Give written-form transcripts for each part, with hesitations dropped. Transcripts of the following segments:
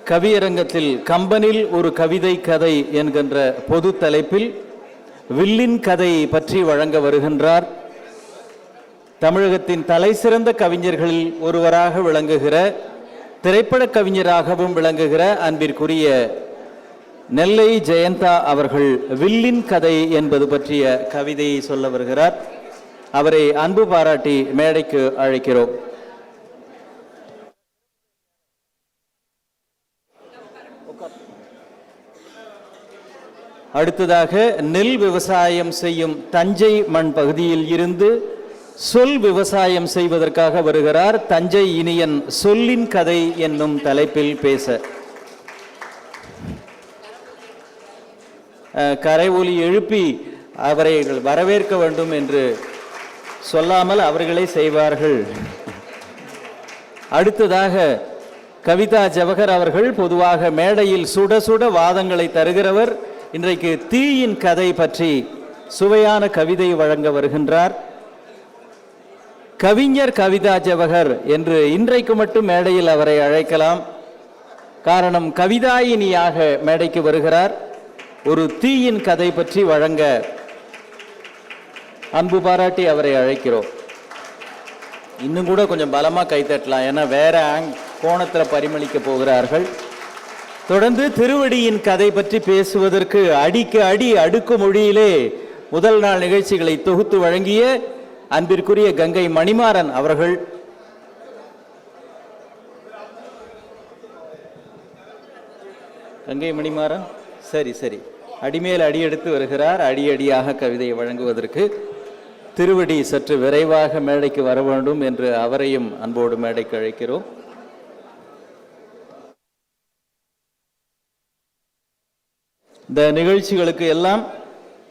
கவியரங்கத்தில் கம்பனில் ஒரு கவிதை கதை என்கின்ற பொது தலைப்பில் வில்லின் கதை பற்றி வழங்க வருகின்றார். தமிழகத்தின் தலைசிறந்த கவிஞர்களில் ஒருவராக விளங்குகிற, திரைப்பட கவிஞராகவும் விளங்குகிற அன்பிற்குரிய நெல்லை ஜெயந்தா அவர்கள் வில்லின் கதை என்பது பற்றிய கவிதையை சொல்ல வருகிறார். அவரை அன்பு பாராட்டி மேடைக்கு அழைக்கிறோம். அடுத்ததாக நெல் விவசாயம் செய்யும் தஞ்சை மண் பகுதியில் இருந்து சொல் விவசாயம் செய்வதற்காக வருகிறார் தஞ்சை இனியன். சொல்லின் கதை என்னும் தலைப்பில் பேச கரை ஒலி எழுப்பி அவரை வரவேற்க வேண்டும் என்று சொல்லாமல் அவர்களே செய்வார்கள். அடுத்ததாக கவிதா ஜவஹர் அவர்கள் பொதுவாக மேடையில் சுட சுட வாதங்களை தருகிறவர். இன்றைக்கு தீயின் கதை பற்றி சுவையான கவிதை வழங்க வருகின்றார். கவிஞர் கவிதா ஜவஹர் என்று இன்றைக்கு மட்டும் மேடையில் அவரை அழைக்கலாம். காரணம், கவிதாயினியாக மேடைக்கு வருகிறார். ஒரு தீயின் கதை பற்றி வழங்க அன்பு பாராட்டி அவரை அழைக்கிறோம். இன்னும் கூட கொஞ்சம் பலமா கைத்தட்டலாம், ஏன்னா வேற கோணத்தில் பரிமளிக்க போகிறார்கள். தொடர்ந்து திருவடியின் கதை பற்றி பேசுவதற்கு அடிக்கு அடி அடுக்கு மொழியிலே முதல் நாள் நிகழ்ச்சிகளை தொகுத்து வழங்கிய அன்பிற்குரிய கங்கை மணிமாறன் அவர்கள், கங்கை மணிமாறன் சரி அடிமேல் அடி எடுத்து வருகிறார். அடியடியாக கவிதையை வழங்குவதற்கு திருவடி சற்று விரைவாக மேடைக்கு வர வேண்டும் என்று அவரையும் அன்போடு மேடைக்கு அழைக்கிறோம். இந்த நிகழ்ச்சிகளுக்கு எல்லாம்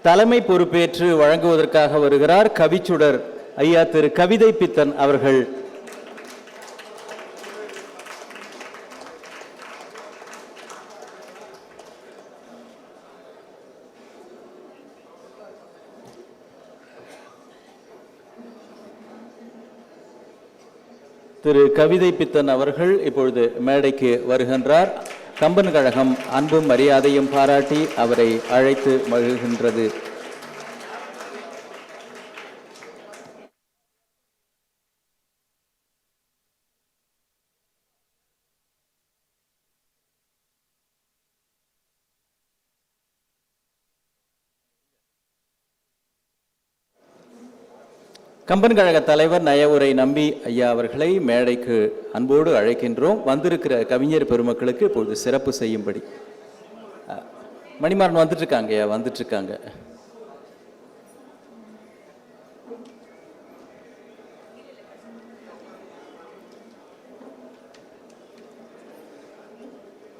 தலைமை பொறுப்பேற்று வழங்குவதற்காக வருகிறார் கவிச்சுடர் ஐயா திரு கவிதை பித்தன் அவர்கள். திரு கவிதை பித்தன் அவர்கள் இப்பொழுது மேடைக்கு வருகின்றார். கம்பன் கழகம் அன்பும் மரியாதையும் பாராட்டி அவரை அழைத்து மகிழ்கின்றது. கம்பன் கழக தலைவர் நயவுரை நம்பி ஐயா அவர்களை மேடைக்கு அன்போடு அழைக்கின்றோம். வந்திருக்கிற கவிஞர் பெருமக்களுக்கு இப்பொழுது சிறப்பு செய்யும்படி. மணிமாறன் வந்துட்டு இருக்காங்க.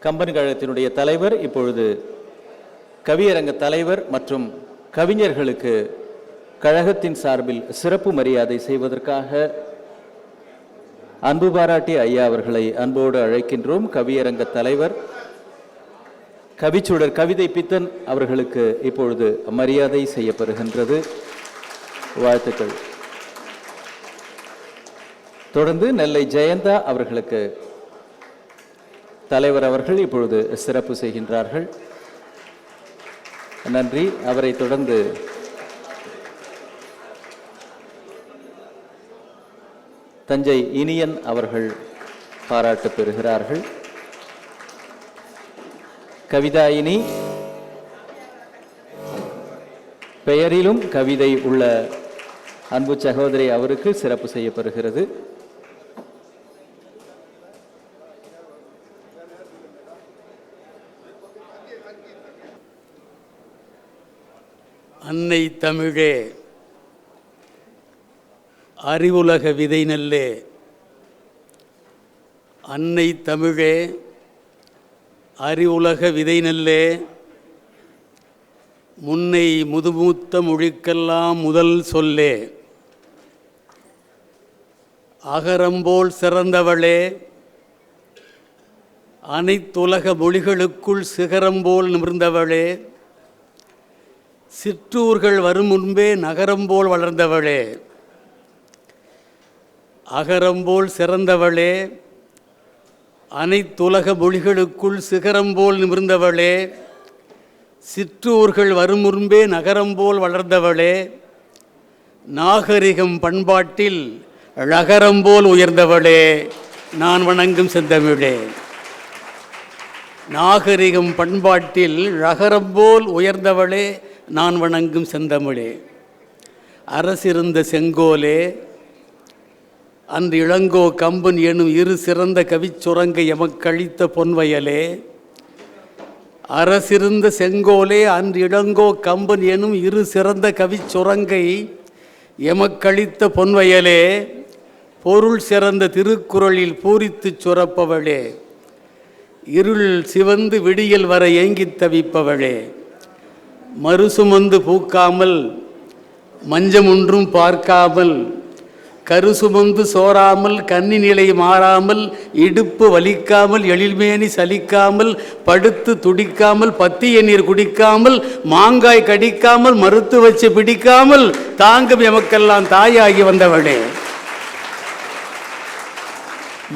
கம்பன் கழகத்தினுடைய தலைவர் இப்பொழுது கவியரங்க தலைவர் மற்றும் கவிஞர்களுக்கு கழகத்தின் சார்பில் சிறப்பு மரியாதை செய்வதற்காக அன்பு பாராட்டி ஐயா அவர்களை அன்போடு அழைக்கின்றோம். கவியரங்க தலைவர் கவிச்சுடர் கவிதை பித்தன் அவர்களுக்கு இப்பொழுது மரியாதை செய்யப்படுகின்றது. வாழ்த்துக்கள். தொடர்ந்து நெல்லை ஜெயந்தா அவர்களுக்கு தலைவர் அவர்கள் இப்பொழுது சிறப்பு செய்கின்றார்கள். நன்றி. அவரை தொடர்ந்து தஞ்சை இனியன் அவர்கள் பாராட்டு பெறுகிறார்கள். கவிதாயினி, பெயரிலும் கவிதை உள்ள அன்பு சகோதரி அவருக்கு சிறப்பு செய்யப்படுகிறது. அன்னை தமிழே, அறிவுலக விதை நெல்லே, அன்னை தமிழே, அறிவுலக விதை நெல்லே, முன்னை முதுமூத்த மொழிக்கெல்லாம் முதல் சொல்லே, அகரம்போல் சிறந்தவளே, அனைத்துலக மொழிகளுக்குள் சிகரம்போல் நிமிர்ந்தவளே, சிற்றூர்கள் வரும் முன்பே நகரம்போல் வளர்ந்தவளே, அகரம்போல் சிறந்தவளே, அனைத்துலக மொழிகளுக்குள் சிகரம் போல் நிமிர்ந்தவளே, சிற்றூர்கள் வரும் முன்பே நகரம் போல் வளர்ந்தவளே, நாகரிகம் பண்பாட்டில் ழகரம் போல் உயர்ந்தவளே, நான் வணங்கும் செந்தமிழே. நாகரிகம் பண்பாட்டில் ழகரம் போல் உயர்ந்தவளே, நான் வணங்கும் செந்தமிழே. அரசிருந்த செங்கோலே, அன்று இளங்கோ கம்பன் எனும் இரு சிறந்த கவிச்சுரங்கை எமக்களித்த பொன்வயலே. அரசிருந்த செங்கோலே, அன்று இளங்கோ கம்பன் எனும் இரு சிறந்த கவிச்சுரங்கை எமக்களித்த பொன்வயலே. பொருள் சிறந்த திருக்குறளில் பூரித்து சுரப்பவளே, இருள் சிவந்து விடியல் வர ஏங்கித் தவிப்பவளே. மறுசுமந்து பூக்காமல் மஞ்சம் ஒன்றும் பார்க்காமல், கருசுமந்து சோறாமல் கன்னி நிலை மாறாமல், இடுப்பு வலிக்காமல் எழில்மேனி சலிக்காமல், படுத்து துடிக்காமல் பத்திய நீர் குடிக்காமல், மாங்காய் கடிக்காமல் மறுத்து வச்சு பிடிக்காமல், தாங்கும் எமக்கெல்லாம் தாயாகி வந்தவளே.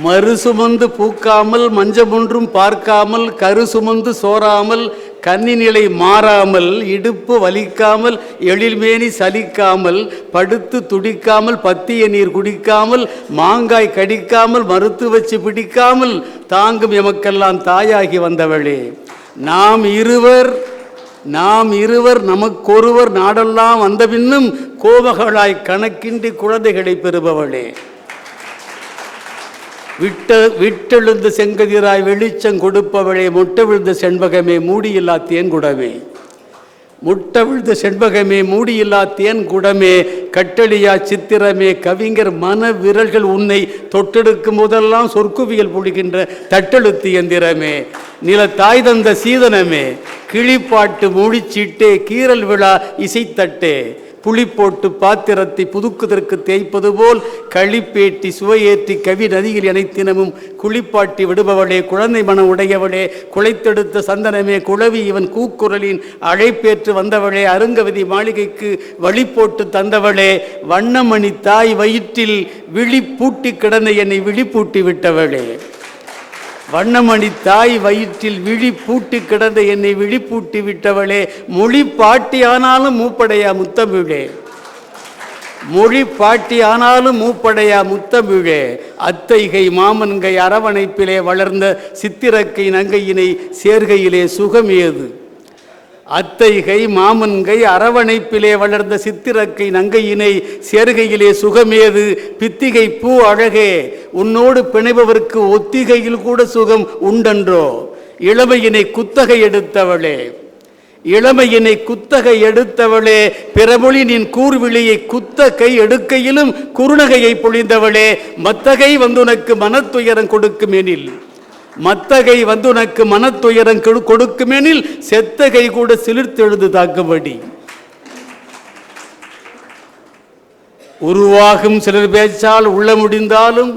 மறுசுமந்து பூக்காமல் மஞ்சமொன்றும் பார்க்காமல், கருசுமந்து சோறாமல் கன்னி நிலை மாறாமல், இடுப்பு வலிக்காமல் எழில்மேனி சலிக்காமல், படுத்து துடிக்காமல் பத்திய நீர் குடிக்காமல், மாங்காய் கடிக்காமல் மறுத்து வச்சு பிடிக்காமல், தாங்கும் எமக்கெல்லாம் தாயாகி வந்தவளே. நாம் இருவர் நமக்கொருவர் நாடெல்லாம் வந்த பின்னும் கோமகளாய் கணக்கின்றி குழந்தைகளை பெறுபவளே. விட்டெழுந்த செங்கதிராய் வெளிச்சம் கொடுப்பவளே, முட்டவிழுந்த செண்பகமே மூடியில்லா தேன்குடமே. முட்டவிழுந்த செண்பகமே மூடியில்லா தேன்குடமே, கட்டளியா சித்திரமே, கவிஞர் மன விரல்கள் உன்னை தொட்டெடுக்கும் போதெல்லாம் சொற்குவியல் பொழிகின்ற தட்டெழுத்து எந்திரமே. நில தாய் தந்த சீதனமே, கிளிப்பாட்டு மூடிச்சீட்டே, கீரல் விழா இசைத்தட்டே, புளி போட்டு பாத்திரத்தை புதுக்குதற்கு தேய்ப்பது போல் களிப்பேட்டி சுவையேற்றி கவி நதியில் அனைத்தினமும் குளிப்பாட்டி விடுபவளே. குழந்தை மனம் உடையவளே, குலைத்தெடுத்த சந்தனமே, குழவி இவன் கூக்குரலின் அழைப்பேற்று வந்தவளே, அருங்கவிதி மாளிகைக்கு வழி போட்டு தந்தவளே. வண்ணமணி தாய் வயிற்றில் விழி பூட்டி கிடந்த என்னை விழிப்பூட்டி விட்டவளே. வண்ணமணி தாய் வயிற்றில் விழி பூட்டி கிடந்த என்னை விழிப்பூட்டி விட்டவளே. மொழி பாட்டி ஆனாலும் மூப்படையா முத்தமிழே, மொழி பாட்டி ஆனாலும் மூப்படையா முத்தமிழே. அத்தைகை மாமன்கை அரவணைப்பிலே வளர்ந்த சித்திரக்கை நங்கையினை சேர்கையிலே சுகமேது. அத்தைகை மாமன்கை அரவணைப்பிலே வளர்ந்த சித்திரக்கை நங்கையினை சேர்கையிலே சுகமேது. பித்திகை பூ அழகே, உன்னோடு பிணைபவர்க்கு ஒத்திகையில் கூட சுகம் உண்டன்றோ. இளமையினை குத்தகை எடுத்தவளே, இளமையினை குத்தகை எடுத்தவளே, பிறமொழி நின் கூர்விழியை குத்தகை எடுக்கையிலும் குறுநகையை பொழிந்தவளே. மத்தகை வந்து உனக்கு மனத்துயரம் கொடுக்குமெனில், மத்தகை வந்து உனக்கு மனத்துயரம் கொடுக்குமெனில், செத்தகை கூட சிலிர்த்தெழுது தாக்கும்படி. உருவாகும் சிலர் பேச்சால் உள்ள முடிந்தாலும்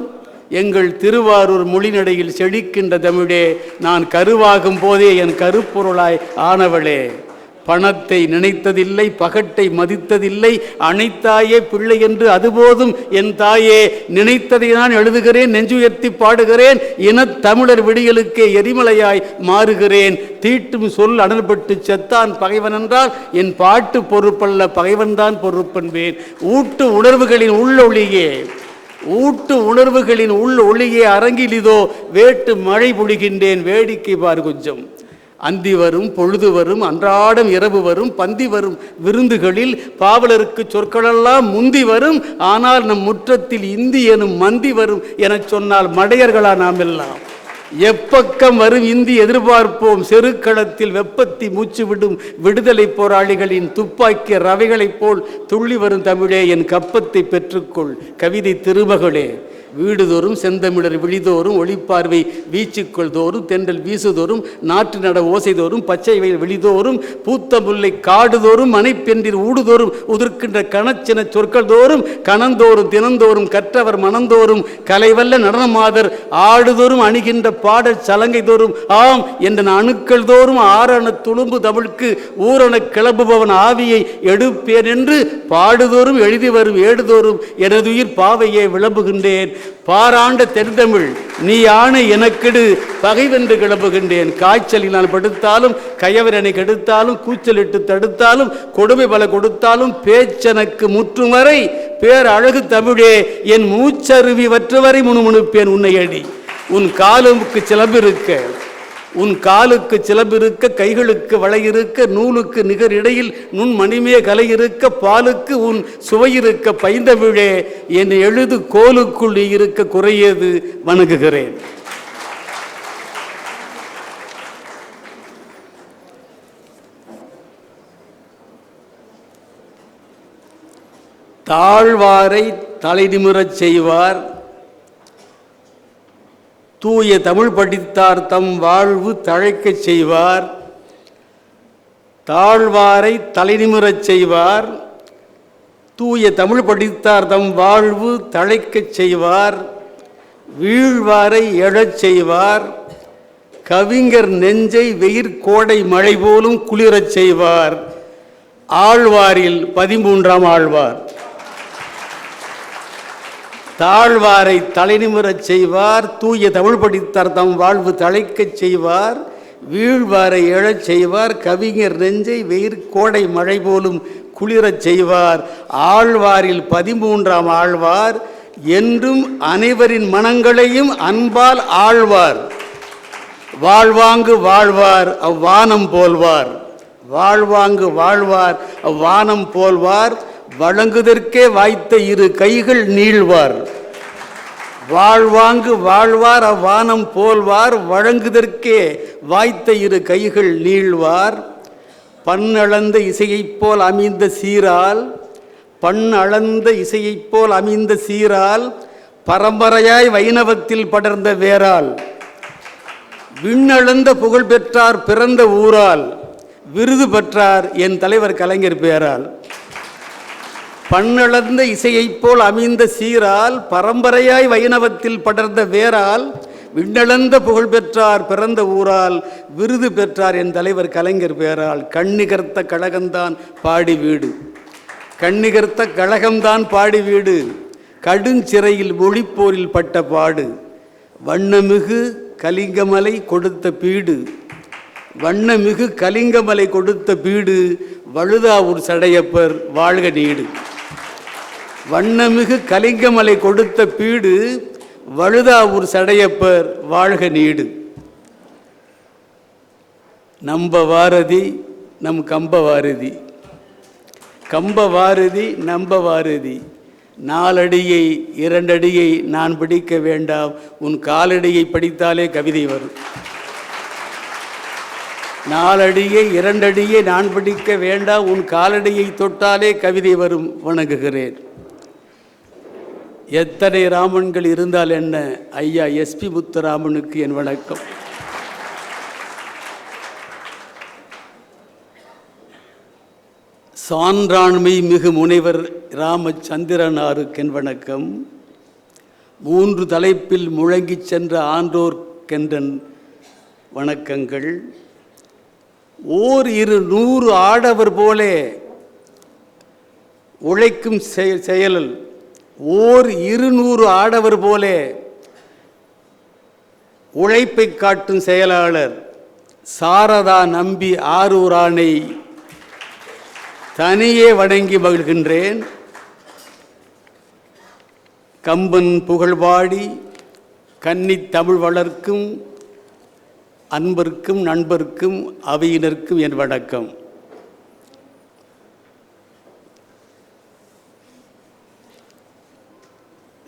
எங்கள் திருவாரூர் மொழிநடையில் செழிக்கின்ற தமிழே, நான் கருவாகும் போதே என் கருப்பொருளாய் ஆனவளே. பணத்தை நினைத்ததில்லை, பகட்டை மதித்ததில்லை, அனைத்தாயே பிள்ளை என்று அதுபோதும் என் தாயே. நினைத்ததை நான் எழுதுகிறேன், நெஞ்சுயர்த்தி பாடுகிறேன், இனத்தமிழர் விடியலுக்கே எரிமலையாய் மாறுகிறேன். தீட்டும் சொல் அனல்பட்டு செத்தான் பகைவன் என்றால் என் பாட்டு பொறுப்பல்ல, பகைவன்தான் பொறுப்பென்பேன். ஊட்டு உணர்வுகளின் உள்ளொளியே, ஊட்டு உணர்வுகளின் உள் ஒளியே, அரங்கிலிதோ வேட்டு மழை பொழிகின்றேன், வேடிக்கை பார் கொஞ்சம். அந்தி வரும் பொழுது வரும் அன்றாடம் இரவு வரும் பந்தி வரும் விருந்துகளில் பாவலருக்கு சொற்களெல்லாம் முந்தி வரும். ஆனால் நம் முற்றத்தில் இந்தி எனும் மந்தி வரும் என சொன்னால் மடையர்களா நாம் எல்லாம்? எப்பக்கம் வரும் இந்தி எதிர்பார்ப்போம். செருக்களத்தில் வெப்பத்தி மூச்சு விடும் விடுதலை போராளிகளின் துப்பாக்கிய ரவைகளைப் போல் துள்ளி வரும் தமிழே, என் கப்பத்தை பெற்றுக்கொள். கவிதை திருமகளே, வீடுதோறும் செந்தமிழர் விழிதோறும் ஒளிப்பார்வை வீச்சுக்கள் தோறும் தென்றல் வீசுதோறும் நாற்று நட ஓசைதோறும் பச்சை வயல் வெளிதோறும் பூத்த முல்லை காடுதோறும் மனைப்பென்றில் ஊடுதோறும் உதிர்க்கின்ற கணச்சின சொற்கள் தோறும் கணந்தோறும் தினந்தோறும் கற்றவர் மனந்தோறும் கலைவல்ல நடனமாதர் ஆடுதோறும் அணுகின்ற பாடல் சலங்கை தோறும் ஆம் என்ற அணுக்கள் தோறும் ஆரண துளும்பு தமிழுக்கு ஊரண கிளம்புபவன் ஆவியை எடுப்பேன் என்று பாடுதோறும் எழுதி வரும் ஏடுதோறும் எனதுயிர் பாவையே விளம்புகின்றேன். பாராண்ட தென்தமிழ் நீ ஆணை எனக்கெடு பகைவென்று கிளம்புகின்றேன். காய்ச்சலினால் படுத்தாலும் கயவரனை கெடுத்தாலும் கூச்சலிட்டு தடுத்தாலும் கொடுமை பல கொடுத்தாலும் பேச்சனக்கு முற்றும் வரை பேர் அழகு தமிழே என் மூச்சருவி வற்றுவரை முணுமுணுப்பேன் உன்னையடி. உன் காலுக்கு சிலம்பிருக்க உன் காலுக்கு சிலம்பிருக்க கைகளுக்கு வளையிருக்க நூலுக்கு நிகர் இடையில் நுண் மணிமே கலை இருக்க பாலுக்கு உன் சுவையிருக்க பைந்தமிழே என் எழுது கோலுக்குள் நீ இருக்க குறையது வணங்குகிறேன். தாழ்வாரை தலை நிமிரச் செய்வார், தூய தமிழ் படித்தார் தம் வாழ்வு தழைக்கச் செய்வார். தாழ்வாரை தலை நிமிரச் செய்வார், தூய தமிழ் படித்தார் தம் வாழ்வு தழைக்கச் செய்வார். வீழ்வாரை எழச் செய்வார், கவிஞர் நெஞ்சை வெயிற் கோடை மழை போலும் குளிரச் செய்வார். ஆழ்வாரில் 13ஆம் ஆழ்வார். தாழ்வாரை தலைநிமிரச் செய்வார், தூய தமிழ் படித்தார் தம் வாழ்வு தழைக்கச் செய்வார். வீழ்வாரை எழச் செய்வார், கவிஞர் நெஞ்சை வெயிற் கோடை மழை போலும் குளிரச் செய்வார். ஆழ்வாரில் 13ஆம் ஆழ்வார், என்றும் அனைவரின் மனங்களையும் அன்பால் ஆழ்வார். வாழ்வாங்கு வாழ்வார் அவ்வானம் போல்வார், வாழ்வாங்கு வாழ்வார் அவ்வானம் போல்வார். வழங்குதற்கே வாய்த்த இரு கைகள் நீள்வார். வாழ்வாங்கு வாழ்வார் அவ்வானம் போல்வார், வழங்குதற்கே வாய்த்த இரு கைகள் நீள்வார். பண்ணளந்த இசையைப் போல் அமைந்த சீரால், பண்ணளந்த இசையைப் போல் அமைந்த சீரால், பரம்பரையாய் வைணவத்தில் படர்ந்த வேரால், விண்ணளந்த புகழ் பெற்றார் பிறந்த ஊரால், விருது பெற்றார் என் தலைவர் கலைஞர் பேரால். பண்ணளந்த இசையைப் போல் அமைந்த சீரால், பரம்பரையாய் வைணவத்தில் படர்ந்த வேரால், விண்ணளந்த புகழ் பெற்றார் பிறந்த ஊரால், விருது பெற்றார் என் தலைவர் கலைஞர் பேரால். கண்ணிகர்த்த கழகம்தான் பாடி வீடு, கண்ணிகர்த்த கழகம்தான் பாடி வீடு, கடுஞ்சிறையில் மொழிப்போரில் பட்ட பாடு, வண்ணமிகு கலிங்கமலை கொடுத்த பீடு, வண்ணமிகு கலிங்கமலை கொடுத்த பீடு, வழுதாவூர் சடையப்பர் வாழ்க நீடு. வண்ணமிகு கலிங்கமலை கொடுத்த பீடு, வழுதாவூர் சடையப்பர் வாழ்க நீடு. நம்ப வாரதி நம் கம்பவாரதி, கம்பவாரதி நம்ப வாரதி. 4 அடியை 2 அடியை நான் படிக்க வேண்டாம், உன் காலடியை படித்தாலே கவிதை வரும். 4 அடியை 2 அடியை நான் படிக்க வேண்டாம், உன் காலடியை தொட்டாலே கவிதை வரும். வணங்குகிறேன். எத்தனை ராமன்கள் இருந்தால் என்ன, ஐயா எஸ்பி முத்துராமனுக்கு என் வணக்கம். சான்றாண்மை மிகு முனைவர் ராமச்சந்திரனாருக்கு என் வணக்கம். 3 தலைப்பில் முழங்கி சென்ற ஆன்றோர்க்கென்றன் வணக்கங்கள். ஓர் 100 ஆடவர் போலே உழைக்கும் செயலல், ஓர் 200 ஆடவர் போலே உழைப்பை காட்டும் செயலாளர் சாரதா நம்பி ஆரூரானை தனியே வணங்கி மகிழ்கின்றேன். கம்பன் புகழ்பாடி கன்னித் தமிழ் வளர்க்கும் அன்பர்க்கும் நண்பர்க்கும் அவையினருக்கும் என் வணக்கம்.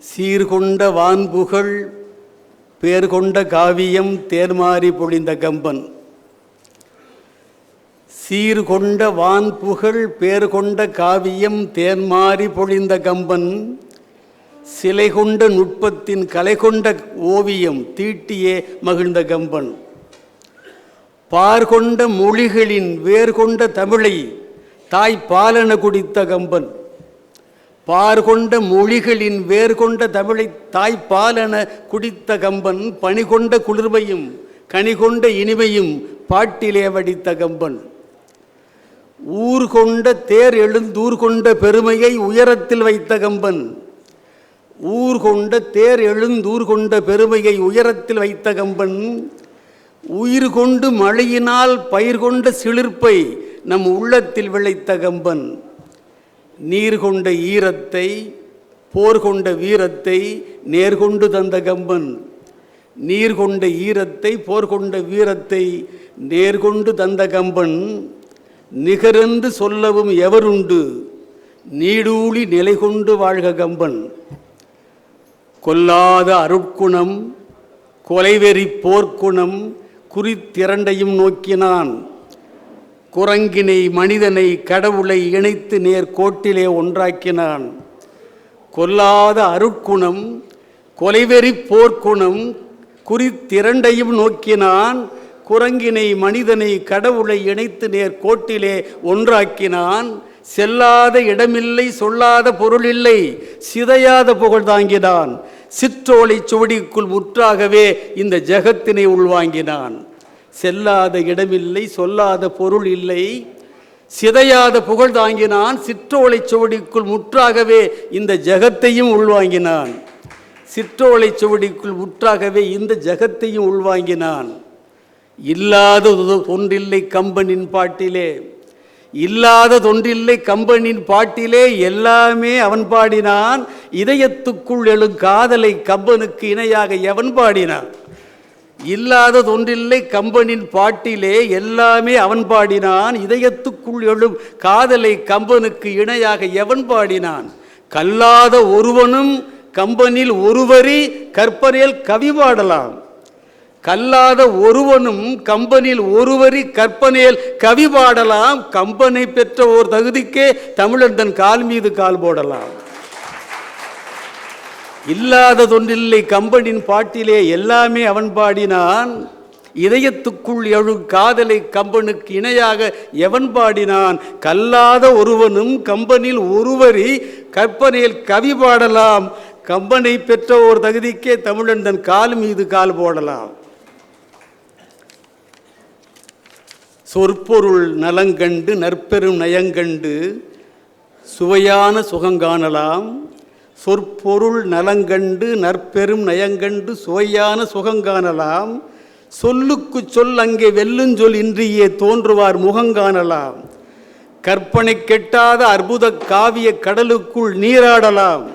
சீர்கொண்ட வான்புகழ் பேர் கொண்ட காவியம் தேர்மாறி பொழிந்த கம்பன். சீர்கொண்ட வான்புகழ் பேர் கொண்ட காவியம் தேர்மாறி பொழிந்த கம்பன், சிலை கொண்ட நுட்பத்தின் கலை கொண்ட ஓவியம் தீட்டியே மகிழ்ந்த கம்பன். பார்கொண்ட மொழிகளின் வேர் கொண்ட தமிழை தாய் பாலன குடித்த கம்பன். பார்கொண்ட மொழிகளின் வேர் கொண்ட தமிழை தாய் பாலன குடித்த கம்பன், பணிகொண்ட குளிர்மையும் கனிகொண்ட இனிமையும் பாட்டிலே வடித்த கம்பன். ஊர் கொண்ட தேர் எழுந்தூர் கொண்ட பெருமையை உயரத்தில் வைத்த கம்பன். ஊர் கொண்ட தேர் எழுந்தூர் கொண்ட பெருமையை உயரத்தில் வைத்த கம்பன், உயிர் கொண்டு மழையினால் பயிர் கொண்ட சிலிர்ப்பை நம் உள்ளத்தில் விளைத்த கம்பன், நீர் கொண்ட ஈரத்தை போர் கொண்ட வீரத்தை நேர்கொண்டு தந்த கம்பன், நீர் கொண்ட ஈரத்தை போர் கொண்ட வீரத்தை நேர்கொண்டு தந்த கம்பன், நிகரென்று சொல்லவும் எவருண்டு நீடூழி நிலை கொண்டு வாழ்க கம்பன். கொல்லாத அருட்குணம் கொலைவெறி போர்க்குணம் குறித்திரண்டையும் நோக்கினான், குரங்கினை மனிதனை கடவுளை இணைத்து நேர்கோட்டிலே ஒன்றாக்கினான். கொல்லாத அருட்குணம் கொலைவெறி போர்க்குணம் குறித்திரண்டையும் நோக்கினான், குரங்கினை மனிதனை கடவுளை இணைத்து நேர்கோட்டிலே ஒன்றாக்கினான். செல்லாத இடமில்லை சொல்லாத பொருள் இல்லை சிதையாத புகழ் தாங்கினான், சிற்றோலை சுவடிக்குள் முற்றாகவே இந்த ஜகத்தினை உள்வாங்கினான். செல்லாத இடமில்லை சொல்லாத பொருள் இல்லை சிதையாத புகழ் தாங்கினான், சிற்றோலை சுவடிக்குள் முற்றாகவே இந்த ஜகத்தையும் உள்வாங்கினான். சிற்றோலை சுவடிக்குள் முற்றாகவே இந்த ஜகத்தையும் உள்வாங்கினான். இல்லாத ஒன்றில்லை கம்பனின் பாட்டிலே, இல்லாத தொன்றில்லை கம்பனின் பாட்டிலே எல்லாமே அவன் பாடினான். இதயத்துக்குள் எழும் காதலை கம்பனுக்கு இணையாக எவன் பாடினான்? இல்லாத தொன்றில்லை கம்பனின் பாட்டிலே எல்லாமே அவன் பாடினான். இதயத்துக்குள் எழும் காதலை கம்பனுக்கு இணையாக எவன் பாடினான்? கல்லாத ஒருவனும் கம்பனில் ஒருவரி கற்பனையில் கவி பாடலாம். கல்லாத ஒருவனும் கம்பனில் ஒருவரி கற்பனையில் கவி பாடலாம். கம்பனை பெற்ற ஓர் தகுதிக்கே தமிழன் தன் கால் மீது கால் போடலாம். இல்லாததொன்றில்லை கம்பனின் பாட்டிலே எல்லாமே அவன் பாடினான். இதயத்துக்குள் எழு காதலை கம்பனுக்கு இணையாக எவன் பாடினான்? கல்லாத ஒருவனும் கம்பனில் ஒருவரி கற்பனையில் கவி பாடலாம். கம்பனை பெற்ற ஓர் தகுதிக்கே தமிழன் தன் கால் மீது கால் போடலாம். சொற்பொருள் நலங்கண்டு நற்பெரும் நயங்கண்டு சுவையான சுகங்காணலாம். சொற்பொருள் நலங்கண்டு நற்பெரும் நயங்கண்டு சுவையான சுகங்காணலாம். சொல்லுக்கு சொல் அங்கே வெல்லுஞ்சொல் இன்றியே தோன்றுவார் முகங்காணலாம். கற்பனை கெட்டாத அற்புத காவிய கடலுக்குள் நீராடலாம்.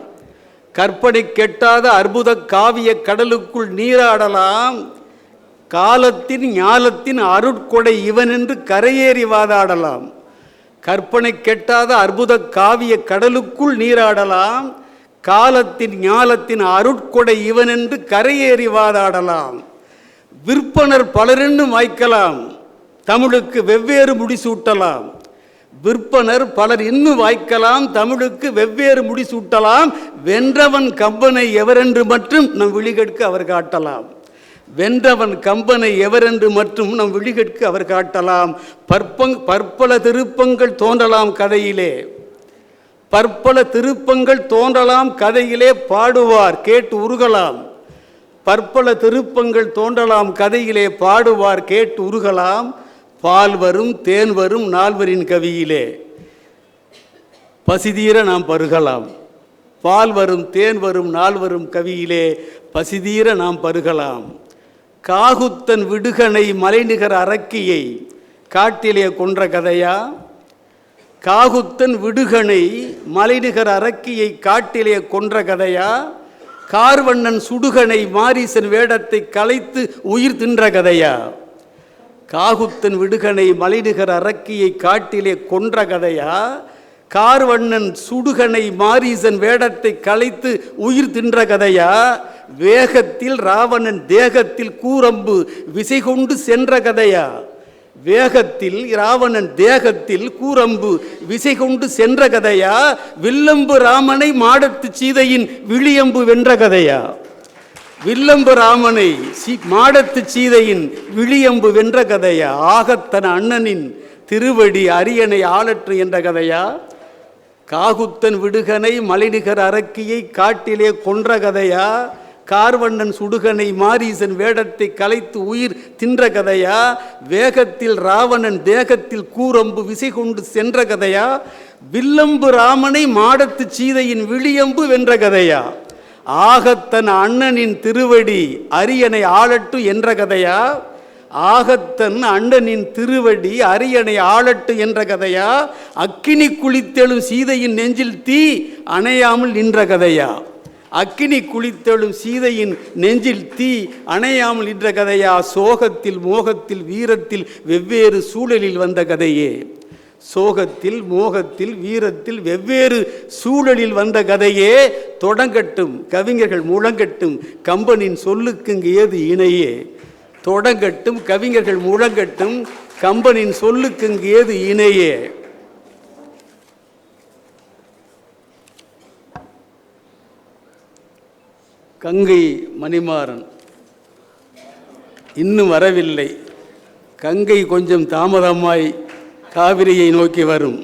கற்பனை கெட்டாத அற்புத காவிய கடலுக்குள் நீராடலாம். காலத்தின் ஞாலத்தின் அருட்கொடை இவன் என்று கரையேறி வாதாடலாம். கற்பனை கெட்டாத அற்புத காவிய கடலுக்குள் நீராடலாம். காலத்தின் ஞாலத்தின் அருட்கொடை இவன் என்று கரையேறி வாதாடலாம். விற்பனர் பலரென்று வாய்க்கலாம், தமிழுக்கு வெவ்வேறு முடிசூட்டலாம். விற்பனர் பலர் இன்னும் வாய்க்கலாம், தமிழுக்கு வெவ்வேறு முடிசூட்டலாம். வென்றவன் கம்பனை எவரென்று மற்றும் நம் விழிகட்கு அவர் காட்டலாம். வென்றவன் கம்பனை எவரென்று மற்றும் நம் விழிகட்கு அவர் காட்டலாம். பற்பல திருப்பங்கள் தோன்றலாம் கதையிலே, பற்பல திருப்பங்கள் தோன்றலாம் கதையிலே பாடுவார் கேட்டு உருகலாம். பற்பல திருப்பங்கள் தோன்றலாம் கதையிலே பாடுவார் கேட்டு உருகலாம். பால் வரும் தேன் வரும் நால்வரின் கவியிலே பசிதீர நாம் பருகலாம். பால் வரும் தேன் வரும் நால்வரும் கவியிலே பசிதீர நாம் பருகலாம். காகுத்தன் விடுகனை மலைநிகர் அரக்கியை காட்டிலே கொன்ற கதையா? காகுத்தன் விடுகனை மலைநிகர் அரக்கியை காட்டிலே கொன்ற கதையா? கார்வண்ணன் சுடுகனை மாரீசன் வேடத்தை கலைத்து உயிர் தின்ற கதையா? காகுத்தன் விடுகனை மலைநிகர் அரக்கியை காட்டிலே கொன்ற கதையா? கார்வண்ணன் சுடுகனை மாரீசன் வேடத்தை கலைத்து உயிர் தின்ற கதையா? வேகத்தில் ராவணன் தேகத்தில் கூரம்பு விசை கொண்டு சென்ற கதையா? வேகத்தில் ராவணன் தேகத்தில் கூரம்பு விசை கொண்டு சென்ற கதையா? வில்லம்பு ராமனை மாடத்து சீதையின் விழியம்பு வென்ற கதையா? வில்லம்பு ராமனை மாடத்து சீதையின் விழியம்பு வென்ற கதையா? ஆகத்தன அண்ணனின் திருவடி அரியணை ஆளற்று என்ற கதையா? காகுத்தன் விடுகனை மலைநிகர் அரக்கியை காட்டிலே கொன்ற கதையா? கார்வண்ணன் சுடுகனை மாரீசன் வேடத்தை கலைத்து உயிர் தின்ற கதையா? வேகத்தில் ராவணன் தேகத்தில் கூரம்பு விசை கொண்டு சென்ற கதையா? வில்லம்பு ராமனை மாடத்து சீதையின் விழியம்பு வென்ற கதையா? ஆகத்தன் அண்ணனின் திருவடி அரியணை ஆளட்டு என்ற கதையா, ஆகத்தன் அண்ணனின் திருவடி அரியணை ஆளட்டு என்ற கதையா, அக்கினி குளித்தெழும் சீதையின் நெஞ்சில் தீ அணையாமல் நின்ற கதையா, அக்கினி குளித்தெழும் சீதையின் நெஞ்சில் தீ அணையாமல் நின்ற கதையா, சோகத்தில் மோகத்தில் வீரத்தில் வெவ்வேறு சூழலில் வந்த கதையே, சோகத்தில் மோகத்தில் வீரத்தில் வெவ்வேறு சூழலில் வந்த கதையே, தொடங்கட்டும் கவிஞர்கள் முழங்கட்டும் கம்பனின் சொல்லுக்குங்கு ஏது இணையே, தொடங்கட்டும் கவிஞர்கள் முழங்கட்டும் கம்பனின் சொல்லுக்குங்கு ஏது இணையே. கங்கை மணிமாறன் இன்னும் வரவில்லை. கங்கை கொஞ்சம் தாமதமாய் காவிரியை நோக்கி வரும்.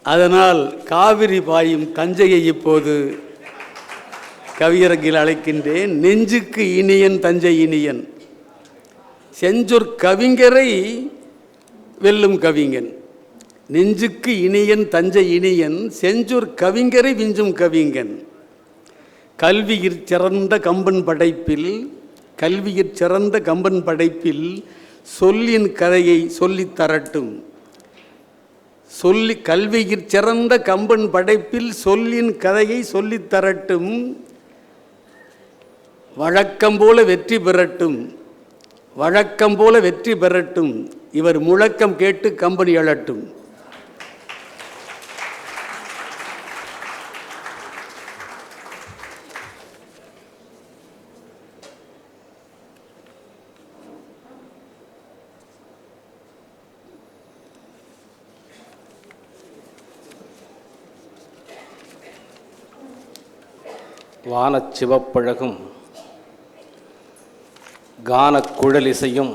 அதனால் காவிரி பாயும் தஞ்சையை இப்போது கவியரங்கில் அழைக்கின்றேன். நெஞ்சுக்கு இனியன் தஞ்சை இனியன், செஞ்சொற் கவிஞரை வெல்லும் கவிஞன். நெஞ்சுக்கு இனியன் தஞ்சை இனியன், செஞ்சொற் கவிஞரை விஞ்சும் கவிஞன். கல்வியிற் சிறந்த கம்பன் படைப்பில், கல்வியிற் சிறந்த கம்பன் படைப்பில் சொல்லின் கதையை சொல்லித் தரட்டும். கல்வியிற் சிறந்த கம்பன் படைப்பில் சொல்லின் கதையை சொல்லித் தரட்டும். வழக்கம் போல வெற்றி பெறட்டும், வழக்கம் போல வெற்றி பெறட்டும். இவர் முழக்கம் கேட்டு கம்பெனி எழட்டும். வானச் சிவப்பழகும் கானக் குழலிசையும்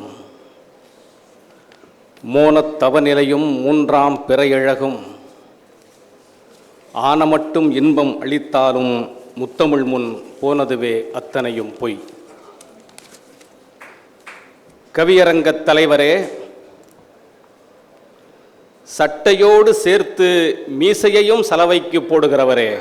மோனத் தவநிலையும் மூன்றாம் பிறையழகும் ஆனமட்டும் இன்பம் அளித்தாலும் முத்தமிழ் முன் போனதுவே அத்தனையும் பொய். கவியரங்கத் தலைவரே, சட்டையோடு சேர்த்து மீசையையும் சலவைக்கு போடுகிறவரே,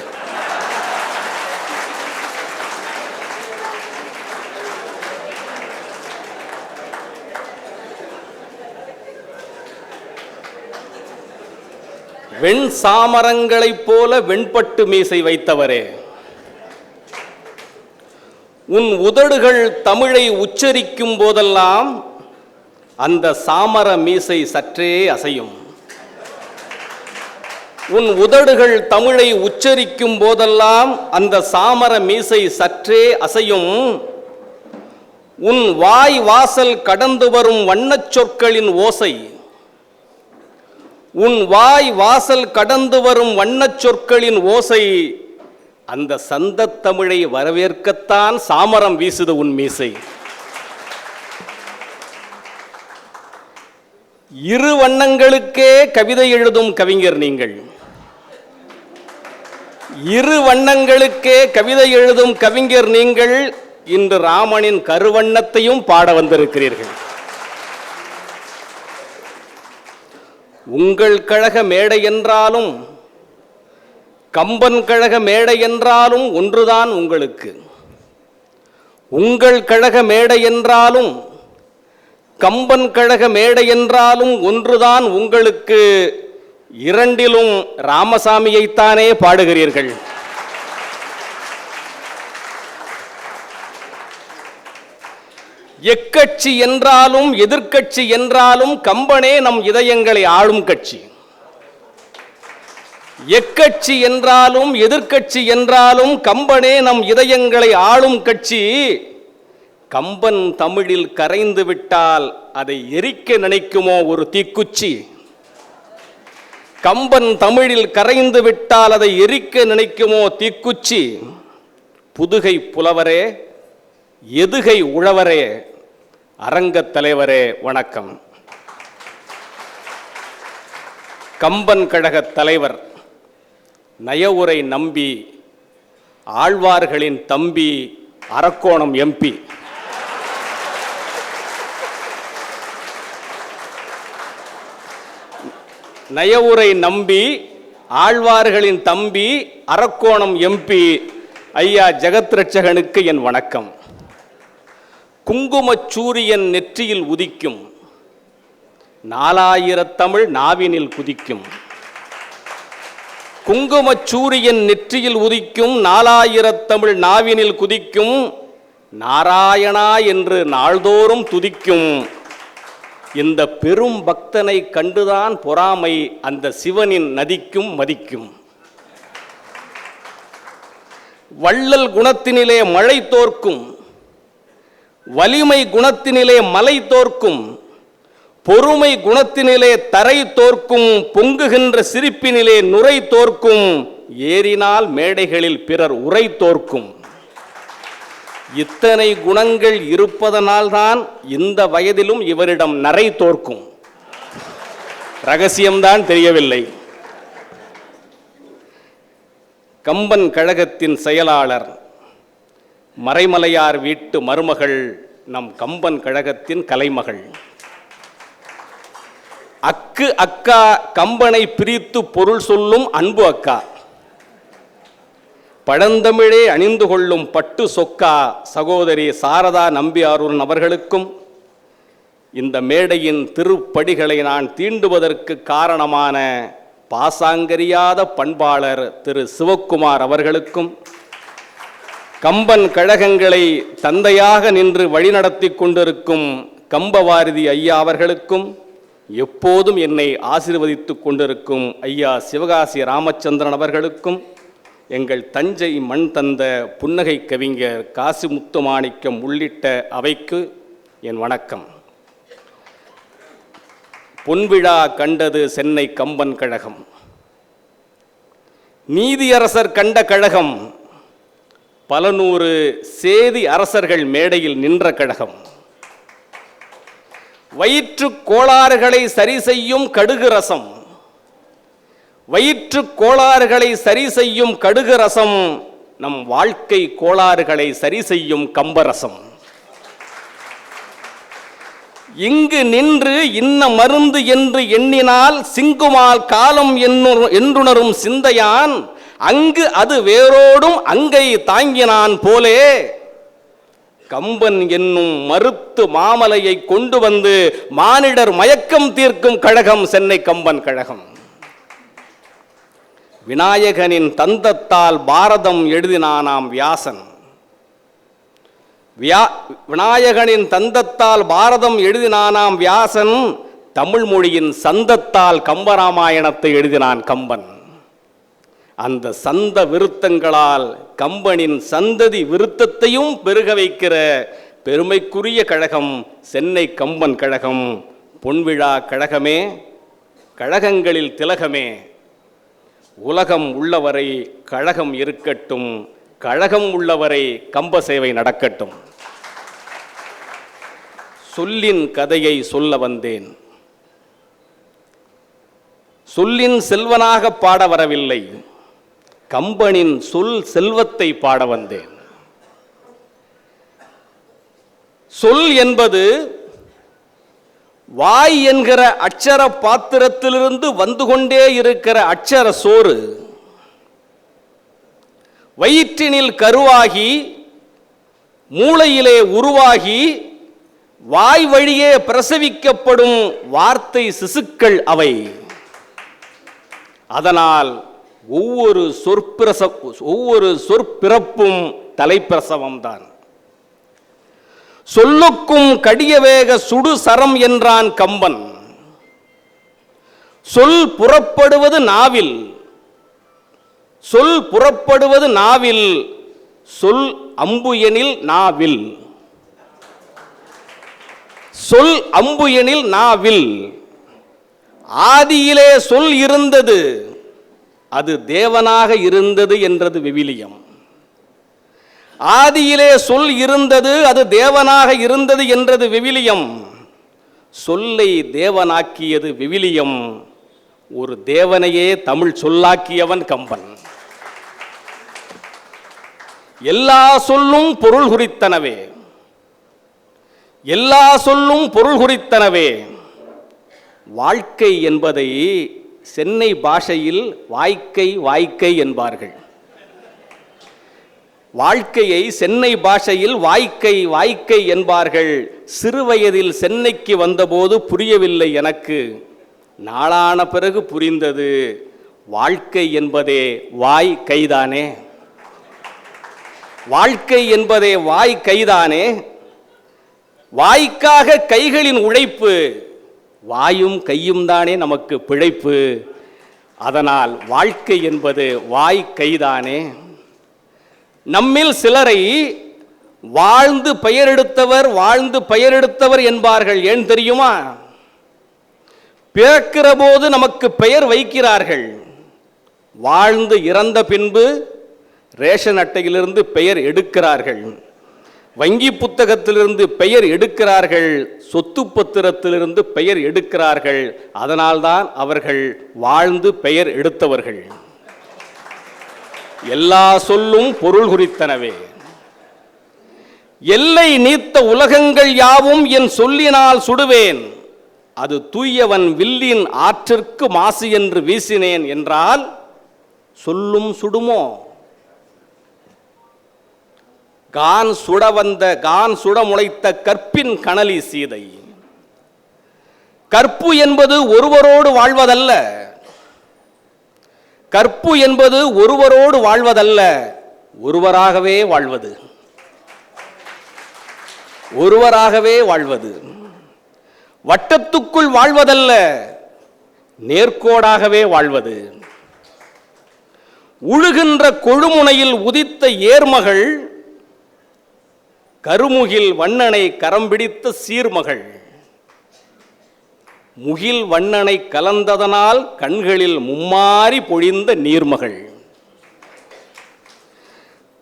வெண் சாமரங்களைப் போல வெண்பட்டு மீசை வைத்தவரே, உன் உதடுகள் தமிழை உச்சரிக்கும் போதெல்லாம் அந்த சாமர மீசை சற்றே அசையும். உன் உதடுகள் தமிழை உச்சரிக்கும் போதெல்லாம் அந்த சாமர மீசை சற்றே அசையும். உன் வாய் வாசல் கடந்து வரும் வண்ணச் சொற்களின் ஓசை, உன் வாய் வாசல் கடந்து வரும் வண்ணச் சொற்களின் ஓசை அந்த சந்தத் தமிழை வரவேற்கத்தான் சாமரம் வீசுது உன் மீசை. இரு வண்ணங்களுக்கே கவிதை எழுதும் கவிஞர் நீங்கள், இரு வண்ணங்களுக்கே கவிதை எழுதும் கவிஞர் நீங்கள். இன்று ராமனின் கருவண்ணத்தையும் பாட வந்திருக்கிறீர்கள். உங்கள் கழக மேடை என்றாலும் கம்பன் கழக மேடை என்றாலும் ஒன்றுதான் உங்களுக்கு. உங்கள் கழக மேடை என்றாலும் கம்பன் கழக மேடை என்றாலும் ஒன்றுதான் உங்களுக்கு. இரண்டிலும் ராமசாமியைத்தானே பாடுகிறீர்கள். எக்கட்சி என்றாலும் எதிர்க்கட்சி என்றாலும் கம்பனே நம் இதயங்களை ஆளும் கட்சி. எக்கட்சி என்றாலும் எதிர்க்கட்சி என்றாலும் கம்பனே நம் இதயங்களை ஆளும் கட்சி. கம்பன் தமிழில் கரைந்து விட்டால் அதை எரிக்க நினைக்குமோ ஒரு தீக்குச்சி. கம்பன் தமிழில் கரைந்து விட்டால் அதை எரிக்க நினைக்குமோ தீக்குச்சி. புதுகை புலவரே, எதுகை உழவரே, அரங்கத் தலைவரே வணக்கம். கம்பன் கழகத் தலைவர், நயவுரை நம்பி, ஆழ்வார்களின் தம்பி, அரக்கோணம் எம்பி. நயவுரை நம்பி ஆழ்வார்களின் தம்பி அரக்கோணம் எம்பி ஐயா ஜெகத் ரட்சகனுக்கு என் வணக்கம். குங்குமச் சூரியன் நெற்றியில் உதிக்கும், 4000 தமிழ் நாவினில் குதிக்கும். குங்குமச் சூரியன் நெற்றியில் உதிக்கும், 4000 தமிழ் நாவினில் குதிக்கும், நாராயணா என்று நாள்தோறும் துதிக்கும். இந்த பெரும் பக்தனை கண்டுதான் பொறாமை அந்த சிவனின் நதிக்கும் மதிக்கும். வள்ளல் குணத்தினிலே மழை தோற்கும், வலிமை குணத்தினிலே மலை தோற்கும், பொறுமை குணத்தினிலே தரை தோற்கும், பொங்குகின்ற சிரிப்பினிலே நுரை தோற்கும், ஏறினால் மேடைகளில் பிறர் உரை தோற்கும். இத்தனை குணங்கள் இருப்பதனால்தான் இந்த வயதிலும் இவரிடம் நரை தோற்கும். ரகசியம்தான் தெரியவில்லை. கம்பன் கழகத்தின் செயலாளர், மறைமலையார் வீட்டு மருமகள், நம் கம்பன் கழகத்தின் கலைமகள். அக்கு அக்கா கம்பனை பிரித்து பொருள் சொல்லும் அன்பு அக்கா. பழந்தமிழே அணிந்து கொள்ளும் பட்டு சொக்கா சகோதரி சாரதா நம்பியாரூரன் அவர்களுக்கும், இந்த மேடையின் திருப்படிகளை நான் தீண்டுவதற்கு காரணமான பாசாங்கரியாத பண்பாளர் திரு சிவக்குமார் அவர்களுக்கும், கம்பன் கழகங்களை தந்தையாக நின்று வழிநடத்தி கொண்டிருக்கும் கம்பவாரதி ஐயா அவர்களுக்கும், எப்போதும் என்னை ஆசீர்வதித்துக் கொண்டிருக்கும் ஐயா சிவகாசி ராமச்சந்திரன் அவர்களுக்கும், எங்கள் தஞ்சை மண் தந்த புன்னகை கவிஞர் காசி முத்துமாணிக்கம் உள்ளிட்ட அவைக்கு என் வணக்கம். பொன்விழா கண்டது சென்னை கம்பன் கழகம், நீதியரசர் கண்ட கழகம், பல நூறு சேதி அரசர்கள் மேடையில் நின்ற கழகம், வயிற்று கோளாறுகளை சரி செய்யும் கடுகு ரசம், வயிற்று கோளாறுகளை சரி செய்யும் கடுகு ரசம், நம் வாழ்க்கை கோளாறுகளை சரி செய்யும் கம்பரசம். இங்கு நின்று இன்ன மருந்து என்று எண்ணினால் சிங்குமால் காலம் என்றுணரும் சிந்தையான், அங்கு அது வேரோடும் அங்கை தாங்கினான் போலே, கம்பன் என்னும் மருத்து மாமலையை கொண்டு வந்து மானிடர் மயக்கம் தீர்க்கும் கழகம் சென்னை கம்பன் கழகம். விநாயகனின் தந்தத்தால் பாரதம் எழுதினானாம் வியாசன். விநாயகனின் தந்தத்தால் பாரதம் எழுதினானாம் வியாசன், தமிழ் மொழியின் சந்தத்தால் கம்பராமாயணத்தை எழுதினான் கம்பன். அந்த சந்த விருத்தங்களால் கம்பனின் சந்ததி விருத்தத்தையும் பெருக வைக்கிற பெருமைக்குரிய கழகம் சென்னை கம்பன் கழகம். பொன்விழா கழகமே, கழகங்களில் திலகமே, உலகம் உள்ளவரை கழகம் இருக்கட்டும், கழகம் உள்ளவரை கம்ப சேவை நடக்கட்டும். சொல்லின் கதையை சொல்ல வந்தேன், சொல்லின் செல்வனாக பாட வரவில்லை, கம்பனின் சொல் செல்வத்தை பாட வந்தேன். சொல் என்பது வாய் என்கிற அட்சர பாத்திரத்திலிருந்து வந்து கொண்டே இருக்கிற அட்சர சோறு. வயிற்றினில் கருவாகி மூளையிலே உருவாகி வாய் வழியே பிரசவிக்கப்படும் வார்த்தை சிசுக்கள் அவை. அதனால் ஒவ்வொரு சொற்பிறப்பும் தலைப்பிரசவம்தான். சொல்லுக்கும் கடிய வேக சுடு சரம் என்றான் கம்பன். சொல் புறப்படுவது நாவில், சொல் புறப்படுவது நாவில், சொல் அம்பு எனில் நாவில், சொல் அம்பு எனில் நாவில். ஆதியிலே சொல் இருந்தது, அது தேவனாக இருந்தது என்றது விவிலியம். ஆதியிலே சொல் இருந்தது, அது தேவனாக இருந்தது என்றது விவிலியம். சொல்லை தேவனாக்கியது விவிலியம். ஒரு தேவனையே தமிழ் சொல்லாக்கியவன் கம்பன். எல்லா சொல்லும் பொருள் குறித்தனவே, எல்லா சொல்லும் பொருள் குறித்தனவே. வாழ்க்கை என்பதை சென்னை பாஷையில் வாய்க்கை வாய்க்கை என்பார்கள். வாழ்க்கையை சென்னை பாஷையில் வாய்க்கை வாய்க்கை என்பார்கள். சிறுவயதில் சென்னைக்கு வந்தபோது புரியவில்லை எனக்கு. நாளான பிறகு புரிந்தது, வாழ்க்கை என்பதே வாய் கைதானே. வாழ்க்கை என்பதே வாய் கைதானே. வாய்க்காக கைகளின் உழைப்பு, வாயும் கையும் தானே நமக்கு பிழைப்பு. அதனால் வாழ்க்கை என்பது வாய் கைதானே. நம்மில் சிலரை வாழ்ந்து பெயரெடுத்தவர் வாழ்ந்து பெயரெடுத்தவர் என்பார்கள். ஏன் தெரியுமா? பிறக்கிற போது நமக்கு பெயர் வைக்கிறார்கள். வாழ்ந்து இறந்த பின்பு ரேஷன் அட்டையிலிருந்து பெயர் எடுக்கிறார்கள், வங்கி புத்தகத்திலிருந்து பெயர் எடுக்கிறார்கள், சொத்து பத்திரத்திலிருந்து பெயர் எடுக்கிறார்கள். அதனால்தான் அவர்கள் வாழ்ந்து பெயர் எடுத்தவர்கள். எல்லா சொல்லும் பொருள் குறித்தனவே. எல்லை நீத்த உலகங்கள் யாவும் என் சொல்லினால் சுடுவேன், அது தூயவன் வில்லின் ஆற்றிற்கு மாசு என்று வீசினேன் என்றால் சொல்லும் சுடுமோ? கான் சுட முளைத்த கற்பின் கனலி சீதை. கற்பு என்பது ஒருவரோடு வாழ்வதல்ல. கற்பு என்பது ஒருவரோடு வாழ்வதல்ல, ஒருவராகவே வாழ்வது. ஒருவராகவே வாழ்வது. வட்டத்துக்குள் வாழ்வதல்ல, நேர்கோடாகவே வாழ்வது. உழுகின்ற கொழுமுனையில் உதித்த ஏர்மகள், கருமுகில் வண்ணனை கரம் பிடித்த சீர்மகள். முகில் வண்ணனை கலந்ததனால் கண்களில் மும்மாறி பொழிந்த நீர்மகள்.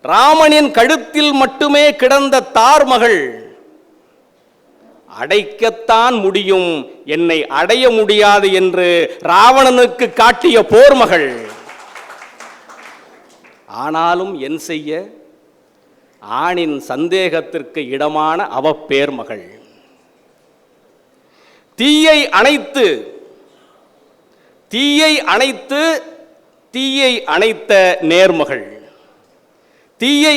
ராமனின் கழுத்தில் மட்டுமே கிடந்த தார்மகள், அடைக்கத்தான் முடியும் என்னை அடைய முடியாது என்று ராவணனுக்கு காட்டிய போர்மகள். ஆனாலும் என் செய்ய, ஆணின் சந்தேகத்திற்கு இடமான அவப்பேர்மகள். தீயை அணைத்து தீயை அணைத்த நேர்மகள். தீயை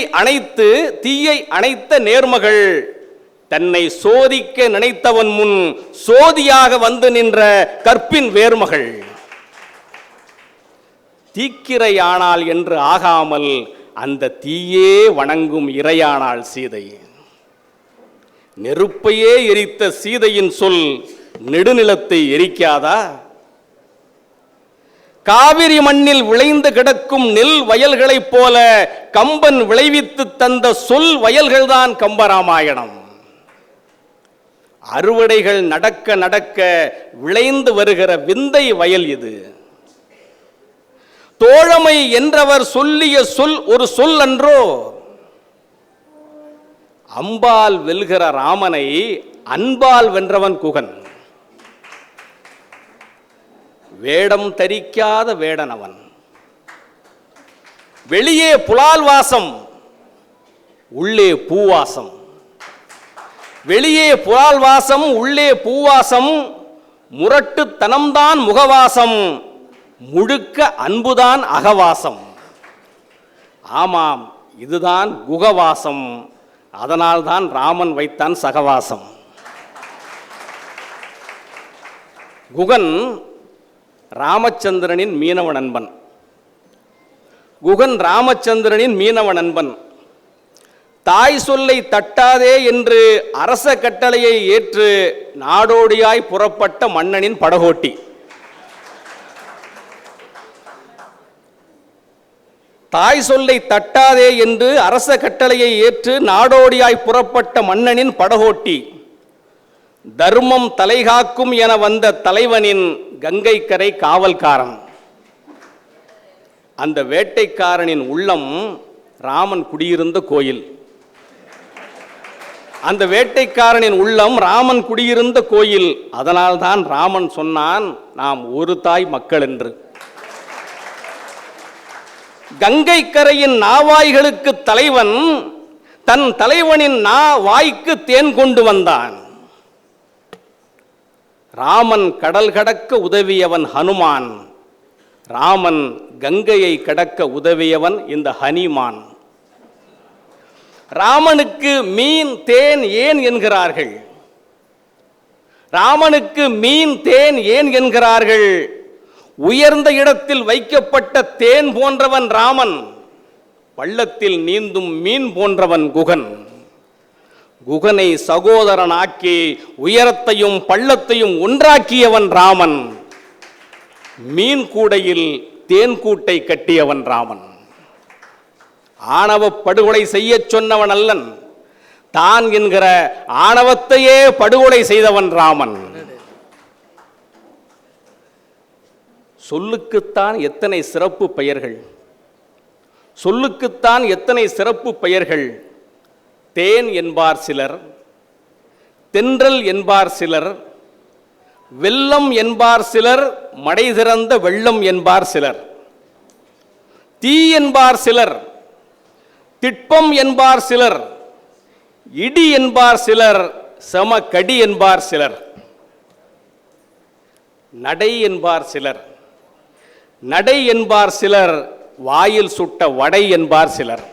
அணைத்த நேர்மகள் தன்னை சோதிக்க நினைத்தவன் முன் சோதியாக வந்து நின்ற கற்பின் வேர்மகள். தீக்கிரையானால் என்று ஆகாமல் அந்த தீயே வணங்கும் இறையானாள் சீதை. நெருப்பையே எரித்த சீதையின் சொல் நெடுநிலத்தை எரிக்காதா? காவிரி மண்ணில் விளைந்து கிடக்கும் நெல் வயல்களைப் போல கம்பன் விளைவித்து தந்த சொல் வயல்கள்தான் கம்பராமாயணம். அறுவடைகள் நடக்க நடக்க விளைந்து வருகிற விந்தை வயல் இது. தோழமை என்றவர் சொல்லிய சொல் ஒரு சொல் அன்றோ? அம்பால் வெல்கிற ராமனை அன்பால் வென்றவன் குகன். வேடம் தரிக்காத வேடனவன். வெளியே புலால் வாசம், உள்ளே பூவாசம். வெளியே புலால் வாசம், உள்ளே பூவாசம். முரட்டுத்தனம்தான் முகவாசம், முழுக்க அன்புதான் அகவாசம். ஆமாம், இதுதான் குகவாசம். அதனால்தான் ராமன் வைத்தான் சகவாசம். குகன் ராமச்சந்திரனின் மீனவ நண்பன். குகன் ராமச்சந்திரனின் மீனவ நண்பன். தாய் சொல்லை தட்டாதே என்று அரச கட்டளையை ஏற்று நாடோடியாய் புறப்பட்ட மன்னனின் படகோட்டி. தாய் சொல்லை தட்டாதே என்று அரச கட்டளையை ஏற்று நாடோடியாய் புறப்பட்ட மன்னனின் படகோட்டி. தர்மம் தலைகாக்கும் என வந்த தலைவனின் கங்கை கரை காவல்காரன். அந்த வேட்டைக்காரனின் உள்ளம் ராமன் குடியிருந்த கோயில். அந்த வேட்டைக்காரனின் உள்ளம் ராமன் குடியிருந்த கோயில். அதனால்தான் ராமன் சொன்னான், நாம் ஒரு தாய் மக்கள் என்று. கங்கை கரையின் நாவாய்களுக்கு தலைவன் தன் தலைவனின் வாய்க்கு தேன் கொண்டு வந்தான். ராமன் கடல் கடக்க உதவியவன் ஹனுமான். ராமன் கங்கையை கடக்க உதவியவன் இந்த ஹனிமான். ராமனுக்கு மீன் தேன் ஏன் என்கிறார்கள்? ராமனுக்கு மீன் தேன் ஏன் என்கிறார்கள்? உயர்ந்த இடத்தில் வைக்கப்பட்ட தேன் போன்றவன் ராமன், பள்ளத்தில் நீந்தும் மீன் போன்றவன் குகன். குகனை சகோதரனாக்கி உயரத்தையும் பள்ளத்தையும் ஒன்றாக்கியவன் ராமன். மீன் கூடையில் தேன் கூட்டை கட்டியவன் ராமன். ஆணவ படுகொலை செய்ய சொன்னவன் அல்லன், தான் என்கிற ஆணவத்தையே படுகொலை செய்தவன் ராமன். சொல்லுக்குத்தான் எத்தனை சிறப்பு பெயர்கள், சொல்லுக்குத்தான் எத்தனை சிறப்பு பெயர்கள். தேன் என்பார் சிலர், தென்றல் என்பார் சிலர், வெள்ளம் என்பார் சிலர், மடை திறந்த வெள்ளம் என்பார் சிலர், தீ என்பார் சிலர், திட்பம் என்பார் சிலர், இடி என்பார் சிலர், சம கடி என்பார் சிலர், நடை என்பார் சிலர், நடை என்பார் சிலர், வாயில் சுட்ட வடை என்பார் சிலர்.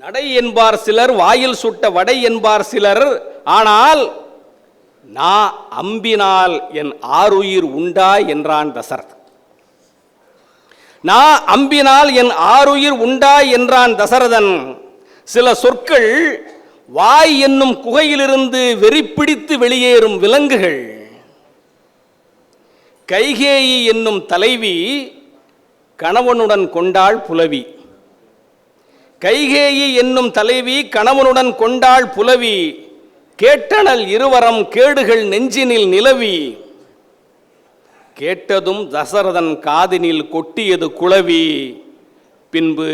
நடை என்பார் சிலர், வாயில் சுட்ட வடை என்பார் சிலர். ஆனால் நான் அம்பினால் என் ஆருயிர் உண்டா என்றான் தசரதன். நான் அம்பினால் என் ஆருயிர் உண்டா என்றான் தசரதன். சில சொற்கள் வாய் என்னும் குகையிலிருந்து வெறிப்பிடித்து வெளியேறும் விலங்குகள். கைகேயி என்னும் தலைவி கணவனுடன் கொண்டாள் புலவி. கைகேயி என்னும் தலைவி கணவனுடன் கொண்டாள் புலவி. கேட்டனல் இருவரம் கேடுகள் நெஞ்சினில் நிலவி. கேட்டதும் தசரதன் காதினில் கொட்டியது குளவி. பின்பு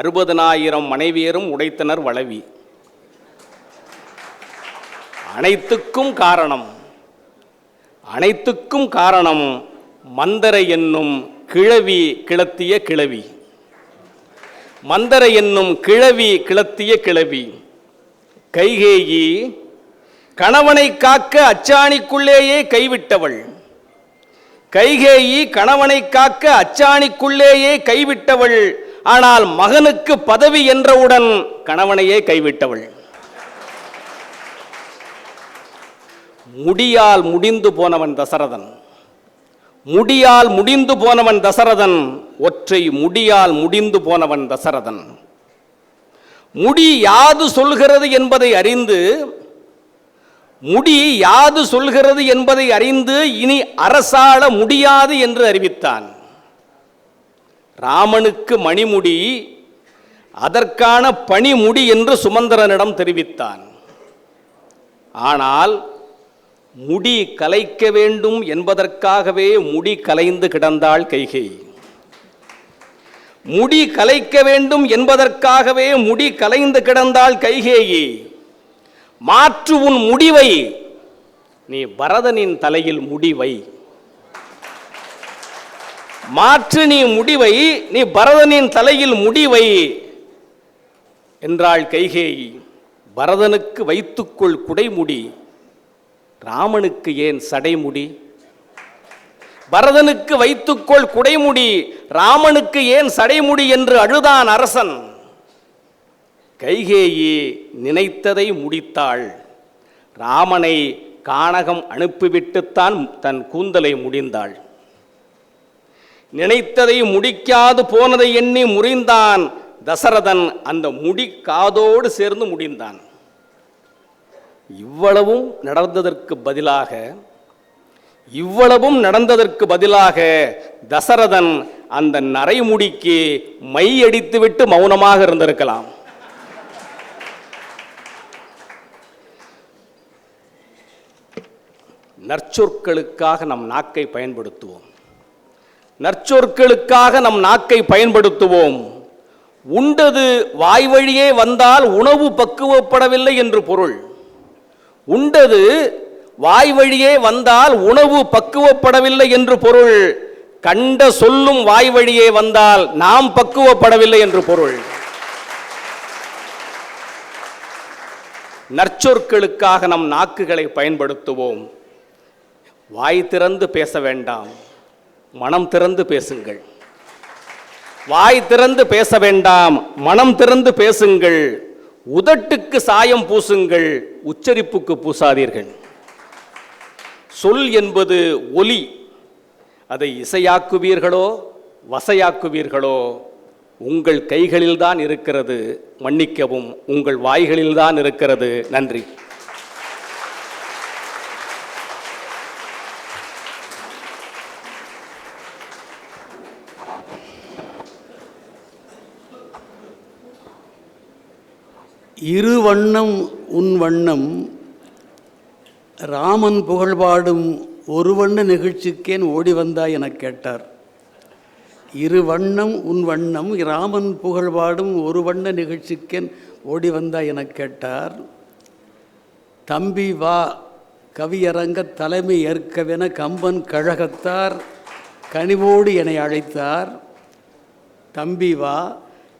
60,000 மனைவியரும் உடைத்தனர் வளவி. அனைத்துக்கும் காரணம், அனைத்துக்கும் காரணம் மந்தரை என்னும் கிழவி கிளத்திய கிழவி. மந்தரை என்னும் கிழவி கிளத்திய கிழவி. கைகேயி கணவனை காக்க அச்சாணிக்குள்ளேயே கைவிட்டவள். கைகேயி கணவனை காக்க அச்சாணிக்குள்ளேயே கைவிட்டவள். ஆனால் மகனுக்கு பதவி என்றவுடன் கணவனையே கைவிட்டவள். முடியால் முடிந்து போனவன் தசரதன். முடியால் முடிந்து போனவன் தசரதன். ஒற்றை முடியால் முடிந்து போனவன் தசரதன். முடி யாது சொல்கிறது என்பதை அறிந்து, முடி யாது சொல்கிறது என்பதை அறிந்து இனி அரசாள முடியாது என்று அறிவித்தான். ராமனுக்கு மணிமுடி, அதற்கான பணிமுடி என்று சுமந்திரனிடம் தெரிவித்தான். ஆனால் முடி கலைக்க வேண்டும் என்பதற்காகவே முடி கலைந்து கிடந்தாள் கைகேயி. முடி கலைக்க வேண்டும் என்பதற்காகவே முடி கலைந்து கிடந்தாள் கைகேயி. மாற்று உன் முடிவை, நீ பரதனின் தலையில் முடிவை. மாற்று நீ முடிவை, நீ பரதனின் தலையில் முடிவை என்றாள் கைகேயி. பரதனுக்கு வைத்துக்கொள் குடைமுடி, ராமனுக்கு ஏன் சடைமுடி? பரதனுக்கு வைத்துக்கொள் குடைமுடி, ராமனுக்கு ஏன் சடைமுடி என்று அழுதான் அரசன். கைகேயி நினைத்ததை முடித்தாள். ராமனை கானகம் அனுப்பிவிட்டுத்தான் தன் கூந்தலை முடிந்தாள். நினைத்ததை முடிக்காது போனதை எண்ணி முறிந்தான் தசரதன். அந்த முடி காதோடு சேர்ந்து முடிந்தான். இவ்வளவும் நடந்ததற்கு பதிலாக தசரதன் அந்த நரைமுடிக்கு மை அடித்துவிட்டு மௌனமாக இருந்திருக்கலாம். நற்சொற்களுக்காக நம் நாக்கை பயன்படுத்துவோம். நற்சொற்களுக்காக நம் நாக்கை பயன்படுத்துவோம். உண்டது வாய் வழியே வந்தால் உணவு பக்குவப்படவில்லை என்று பொருள். உண்டது வாய் வழியே வந்தால் உணவு பக்குவப்படவில்லை என்று பொருள். கண்ட சொல்லும் வாய் வழியே வந்தால் நாம் பக்குவப்படவில்லை என்று பொருள். நற்சொற்களுக்காக நம் நாக்குகளை பயன்படுத்துவோம். வாய் திறந்து பேச வேண்டாம், மனம் திறந்து பேசுங்கள். வாய் திறந்து பேச வேண்டாம், மனம் திறந்து பேசுங்கள். உதட்டுக்கு சாயம் பூசுங்கள், உச்சரிப்புக்கு பூசாதீர்கள். சொல் என்பது ஒலி. அதை இசையாக்குவீர்களோ வசையாக்குவீர்களோ உங்கள் கைகளில்தான் இருக்கிறது. மன்னிக்கவும், உங்கள் வாய்களில்தான் இருக்கிறது. நன்றி. இரு வண்ணம் உன் வண்ணம் ராமன் புகழ்பாடும் ஒரு வண்ண நிகழ்ச்சிக்கேன் ஓடி வந்தாய் எனக் கேட்டார். இரு வண்ணம் உன் வண்ணம் ராமன் புகழ்பாடும் ஒரு வண்ண நிகழ்ச்சிக்கேன் ஓடி வந்தாய் எனக் கேட்டார். தம்பி வா கவியரங்க தலைமை ஏற்கவென கம்பன் கழகத்தார் கனிவோடு என்னை அழைத்தார். தம்பி வா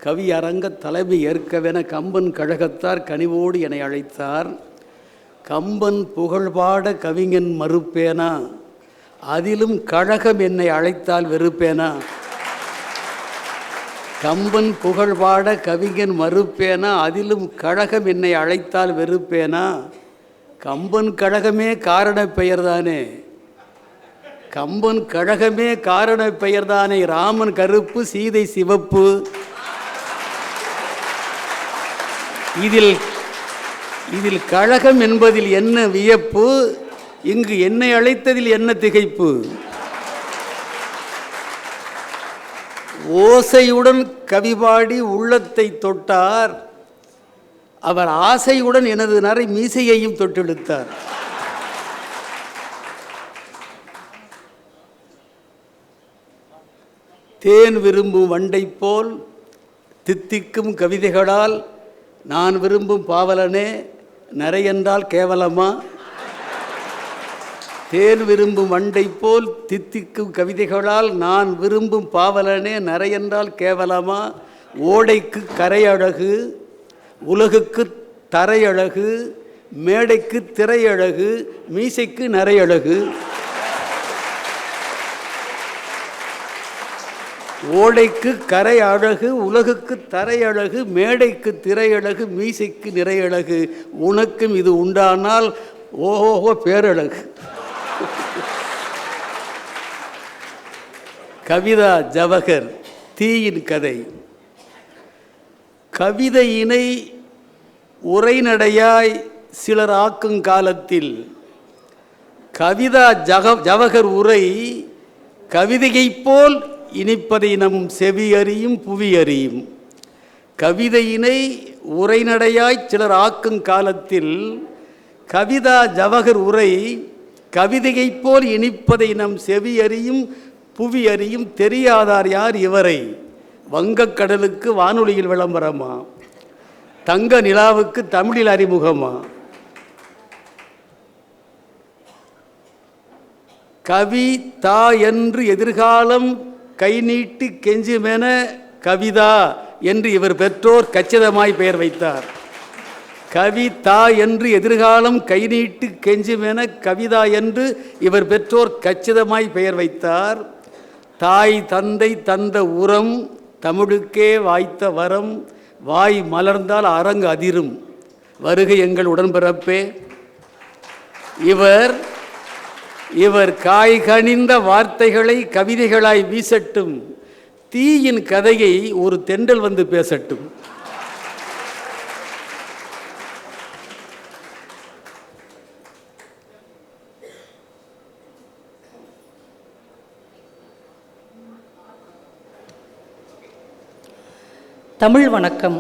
கவியரங்க தலைமை ஏற்கவென கம்பன் கழகத்தார் கனிவோடு என்னை அழைத்தார். கம்பன் புகழ்பாட கவிஞன் மறுப்பேனா, அதிலும் கழகம் என்னை அழைத்தால் வெறுப்பேனா? கம்பன் புகழ்பாட கவிஞன் மறுப்பேனா, அதிலும் கழகம் என்னை அழைத்தால் வெறுப்பேனா? கம்பன் கழகமே காரண பெயர்தானே, கம்பன் கழகமே காரண பெயர்தானே. ராமன் கருப்பு, சீதை சிவப்பு. இதில் கழகம் என்பதில் என்ன வியப்பு? இங்கு என்னை அழைத்ததில் என்ன திகைப்பு? ஓசையுடன் கவிபாடி உள்ளத்தை தொட்டார். அவர் ஆசையுடன் எனது நரை மீசையையும் தொட்டெடுத்தார். தேன் விரும்பும் வண்டை போல் தித்திக்கும் கவிதைகளால் நான் விரும்பும் பாவலனே, நரையென்றால் கேவலமா? தேன் விரும்பும் வண்டை போல் தித்திக்கும் கவிதைகளால் நான் விரும்பும் பாவலனே, நரையென்றால் கேவலமா? ஓடைக்கு கரையழகு, உலகுக்கு தரையழகு, மேடைக்கு திரையழகு, மீசைக்கு நரையழகு. ஓடைக்கு கரை அழகு, உலகுக்கு தரை அழகு, மேடைக்கு திரையழகு, மீசைக்கு நிறையழகு. உனக்கும் இது உண்டானால் ஓஹோ பேரழகு. கவிதா ஜவஹர் தீயின் கதை. கவிதையினை உரைநடையாய் சிலர் ஆக்கும் காலத்தில் கவிதா ஜவஹர் உரை கவிதையைப் போல் இனிப்பதை நம் செவி அறியும் புவி அறியும். கவிதையினை உரைநடையாய் சிலர் ஆக்கும் காலத்தில் கவிதா ஜவஹர் உரை கவிதையைப் போல் இனிப்பதை நம் செவி அறியும் புவி அறியும். தெரியாதார் யார் இவரை? வங்கக்கடலுக்கு வானொலியில் விளம்பரமா? தங்க நிலாவுக்கு தமிழில் அறிமுகமா? கவி தா என்று எதிர்காலம் கை நீட்டி கெஞ்சுமென கவிதா என்று இவர் பெற்றோர் கச்சிதமாய் பெயர் வைத்தார். கவி தா என்று எதிர்காலம் கை நீட்டி கெஞ்சுமென கவிதா என்று இவர் பெற்றோர் கச்சிதமாய் பெயர் வைத்தார். தாய் தந்தை தந்த உரம் தமிழுக்கே வாய்த்த வரம், வாய் மலர்ந்தால் அரங்கு அதிரும். வருகை எங்கள் உடன்பிறப்பே. இவர் காய் கனிந்த வார்த்தைகளை கவிதைகளாய் வீசட்டும். தீயின் கதையை ஒரு தென்றல் வந்து பேசட்டும். தமிழ் வணக்கம்.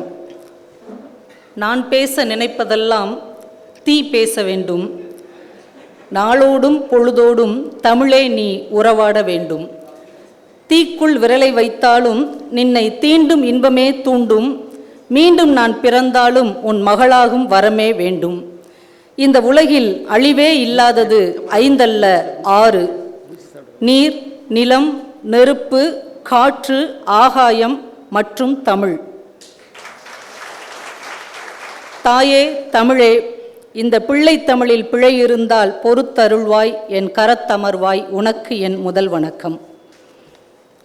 நான் பேச நினைப்பதெல்லாம் தீ பேச வேண்டும். நாளோடும் பொழுதோடும் தமிழே நீ உறவாட வேண்டும். தீக்குள் விரலை வைத்தாலும் நின்னை தீண்டும் இன்பமே தூண்டும். மீண்டும் நான் பிறந்தாலும் உன் மகளாகும் வரமே வேண்டும். இந்த உலகில் அழிவே இல்லாதது 5 அல்ல 6: நீர், நிலம், நெருப்பு, காற்று, ஆகாயம் மற்றும் தமிழ். தாயே தமிழே, இந்த பிள்ளை தமிழில் பிழை இருந்தால் பொறுத்தருள்வாய், என் கரத்தமர்வாய், உனக்கு என் முதல் வணக்கம்.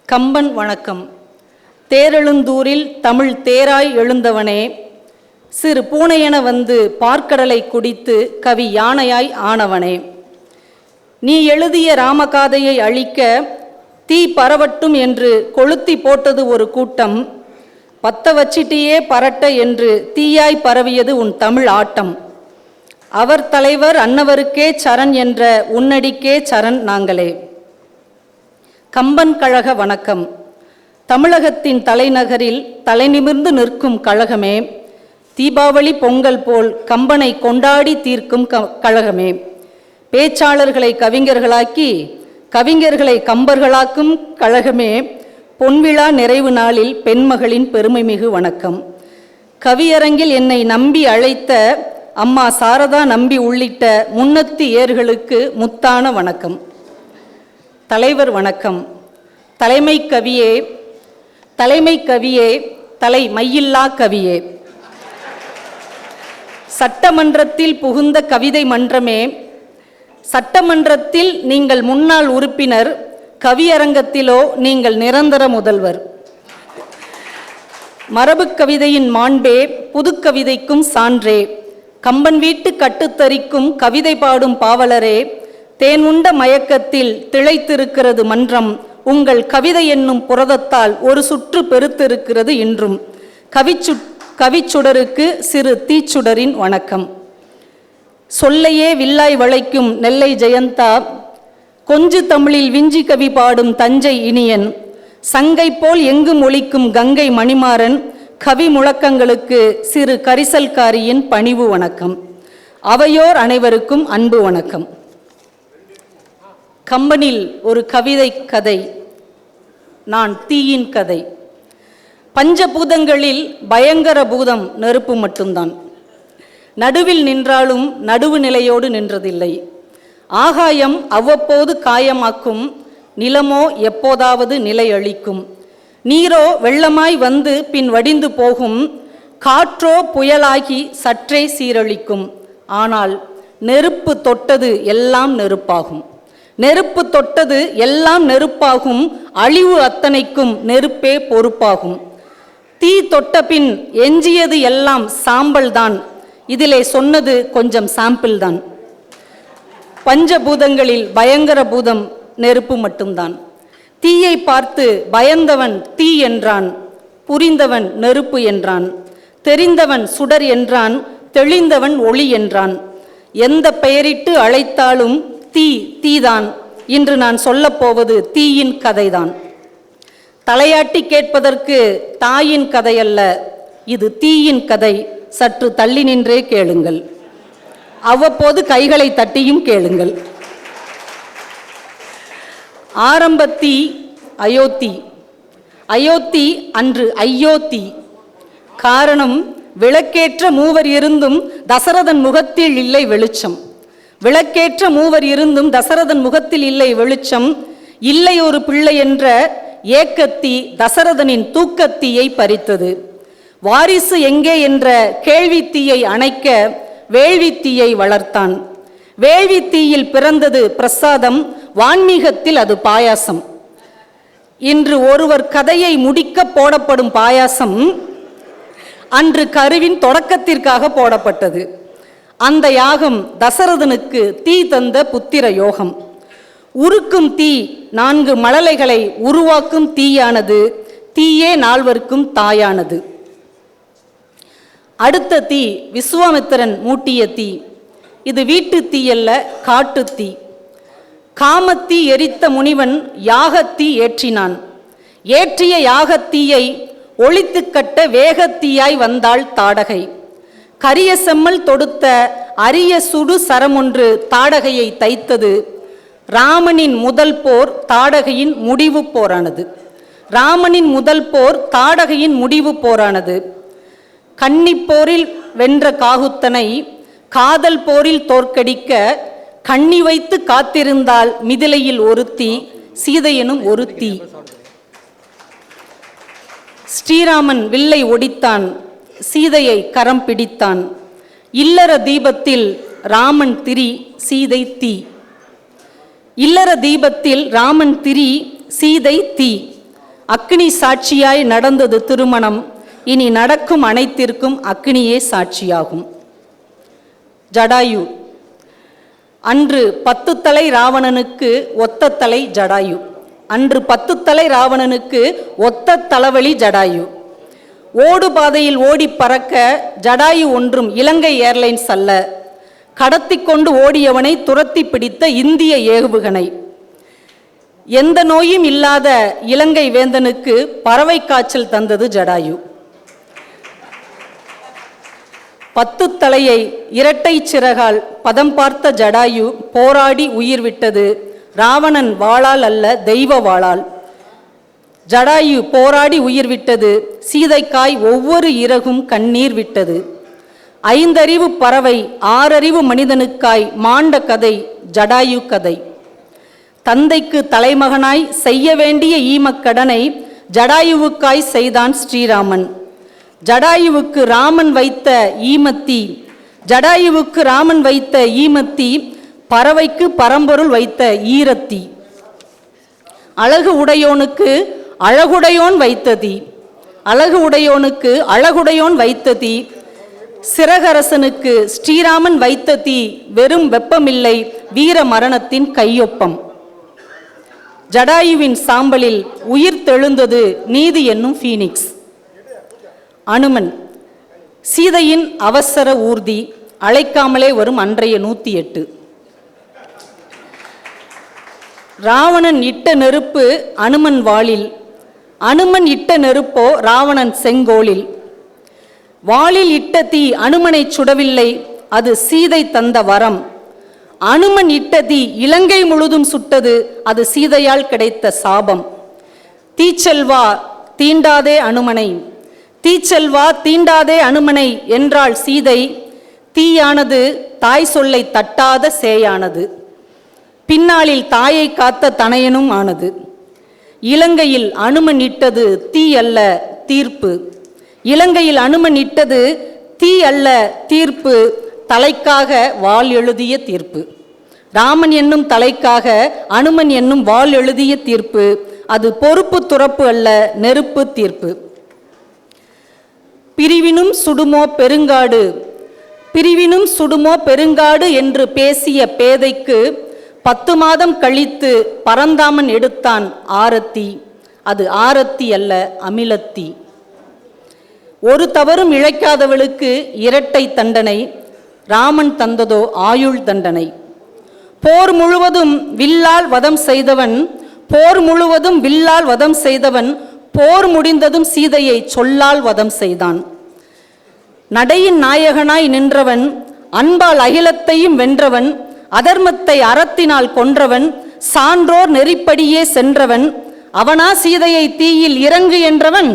கம்பன் வணக்கம். தேரெழுந்தூரில் தமிழ் தேராய் எழுந்தவனே, சிறு பூனையென வந்து பார்க்கடலை குடித்து கவி யானையாய் ஆனவனே, நீ எழுதிய ராமகாதையை அழிக்க தீ பரவட்டும் என்று கொளுத்தி போட்டது ஒரு கூட்டம், பத்த வச்சிட்டியே பரட்ட என்று தீயாய் பரவியது உன் தமிழ் ஆட்டம். அவர் தலைவர் அன்னவருக்கே சரண் என்ற உன்னடிக்கே சரண் நாங்களே. கம்பன் கழக வணக்கம். தமிழகத்தின் தலைநகரில் தலைநிமிர்ந்து நிற்கும் கழகமே, தீபாவளி பொங்கல் போல் கம்பனை கொண்டாடி தீர்க்கும் கழகமே, பேச்சாளர்களை கவிஞர்களாக்கி கவிஞர்களை கம்பர்களாக்கும் கழகமே, பொன்விழா நிறைவு நாளில் பெண்மகளின் பெருமைமிகு வணக்கம். கவியரங்கில் என்னை நம்பி அழைத்த அம்மா சாரதா நம்பி உள்ளிட்ட முன்னத்தி ஏர்களுக்கு முத்தான வணக்கம். தலைவர் வணக்கம். தலைமை கவியே, தலை மையில்லா கவியே, சட்டமன்றத்தில் புகுந்த கவிதை மன்றமே, சட்டமன்றத்தில் நீங்கள் முன்னாள் உறுப்பினர், கவியரங்கத்திலோ நீங்கள் நிரந்தர முதல்வர். மரபு கவிதையின் மாண்பே, புதுக்கவிதைக்கும் சான்றே, கம்பன் வீட்டு கட்டுத்தறிக்கும் கவிதை பாடும் பாவலரே, தேன் உண்ட மயக்கத்தில் திளைத்திருக்கிறது மன்றம், உங்கள் கவிதை என்னும் புரதத்தால் ஒரு சுற்று பெருத்திருக்கிறது இன்றும். கவிச்சுடருக்கு சிறு தீச்சுடரின் வணக்கம். சொல்லையே வில்லாய் வளைக்கும் நெல்லை ஜெயந்தா, கொஞ்சு தமிழில் விஞ்சி கவி பாடும் தஞ்சை இனியன், சங்கை போல் எங்கும் ஒலிக்கும் கங்கை மணிமாறன், கவி முழக்கங்களுக்கு சிறு கரிசல்காரியின் பணிவு வணக்கம். அவையோர் அனைவருக்கும் அன்பு வணக்கம். கம்பனில் ஒரு கவிதை கதை, நான் தீயின் கதை. பஞ்சபூதங்களில் பயங்கர பூதம் நெருப்பு மட்டும்தான். நடுவில் நின்றாலும் நடுவு நிலையோடு நின்றதில்லை. ஆகாயம் அவ்வப்போது காயமாக்கும், நிலமோ எப்போதாவது நிலை அளிக்கும். நீரோ வெள்ளமாய் வந்து பின் வடிந்து போகும், காற்றோ புயலாகி சற்றே சீரழிக்கும். ஆனால் நெருப்பு தொட்டது எல்லாம் நெருப்பாகும். நெருப்பு தொட்டது எல்லாம் நெருப்பாகும், அழிவு அத்தனைக்கும் நெருப்பே பொறுப்பாகும். தீ தொட்ட பின் எஞ்சியது எல்லாம் சாம்பல் தான். இதிலே சொன்னது கொஞ்சம் சாம்பிள் தான். பஞ்சபூதங்களில் பயங்கர பூதம் நெருப்பு மட்டும்தான். தீயை பார்த்து பயந்தவன் தீ என்றான், புரிந்தவன் நெருப்பு என்றான், தெரிந்தவன் சுடர் என்றான், தெளிந்தவன் ஒளி என்றான். எந்த பெயரிட்டு அழைத்தாலும் தீ தீதான். இன்று நான் சொல்லப்போவது தீயின் கதைதான். தலையாட்டி கேட்பதற்கு தாயின் கதையல்ல, இது தீயின் கதை. சற்று தள்ளி நின்றே கேளுங்கள், அவ்வப்போது கைகளை தட்டியும் கேளுங்கள். ஆரம்பத்தீ அயோத்தி. அயோத்தி அன்று ஐயோத்தி. காரணம், விளக்கேற்ற மூவர் இருந்தும் தசரதன் முகத்தில் இல்லை வெளிச்சம். விளக்கேற்ற மூவர் இருந்தும் தசரதன் முகத்தில் இல்லை வெளிச்சம். இல்லை ஒரு பிள்ளை என்ற ஏக்கத்தீ தசரதனின் தூக்கத்தீயை பறித்தது. வாரிசு எங்கே என்ற கேள்வித்தீயை அணைக்க வேள்வித்தீயை வளர்த்தான். வேள்வித்தீயில் பிறந்தது பிரசாதம், வான்மீகத்தில் அது பாயாசம். இன்று ஒருவர் கதையை முடிக்க போடப்படும் பாயாசம் அன்று கருவின் தொடக்கத்திற்காக போடப்பட்டது. அந்த யாகம் தசரதனுக்கு தீ தந்த புத்திர யோகம். உருக்கும் தீ 4 மழலைகளை உருவாக்கும் தீயானது, தீயே 4வர்க்கும் தாயானது. அடுத்த தீ விஸ்வாமித்திரன் மூட்டிய தீ. இது வீட்டு தீயல்ல, காட்டு தீ. காமத்தீ எரித்த முனிவன் யாகத்தீ ஏற்றினான். ஏற்றிய யாகத்தீயை ஒழித்து கட்ட வேகத்தீயாய் வந்தாள் தாடகை. கரிய செம்மல் தொடுத்த அரிய சுடு சரமொன்று தாடகையை தைத்தது. ராமனின் முதல் போர் தாடகையின் முடிவு போரானது. ராமனின் முதல் போர் தாடகையின் முடிவு போரானது. கன்னிப்போரில் வென்ற காகுத்தனை காதல் போரில் தோற்கடிக்க கண்ணி வைத்து காத்திருந்தால் மிதிலையில் ஒருத்தி, சீதையனும் ஒருத்தி. ஸ்ரீராமன் வில்லை ஒடித்தான், சீதையை கரம் பிடித்தான். இல்லற தீபத்தில் ராமன் திரி சீதை தீ. இல்லற தீபத்தில் ராமன் திரி சீதை தீ. அக்னி சாட்சியாய் நடந்தது திருமணம். இனி நடக்கும் அனைத்திற்கும் அக்னியே சாட்சியாகும். ஜடாயு. அன்று 10 தலை ராவணனுக்கு ஒத்த தலை ஜடாயு. அன்று 10 தலை ராவணனுக்கு ஒத்த தலைவலி ஜடாயு. ஓடு பாதையில் ஓடி பறக்க ஜடாயு ஒன்றும் இலங்கை ஏர்லைன்ஸ் அல்ல, கடத்தி கொண்டு ஓடியவனை துரத்தி பிடித்த இந்திய ஏவுகணை. எந்த நோயும் இல்லாத இலங்கை வேந்தனுக்கு பறவை காய்ச்சல் தந்தது ஜடாயு. 10 தலையை இரட்டை சிறகால் பதம் பார்த்த ஜடாயு போராடி உயிர் விட்டது. ராவணன் வாளால் அல்ல, தெய்வ வாளால். ஜடாயு போராடி உயிர் விட்டது. சீதைக்காய் ஒவ்வொரு இறகும் கண்ணீர் விட்டது. 5 அறிவு பறவை 6 அறிவு மனிதனுக்காய் மாண்ட கதை ஜடாயு கதை. தந்தைக்கு தலைமகனாய் செய்ய வேண்டிய ஈமக்கடனை ஜடாயுவுக்காய் செய்தான் ஸ்ரீராமன். ஜடாயுவுக்கு ராமன் வைத்த ஈமத்தி, ஜடாயுவுக்கு ராமன் வைத்த ஈமத்தி, பறவைக்கு பரம்பொருள் வைத்த ஈரத்தி. அழகு உடையோனுக்கு அழகுடையோன் வைத்ததி, அழகு உடையோனுக்கு அழகுடையோன் வைத்ததி. சிறகரசனுக்கு ஸ்ரீராமன் வைத்த தீ வெறும் வெப்பமில்லை, வீர மரணத்தின் கையொப்பம். ஜடாயுவின் சாம்பலில் உயிர் தெழுந்தது நீதி என்னும் ஃபீனிக்ஸ். அனுமன். சீதையின் அவசர ஊர்தி, அழைக்காமலே வரும் அன்றைய 108. ராவணன் இட்ட நெருப்பு அனுமன் வாளில், அனுமன் இட்ட நெருப்போ ராவணன் செங்கோலில். வாளில் இட்ட தீ அனுமனை சுடவில்லை, அது சீதை தந்த வரம். அனுமன் இட்ட தீ இலங்கை முழுதும் சுட்டது, அது சீதையால் கிடைத்த சாபம். தீச்செல்வா தீண்டாதே அனுமனை, தீச்செல்வா தீண்டாதே அனுமனை என்றாள் சீதை. தீயானது தாய் சொல்லை தட்டாத சேயானது, பின்னாளில் தாயை காத்த தனையனும் ஆனது. இலங்கையில் அனுமன் இட்டது தீ அல்ல தீர்ப்பு, இலங்கையில் அனுமன் இட்டது தீ அல்ல தீர்ப்பு. தலைக்காக வாள் எழுதிய தீர்ப்பு. ராமன் என்னும் தலைக்காக அனுமன் என்னும் வாள் எழுதிய தீர்ப்பு. அது பொறுப்பு துறப்பு அல்ல, நெருப்பு தீர்ப்பு. பிரிவினும் சுடுமோ பெருங்காடு, பிரிவினும் சுடுமோ பெருங்காடு என்று பேசிய பேதைக்கு 10 மாதம் கழித்து பரந்தாமன் எடுத்தான் ஆரத்தி. அது ஆரத்தி அல்ல, அமிலத்தி. ஒரு தவறும் இழைக்காதவளுக்கு இரட்டை தண்டனை, ராமன் தந்ததோ ஆயுள் தண்டனை. போர் முழுவதும் வில்லால் வதம் செய்தவன், போர் முழுவதும் வில்லால் வதம் செய்தவன், போர் முடிந்ததும் சீதையை சொல்லால் வதம் செய்தான். நடையின் நாயகனாய் நின்றவன், அன்பால் அகிலத்தையும் வென்றவன், அதர்மத்தை அறத்தினால் கொன்றவன், சான்றோர் நெறிப்படியே சென்றவன், அவனா சீதையை தீயில் இறங்கு என்றவன்.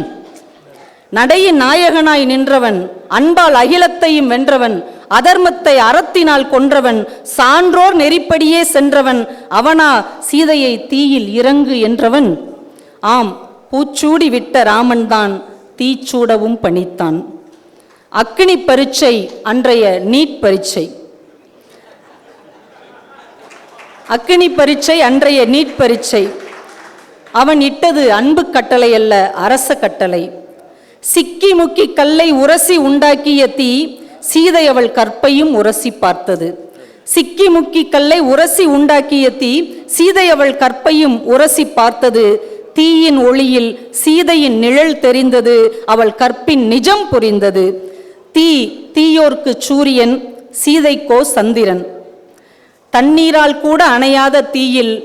நடையின் நாயகனாய் நின்றவன், அன்பால் அகிலத்தையும் வென்றவன், அதர்மத்தை அறத்தினால் கொன்றவன், சான்றோர் நெறிப்படியே சென்றவன், அவனா சீதையை தீயில் இறங்கு என்றவன். ஆம், பூச்சூடி விட்ட ராமன்தான் தீச்சூடவும் பணித்தான். அக்னி பரீட்சை அன்றைய நீட் பரீட்சை. அக்னி பரீட்சை அன்றைய நீட் பரீட்சை. அவன் இட்டது அன்பு கட்டளை அல்ல, அரச கட்டளை. சிக்கி முக்கி கல்லை உரசி உண்டாக்கிய தீ சீதை அவள் கற்பையும் உரசி பார்த்தது. சிக்கி முக்கி கல்லை உரசி உண்டாக்கிய தீ சீதை அவள் கற்பையும் உரசி பார்த்தது. தீயின் ஒளியில் சீதையின் நிழல் தெரிந்தது, அவள் கற்பின் நிஜம் புரிந்தது. தீ தீயோர்க்கு சூரியன், சீதைக்கோ சந்திரன். தண்ணீரால் கூட அணையாத தீயில்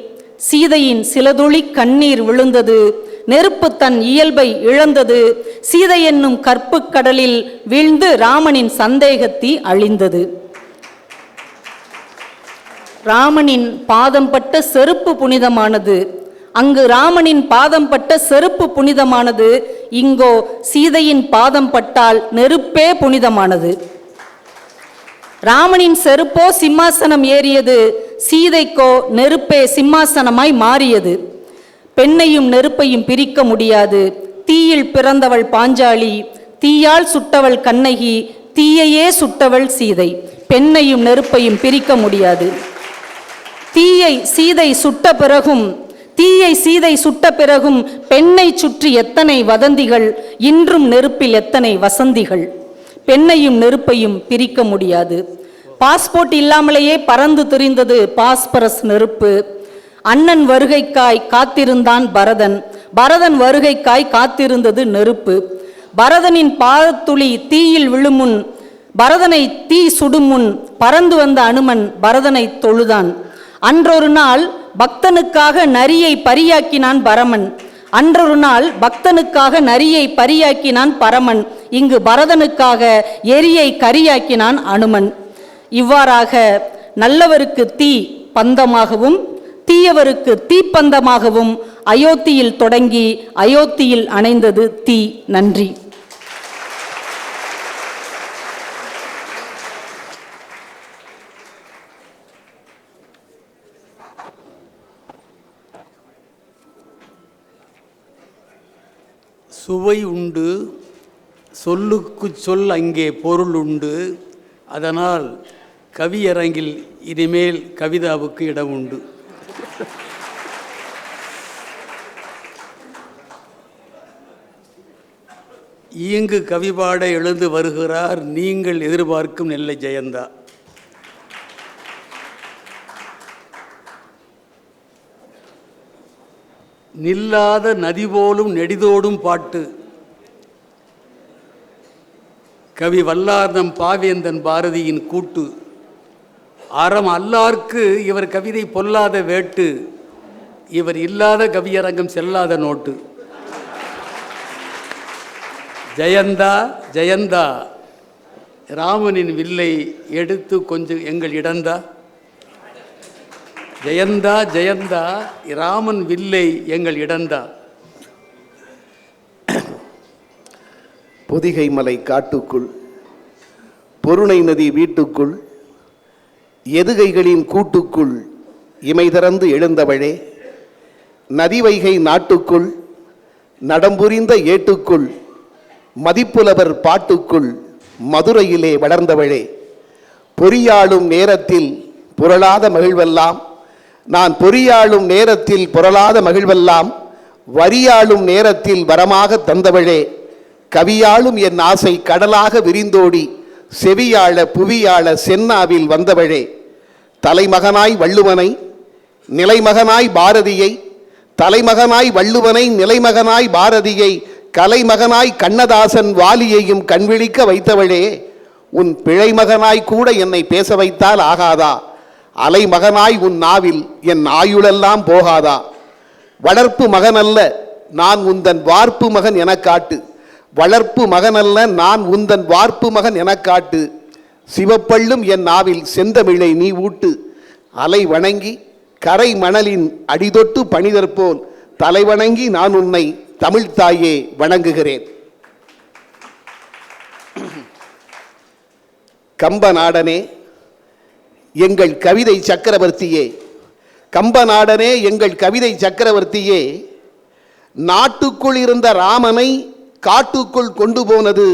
சீதையின் சிலதுளி கண்ணீர் விழுந்தது. நெருப்பு தன் இயல்பை இழந்தது. சீதை என்னும் கற்பு கடலில் வீழ்ந்து ராமனின் சந்தேகத்தீ அழிந்தது. ராமனின் பாதம் பட்ட செருப்பு புனிதமானது, அங்கு ராமனின் பாதம் பட்ட செருப்பு புனிதமானது. இங்கோ சீதையின் பாதம் பட்டால் நெருப்பே புனிதமானது. ராமனின் செருப்போ சிம்மாசனம் ஏறியது, சீதைக்கோ நெருப்பே சிம்மாசனமாய் மாறியது. பெண்ணையும் நெருப்பையும் பிரிக்க முடியாது. தீயில் பிறந்தவள் பாஞ்சாலி, தீயால் சுட்டவள் கண்ணகி, தீயையே சுட்டவள் சீதை, பெண்ணையும் நெருப்பையும் பிரிக்க முடியாது. தீயை சீதை சுட்ட பிறகும் பெண்ணை சுற்றி எத்தனை வதந்திகள், இன்றும் நெருப்பில் எத்தனை வசந்திகள். பெண்ணையும் நெருப்பையும் பிரிக்க முடியாது. பாஸ்போர்ட் இல்லாமலேயே பறந்து திரிந்தது பாஸ்பரஸ் நெருப்பு. அண்ணன் வருகைக்காய் காத்திருந்தான் பரதன், பரதன் வருகைக்காய் காத்திருந்தது நெருப்பு. பரதனின் பாதத்துளி தீயில் விழுமுன், பரதனை தீ சுடுமுன் பறந்து வந்த அனுமன் பரதனை தொழுதான். அன்றொரு நாள் பக்தனுக்காக நரியை பரியாக்கினான் பரமன், அன்றொரு நாள் பக்தனுக்காக நரியை பரியாக்கினான் பரமன், இங்கு பரதனுக்காக எரியை கரியாக்கினான் அனுமன். இவ்வாறாக நல்லவருக்கு தீ பந்தமாகவும் தீயவருக்கு தீப்பந்தமாகவும் அயோத்தியில் தொடங்கி அயோத்தியில் அணைந்தது தீ. நன்றி. சுவை உண்டு, சொல்லுக்கு சொல் அங்கே பொருள் உண்டு. அதனால் கவியரங்கில் இனிமேல் கவிதாவுக்கு இடம் உண்டு. இங்கு கவிபாட எழுந்து வருகிறார் நீங்கள் எதிர்பார்க்கும் நெல்லை ஜெயந்தா. நில்லாத நதி போலும் நெடிதோடும் பாட்டு கவி வல்லார்தம் பாவேந்தன் பாரதியின் கூட்டு. அறம் அல்லார்க்கு இவர் கவிதை பொல்லாத வேட்டு, இவர் இல்லாத கவியரங்கம் செல்லாத நோட்டு. ஜெயந்தா ஜெயந்தா, ராமனின் வில்லை எடுத்து கொஞ்சம் எங்கள் இடந்தா. ஜெயந்தா ஜெயந்தா, ராமன் வில்லை எங்கள் இடந்தா. பொதிகை மலை காட்டுக்குள், பொருணை நதி வீட்டுக்குள், எதுகைகளின் கூட்டுக்குள் இமை திறந்து எழுந்தவளே, நதி வைகை நாட்டுக்குள் நடம்புரிந்த ஏட்டுக்குள், மதிப்புலவர் பாட்டுக்குள் மதுரையிலே வளர்ந்தவளே, பொறியாளும் நேரத்தில் புரளாத மகிழ்வெல்லாம், நான் பொறியாளும் நேரத்தில் புரளாத மகிழ்வெல்லாம் வரியாளும் நேரத்தில் வரமாக தந்தவளே, கவியாளும் என் ஆசை கடலாக விரிந்தோடி செவியாள புவியாள சென்னாவில் வந்தவளே, தலைமகனாய் வள்ளுவனை நிலைமகனாய் பாரதியை, தலைமகனாய் வள்ளுவனை நிலைமகனாய் பாரதியை, கலைமகனாய் கண்ணதாசன் வாலியையும் கண்விழிக்க வைத்தவளே, உன் பிழைமகனாய் கூட என்னை பேச வைத்தால் ஆகாதா? அலைமகனாய் உன் நாவில் என் ஆயுளெல்லாம் போகாதா? வளர்ப்பு மகனல்ல நான் உந்தன் வார்ப்பு மகன் எனக் காட்டு, வளர்ப்பு மகனல்ல நான் உந்தன் வார்ப்பு மகன் எனக் காட்டு, சிவப்பள்ளும் என் நாவில் செந்தமிழை நீ ஊட்டு, அலை வணங்கி கரை மணலின் அடிதொட்டு பணிதற்போல் தலைவணங்கி நான் உன்னை தமிழ்த்தாயே வணங்குகிறேன். கம்பநாடனே எங்கள் கவிதை சக்கரவர்த்தியே, கம்பநாடனே எங்கள் கவிதை சக்கரவர்த்தியே, நாட்டுக்குள் இருந்த ராமனை காட்டுக்குள் கொண்டு போனது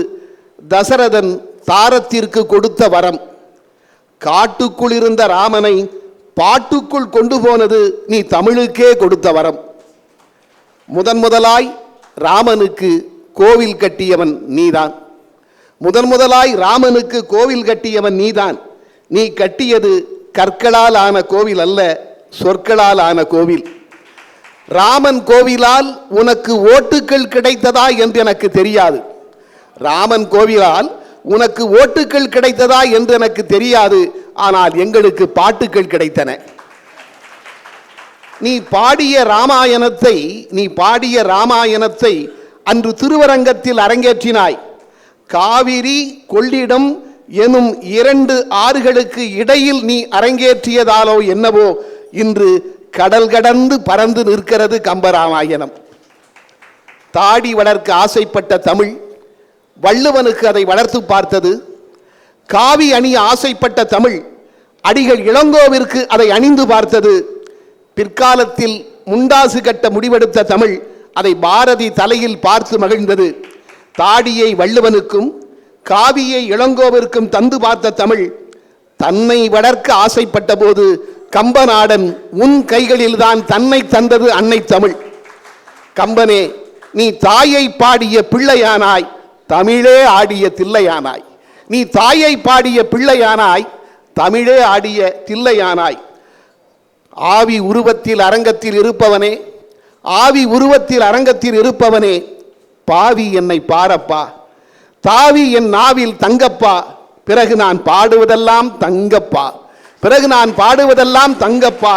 தசரதன் தாரத்திற்கு கொடுத்த வரம். காட்டுக்குள் இருந்த ராமனை பாட்டுக்குள் கொண்டு போனது நீ தமிழுக்கே கொடுத்த வரம். முதலாய் ராமனுக்கு கோவில் கட்டியவன் நீதான், முதலாய் ராமனுக்கு கோவில் கட்டியவன் நீதான். நீ கட்டியது கற்களால் ஆன கோவில் அல்ல, சொற்களால் ஆன கோவில். ராமன் கோவிலால் உனக்கு ஓட்டுக்கள் கிடைத்ததா என்று எனக்கு தெரியாது, ராமன் கோவிலால் உனக்கு ஓட்டுக்கள் கிடைத்ததா என்று எனக்கு தெரியாது. ஆனால் எங்களுக்கு பாட்டுக்கள் கிடைத்தன. நீ பாடிய ராமாயணத்தை அன்று திருவரங்கத்தில் அரங்கேற்றினாய். காவிரி கொள்ளிடம் எனும் 2 ஆறுகளுக்கு இடையில் நீ அரங்கேற்றியதாலோ என்னவோ இன்று கடல் கடந்து பறந்து நிற்கிறது கம்பராமாயணம். தாடி வளர்க்க ஆசைப்பட்ட தமிழ் வள்ளுவனுக்கு அதை வளர்த்து பார்த்தது. காவி அணிய ஆசைப்பட்ட தமிழ் அடிகள் இளங்கோவிற்கு அதை அணிந்து பார்த்தது. பிற்காலத்தில் முண்டாசு கட்ட முடிவெடுத்த தமிழ் அதை பாரதி தலையில் பார்த்து மகிழ்ந்தது. தாடியை வள்ளுவனுக்கும் காவியை இளங்கோவிற்கும் தந்து பார்த்த தமிழ் தன்னை வளர்க்க ஆசைப்பட்ட போது கம்பநாடன் உன் கைகளில்தான் தன்னை தந்தது அன்னை தமிழ். கம்பனே, நீ தாயை பாடிய பிள்ளையானாய், தமிழே ஆடிய தில்லையானாய். நீ தாயை பாடிய பிள்ளையானாய், தமிழே ஆடிய தில்லையானாய். ஆவி உருவத்தில் அரங்கத்தில் இருப்பவனே, ஆவி உருவத்தில் அரங்கத்தில் இருப்பவனே, பாவி என்னை பாரப்பா, தாவி என் நாவில் தங்கப்பா, பிறகு நான் பாடுவதெல்லாம் தங்கப்பா, பிறகு நான் பாடுவதெல்லாம் தங்கப்பா.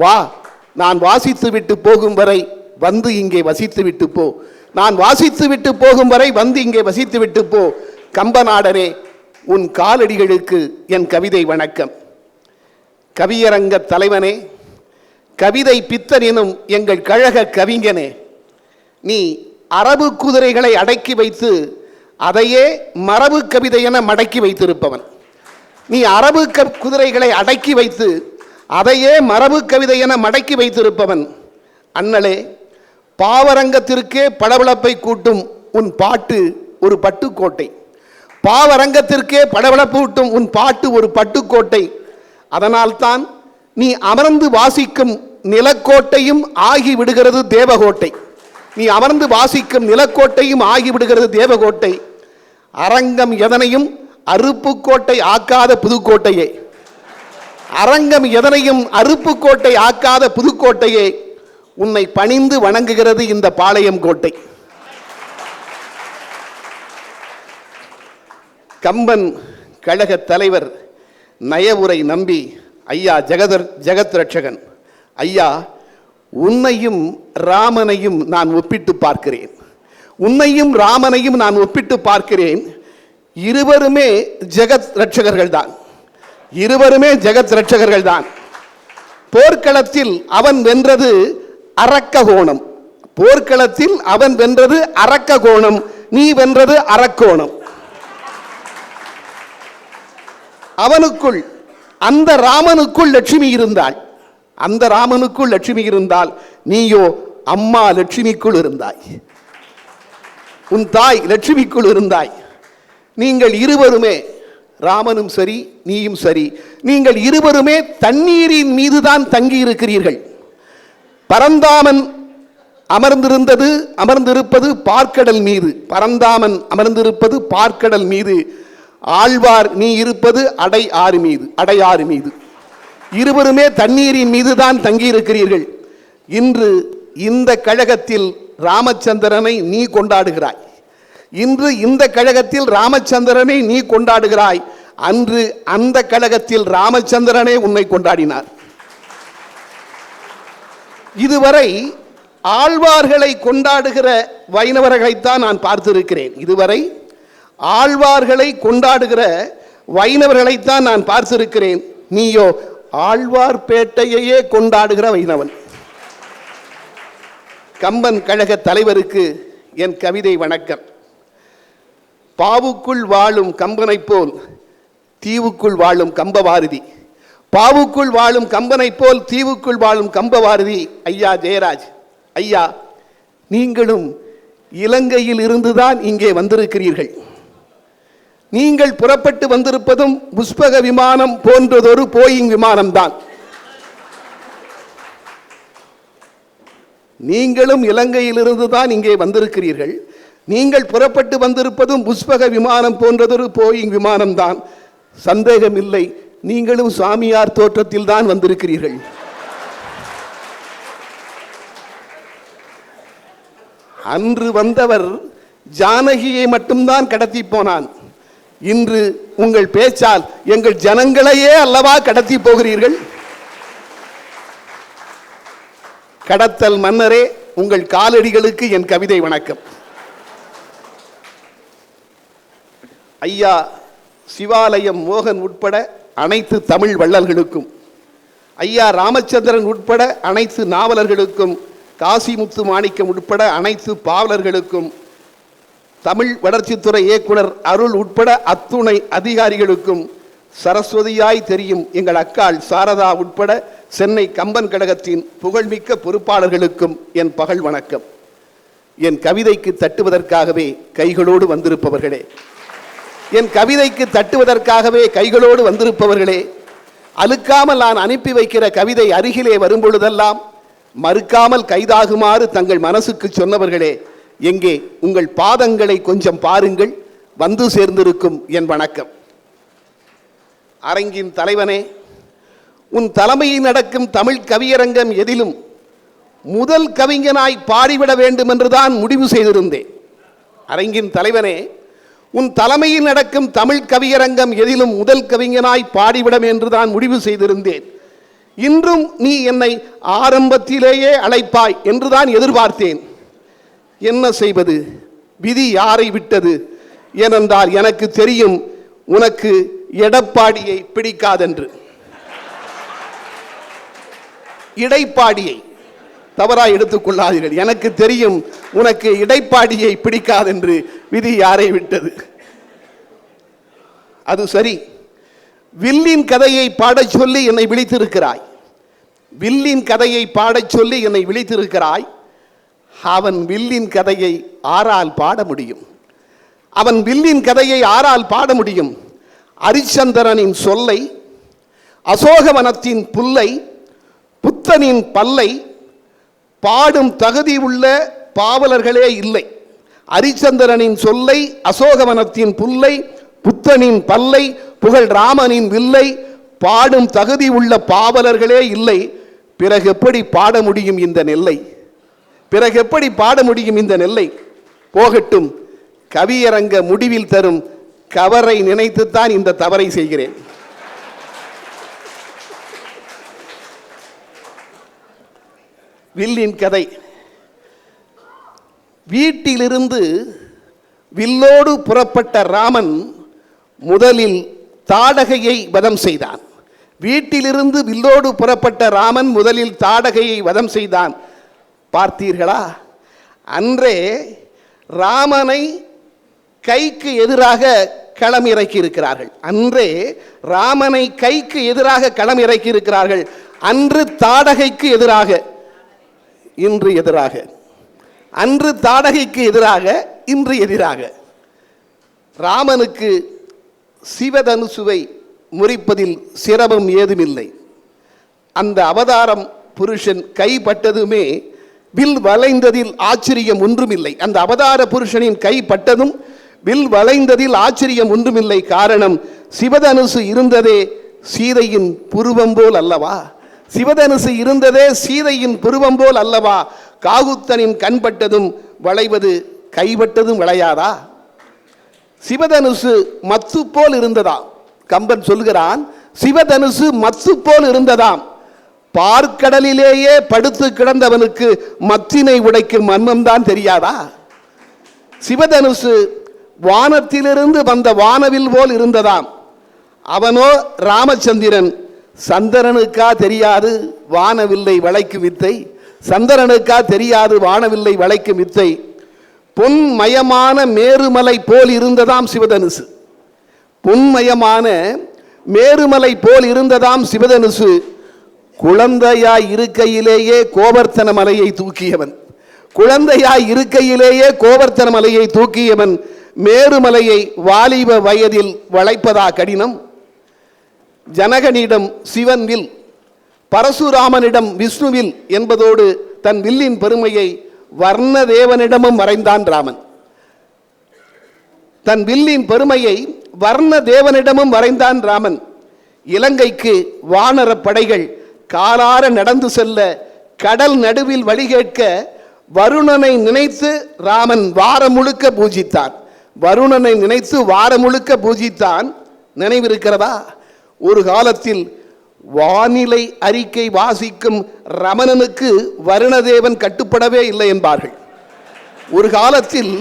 வா, நான் வாசித்து விட்டு போகும் வரை வந்து இங்கே வசித்து விட்டு போ. நான் வாசித்து விட்டு போகும் வரை வந்து இங்கே வசித்து விட்டு போ. கம்பநாடனே, உன் காலடிகளுக்கு என் கவிதை வணக்கம். கவியரங்க தலைவனே, கவிதை பித்தனினும் எங்கள் கழக கவிஞனே, நீ அரபு குதிரைகளை அடக்கி வைத்து அதையே மரபு கவிதை என மடக்கி வைத்திருப்பவன். நீ அரபு குதிரைகளை அடக்கி வைத்து அதையே மரபு கவிதை என மடக்கி வைத்திருப்பவன். அண்ணலே, பாவரங்கத்திற்கே படபளப்பை கூட்டும் உன் பாட்டு ஒரு பட்டுக்கோட்டை. பாவரங்கத்திற்கே படபளப்பு ஊட்டும் உன் பாட்டு ஒரு பட்டுக்கோட்டை. அதனால்தான் நீ அமர்ந்து வாசிக்கும் நிலக்கோட்டையும் ஆகி விடுகிறது தேவகோட்டை. நீ அமர்ந்து வாசிக்கும் நிலக்கோட்டையும் ஆகிவிடுகிறது தேவகோட்டை. அரங்கம் எதனையும் அருப்புக்கோட்டை ஆக்காத புதுக்கோட்டையே, அரங்கம் எதனையும் அருப்புக்கோட்டை ஆக்காத புதுக்கோட்டையே, உன்னை பணிந்து வணங்குகிறது இந்த பாளையம் கோட்டை. கம்பன் கழக தலைவர் நயவுரை நம்பி ஐயா ஜெகத் ரட்சகன் ஐயா, உன்னையும் ராமனையும் நான் ஒப்பிட்டு பார்க்கிறேன். உன்னையும் ராமனையும் நான் ஒப்பிட்டு பார்க்கிறேன். இருவருமே ஜெகத் ரட்சகர்கள் தான். இருவருமே ஜெகத் ரட்சகர்கள் தான். போர்க்களத்தில் அவன் வென்றது அரக்ககோணம். போர்க்களத்தில் அவன் வென்றது அரக்ககோணம், நீ வென்றது அரக்கோணம். அவனுக்குள், அந்த ராமனுக்குள் லட்சுமி இருந்தாள். அந்த ராமனுக்குள் லட்சுமி இருந்தால், நீயோ அம்மா லட்சுமிக்குள் இருந்தாய். உன் தாய் லட்சுமிக்குள் இருந்தாய். நீங்கள் இருவருமே, ராமனும் சரி நீயும் சரி, நீங்கள் இருவருமே தண்ணீரின் மீதுதான் தங்கி இருக்கிறீர்கள். பரந்தாமன் அமர்ந்திருப்பது பார்க்கடல் மீது. பரந்தாமன் அமர்ந்திருப்பது பார்க்கடல் மீது. ஆழ்வார் நீ இருப்பது அடையாறு மீது. இருவருமே தண்ணீரின் மீதுதான் தங்கியிருக்கிறீர்கள். இன்று இந்த கழகத்தில் ராமச்சந்திரனை நீ கொண்டாடுகிறாய். இன்று இந்த கழகத்தில் ராமச்சந்திரனை நீ கொண்டாடுகிறாய். அன்று அந்த கழகத்தில் ராமச்சந்திரனே உன்னை கொண்டாடினார். இதுவரை ஆழ்வார்களை கொண்டாடுகிற வைணவர்களைத்தான் நான் பார்த்திருக்கிறேன். இதுவரை ஆழ்வார்களை கொண்டாடுகிற வைணவர்களைத்தான் நான் பார்த்திருக்கிறேன். நீயோ ஆழ்வார்பேட்டையே கொண்டாடுகிற வைணவன். கம்பன் கழக தலைவருக்கு என் கவிதை வணக்கம். பாவுக்குள் வாழும் கம்பனை போல் தீவுக்குள் வாழும் கம்பபாரதி. பாவுக்குள் வாழும் கம்பனை போல் தீவுக்குள் வாழும் கம்பபாரதி. ஐயா ஜெயராஜ் ஐயா, நீங்களும் இலங்கையில் இருந்துதான் இங்கே வந்திருக்கிறீர்கள். நீங்கள் புறப்பட்டு வந்திருப்பதும் புஷ்பக விமானம் போன்றதொரு போயிங் விமானம்தான். நீங்களும் இலங்கையிலிருந்து தான் இங்கே வந்திருக்கிறீர்கள். நீங்கள் புறப்பட்டு வந்திருப்பதும் புஷ்பக விமானம் போன்றதொரு போயிங் விமானம்தான். சந்தேகமில்லை, நீங்களும் சாமியார் தோற்றத்தில் தான் வந்திருக்கிறீர்கள். அன்று வந்தவர் ஜானகியை மட்டும்தான் கடத்தி போனான். இன்று உங்கள் பேச்சால் எங்கள் ஜனங்களையே அல்லவா கடத்தி போகிறீர்கள். கடத்தல் மன்னரே, உங்கள் காலடிகளுக்கு என் கவிதை வணக்கம். ஐயா சிவாலயம் மோகன் உட்பட அனைத்து தமிழ் வள்ளல்களுக்கும், ஐயா ராமச்சந்திரன் உட்பட அனைத்து நாவலர்களுக்கும், காசிமுத்து மாணிக்கம் உட்பட அனைத்து பாவலர்களுக்கும், தமிழ் வளர்ச்சித்துறை இயக்குனர் அருள் உட்பட அத்துணை அதிகாரிகளுக்கும், சரஸ்வதியாய் தெரியும் எங்கள் அக்காள் சாரதா உட்பட சென்னை கம்பன் கழகத்தின் புகழ்மிக்க பொறுப்பாளர்களுக்கும் என் பகல் வணக்கம். என் கவிதைக்கு தட்டுவதற்காகவே கைகளோடு வந்திருப்பவர்களே, என் கவிதைக்கு தட்டுவதற்காகவே கைகளோடு வந்திருப்பவர்களே, அழுக்காமல் நான் அனுப்பி வைக்கிற கவிதை அருகிலே வரும்பொழுதெல்லாம் மறுக்காமல் கைதாகுமாறு தங்கள் மனசுக்கு சொன்னவர்களே, எங்கே உங்கள் பாதங்களை கொஞ்சம் பாருங்கள், வந்து சேர்ந்திருக்கும் என் வணக்கம். அரங்கின் தலைவனே, உன் தலைமையில் நடக்கும் தமிழ் கவியரங்கம் எதிலும் முதல் கவிஞனாய் பாடிவிட வேண்டும் என்றுதான் முடிவு செய்திருந்தேன். அரங்கின் தலைவனே, உன் தலைமையில் நடக்கும் தமிழ் கவியரங்கம் எதிலும் முதல் கவிஞனாய் பாடிவிடும் என்றுதான் முடிவு செய்திருந்தேன். இன்றும் நீ என்னை ஆரம்பத்திலேயே அழைப்பாய் என்றுதான் எதிர்பார்த்தேன். என்ன செய்வது, விதி யாரை விட்டது? ஏனென்றால் எனக்கு தெரியும் உனக்கு எடப்பாடியை பிடிக்காதென்று. இடைப்பாடியை தவறாய் எடுத்துக்கொள்ளாதீர்கள். எனக்கு தெரியும் உனக்கு இடைப்பாடியை பிடிக்காதென்று. விதி யாரை விட்டது? அது சரி, வில்லின் கதையை பாடச் சொல்லி என்னை விழித்திருக்கிறாய். வில்லின் கதையை பாடச் சொல்லி என்னை விழித்திருக்கிறாய். அவன் வில்லின் கதையை ஆரால் பாட முடியும்? அவன் வில்லின் கதையை ஆரால் பாட முடியும்? அரிச்சந்திரனின் சொல்லை, அசோகவனத்தின் புல்லை, புத்தனின் பல்லை பாடும் தகுதி உள்ள பாவலர்களே இல்லை. அரிச்சந்திரனின் சொல்லை, அசோகவனத்தின் புல்லை, புத்தனின் பல்லை, புகழ் ராமனின் வில்லை பாடும் தகுதி உள்ள பாவலர்களே இல்லை. பிறகு எப்படி பாட முடியும் இந்த நெல்லை? பிறகு எப்படி பாட முடியும் இந்த நெல்லை? போகட்டும், கவியரங்க முடிவில் தரும் கவரை நினைத்துத்தான் இந்த தவறை செய்கிறேன். வில்லின் கதை. வீட்டிலிருந்து வில்லோடு புறப்பட்ட ராமன் முதலில் தாடகையை வதம் செய்தான். வீட்டிலிருந்து வில்லோடு புறப்பட்ட ராமன் முதலில் தாடகையை வதம் செய்தான். பார்த்தீர்களா? அன்றே ராமனை கைக்கு எதிராக களமிறக்கி இருக்கிறார்கள். அன்றே ராமனை கைக்கு எதிராக களமிறக்கி இருக்கிறார்கள். அன்று தாடகைக்கு எதிராக, இன்று எதிராக. அன்று தாடகைக்கு எதிராக, இன்று எதிராக. ராமனுக்கு சிவதனுசுவை முறிப்பதில் சிரமம் ஏதுமில்லை. அந்த அவதாரம் புருஷன் கைப்பட்டதுமே வில் வளைந்ததில் ஆச்சரியம் ஒன்றுமில்லை. அந்த அவதார புருஷனின் கைப்பட்டதும் வில் வளைந்ததில் ஆச்சரியம் ஒன்றுமில்லை. காரணம், சிவதனுசு இருந்ததே சீதையின் புருவம் போல் அல்லவா? சிவதனுசு இருந்ததே சீதையின் புருவம் போல் அல்லவா? காகுத்தனின் கண்பட்டதும் வளைவது கைப்பட்டதும் விளையாதா? சிவதனுசு மத்து போல் இருந்ததாம். கம்பன் சொல்கிறான், சிவதனுசு மத்து போல் இருந்ததாம். பார்க்கடலிலேயே படுத்து கிடந்தவனுக்கு மத்தினை உடைக்கும் மர்மம்தான் தெரியாதா? சிவதனுசு வானத்திலிருந்து வந்த வானவில் போல் இருந்ததாம். அவனோ ராமச்சந்திரன். சந்திரனுக்கா தெரியாது வானவில்லை வளைக்கும் வித்தை? சந்திரனுக்கா தெரியாது வானவில்லை வளைக்கும் வித்தை? பொன்மயமான மேருமலை போல் இருந்ததாம் சிவதனுசு. பொன்மயமான மேருமலை போல் இருந்ததாம் சிவதனுசு. குழந்தையாய் இருக்கையிலேயே கோவர்த்தன மலையை தூக்கியவன். குழந்தையாய் இருக்கையிலேயே கோவர்த்தன மலையை தூக்கியவன் மேருமலையை வாலிப வயதில் வளைப்பதா கடினம்? ஜனகனிடம் சிவன் வில், பரசுராமனிடம் விஷ்ணுவில் என்பதோடு தன் வில்லின் பெருமையை வர்ணதேவனிடமும் மறைந்தான் ராமன். தன் வில்லின் பெருமையை வர்ணதேவனிடமும் வரைந்தான் ராமன். இலங்கைக்கு வானர படைகள் காலார நடந்து செல்ல கடல் நடுவில் வழி கேட்க வருணனை நினைத்து ராமன் வாரம் முழுக்க பூஜித்தான். வருணனை நினைத்து வாரம் முழுக்க பூஜித்தான். நினைவிருக்கிறதா? ஒரு காலத்தில் வானிலை அறிக்கை வாசிக்கும் ரமணனுக்கு வருணதேவன் கட்டுப்படவே இல்லை என்பார்கள். ஒரு காலத்தில்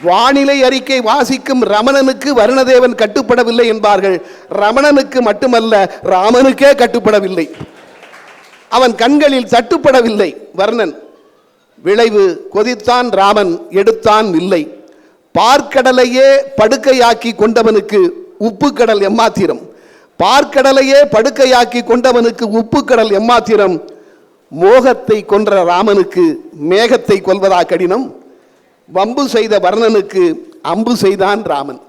வானிலை அறிக்கை வாசிக்கும் ரமணனுக்கு வருணதேவன் கட்டுப்படவில்லை என்பார்கள். ரமணனுக்கு மட்டுமல்ல, ராமனுக்கே கட்டுப்படவில்லை. அவன் கண்களில் தட்டுப்படவில்லை வர்ணன். விளைவு, கொதித்தான் ராமன், எடுத்தான் வில்லை. பார்க்கடலையே படுக்கையாக்கி கொண்டவனுக்கு உப்பு கடல் எம்மாத்திரம்? பார்க்கடலையே படுக்கையாக்கி கொண்டவனுக்கு உப்பு கடல் எம்மாத்திரம்? மோகத்தை கொன்ற ராமனுக்கு மேகத்தை கொல்வதா கடினம்? வம்பு செய்த வர்ணனுக்கு அம்பு செய்தான் ராமன்.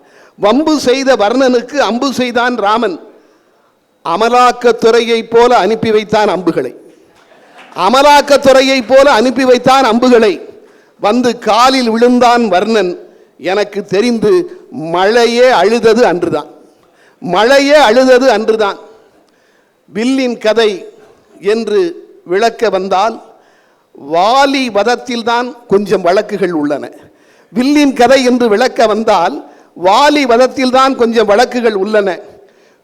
வம்பு செய்த வர்ணனுக்கு அம்பு செய்தான் ராமன். அமலாக்கத்துறையைப் போல அனுப்பி வைத்தான் அம்புகளை. அமலாக்கத்துறையைப் போல அனுப்பி வைத்தான் அம்புகளை. வந்து காலில் விழுந்தான் வர்ணன். எனக்கு தெரிந்து மழையே அழுதது அன்றுதான். மழையே அழுதது அன்றுதான். வில்லின் கதை என்று விளக்க வந்தால் வாலி வதத்தில்தான் கொஞ்சம் வழக்குகள் உள்ளன. வில்லின் கதை என்று விளக்க வந்தால் வாலி வதத்தில்தான் கொஞ்சம் வழக்குகள் உள்ளன.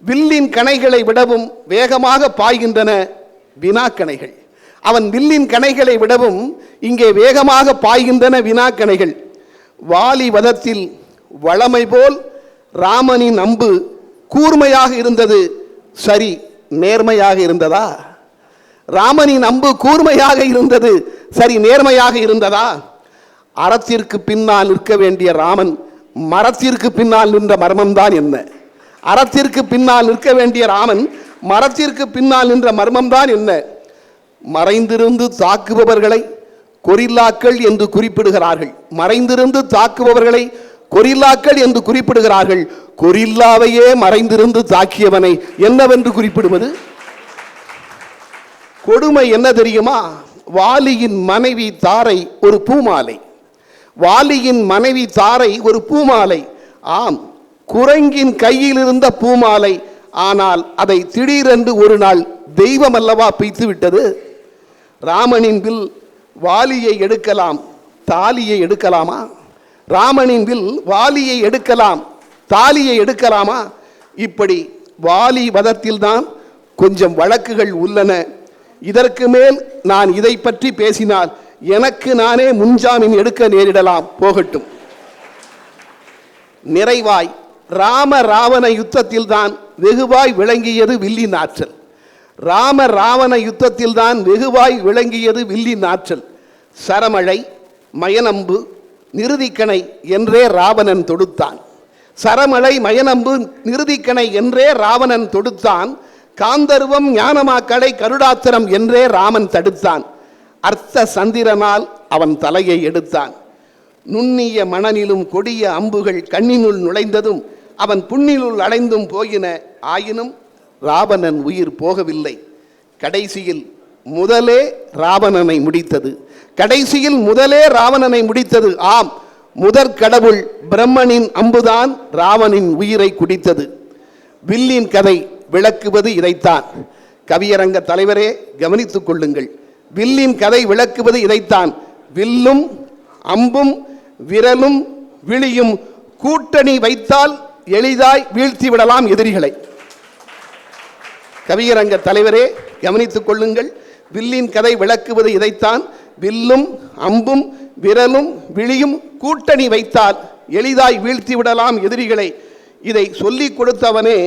வில்லின் கணைகளை விடவும் வேகமாக பாய்கின்றன வினாக்கணைகள். அவன் வில்லின் கணைகளை விடவும் இங்கே வேகமாக பாய்கின்றன வினாக்கணைகள். வாலி வதத்தில் வளமை போல் ராமனின் அம்பு கூர்மையாக இருந்தது. சரி, நேர்மையாக இருந்ததா? ராமனின் அம்பு கூர்மையாக இருந்தது. சரி, நேர்மையாக இருந்ததா? அறத்திற்கு பின்னால் நிற்க வேண்டிய ராமன் மரத்திற்கு பின்னால் நின்ற மர்மம்தான் என்ன? அறத்திற்கு பின்னால் நிற்க வேண்டிய ராமன் மரத்திற்கு பின்னால் நின்ற மர்மம்தான் என்ன? மறைந்திருந்து தாக்குபவர்களை கொரில்லாக்கள் என்று குறிப்பிடுகிறார்கள். மறைந்திருந்து தாக்குபவர்களை கொரில்லாக்கள் என்று குறிப்பிடுகிறார்கள். கொரில்லாவையே மறைந்திருந்து தாக்கியவனை என்னவென்று குறிப்பிடுவது? கொடுமை என்ன தெரியுமா? வாலியின் மனைவி தாரை ஒரு பூமாலை. வாலியின் மனைவி தாரை ஒரு பூமாலை. ஆம், குரங்கின் கையில் இருந்த பூமாலை. ஆனால் அதை திடீரென்று ஒரு நாள் தெய்வம் அல்லவா பிய்த்து விட்டது. ராமனின் வில் வாலியை எடுக்கலாம், தாலியை எடுக்கலாமா? ராமனின் வில் வாலியை எடுக்கலாம், தாலியை எடுக்கலாமா? இப்படி வாலி வதத்தில்தான் கொஞ்சம் வழக்குகள் உள்ளன. இதற்கு மேல் நான் இதை பற்றி பேசினால் எனக்கு நானே முன்ஜாமீன் எடுக்க நேரிடலாம். போகட்டும். நிறைவாய் ராம ராவண யுத்தத்தில் தான் வெகுவாய் விளங்கியது வில்லின் ஆற்றல். ராம ராவண யுத்தத்தில் தான் வெகுவாய் விளங்கியது வில்லின் ஆற்றல். சரமழை, மயனம்பு, நிருதிக்கணை என்றே ராவணன் தொடுத்தான். சரமழை, மயனம்பு, நிருதிக்கணை என்றே ராவணன் தொடுத்தான். காந்தர்வம், ஞானமாக்கடை, கருடாத்திரம் என்றே ராமன் தடுத்தான். அர்த்த சந்திரனால் அவன் தலையை எடுத்தான். நுண்ணிய மணனிலும் கொடிய அம்புகள் கண்ணினுள் நுழைந்ததும் அவன் புண்ணினுள் அடைந்தும் போயின. ஆயினும் ராவணன் உயிர் போகவில்லை. கடைசியில் முதலே ராவணனை முடித்தது. கடைசியில் முதலே ராவணனை முடித்தது. ஆம், முதற் கடவுள் பிரம்மனின் அம்புதான் ராவனின் உயிரை குடித்தது. வில்லின் கதை விளக்குவது இதைத்தான். கவியரங்க தலைவரே, கவனித்துக் கொள்ளுங்கள். வில்லின் கதை விளக்குவது இதைத்தான். வில்லும் அம்பும் விரலும் விழியும் கூட்டணி வைத்தால் எளிதாய் வீழ்த்தி விடலாம் எதிரிகளை. கவியரங்க தலைவரே, கவனித்துக் கொள்ளுங்கள். வில்லின் கதை விளக்குவது இதைத்தான். வில்லும் அம்பும் விரலும் விழியும் கூட்டணி வைத்தால் எளிதாய் வீழ்த்தி விடலாம் எதிரிகளை. இதை சொல்லிக் கொடுத்தவனே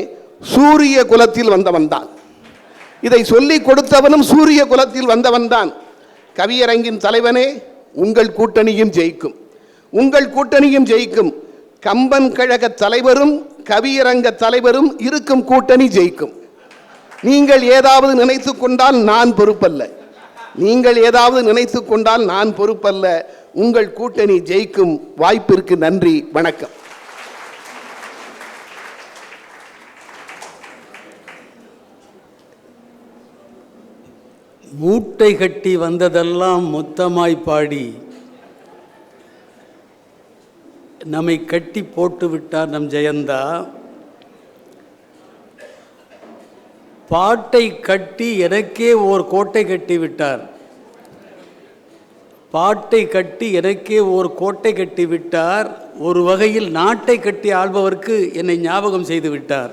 சூரிய குலத்தில் வந்தவன்தான். இதை சொல்லிக் கொடுத்தவனும் சூரிய குலத்தில் வந்தவன்தான். கவியரங்கின் தலைவனே, உங்கள் கூட்டணியும் ஜெயிக்கும். உங்கள் கூட்டணியும் ஜெயிக்கும். கம்பன் கழக தலைவரும் கவியரங்க தலைவரும் இருக்கும் கூட்டணி ஜெயிக்கும். நீங்கள் ஏதாவது நினைத்து கொண்டால் நான் பொறுப்பல்ல. நீங்கள் ஏதாவது நினைத்து கொண்டால் நான் பொறுப்பல்ல. உங்கள் கூட்டணி ஜெயிக்கும். வாய்ப்பிற்கு நன்றி. வணக்கம். மூட்டை கட்டி வந்ததெல்லாம் மொத்தமாய் பாடி நம்மை கட்டி போட்டு விட்டார் நம் ஜெயந்தா. பாட்டை கட்டி எனக்கே ஓர் கோட்டை கட்டி விட்டார். பாட்டை கட்டி எனக்கே ஓர் கோட்டை கட்டி விட்டார். ஒரு வகையில் நாட்டை கட்டி ஆள்பவர்க்கு என்னை ஞாபகம் செய்து விட்டார்.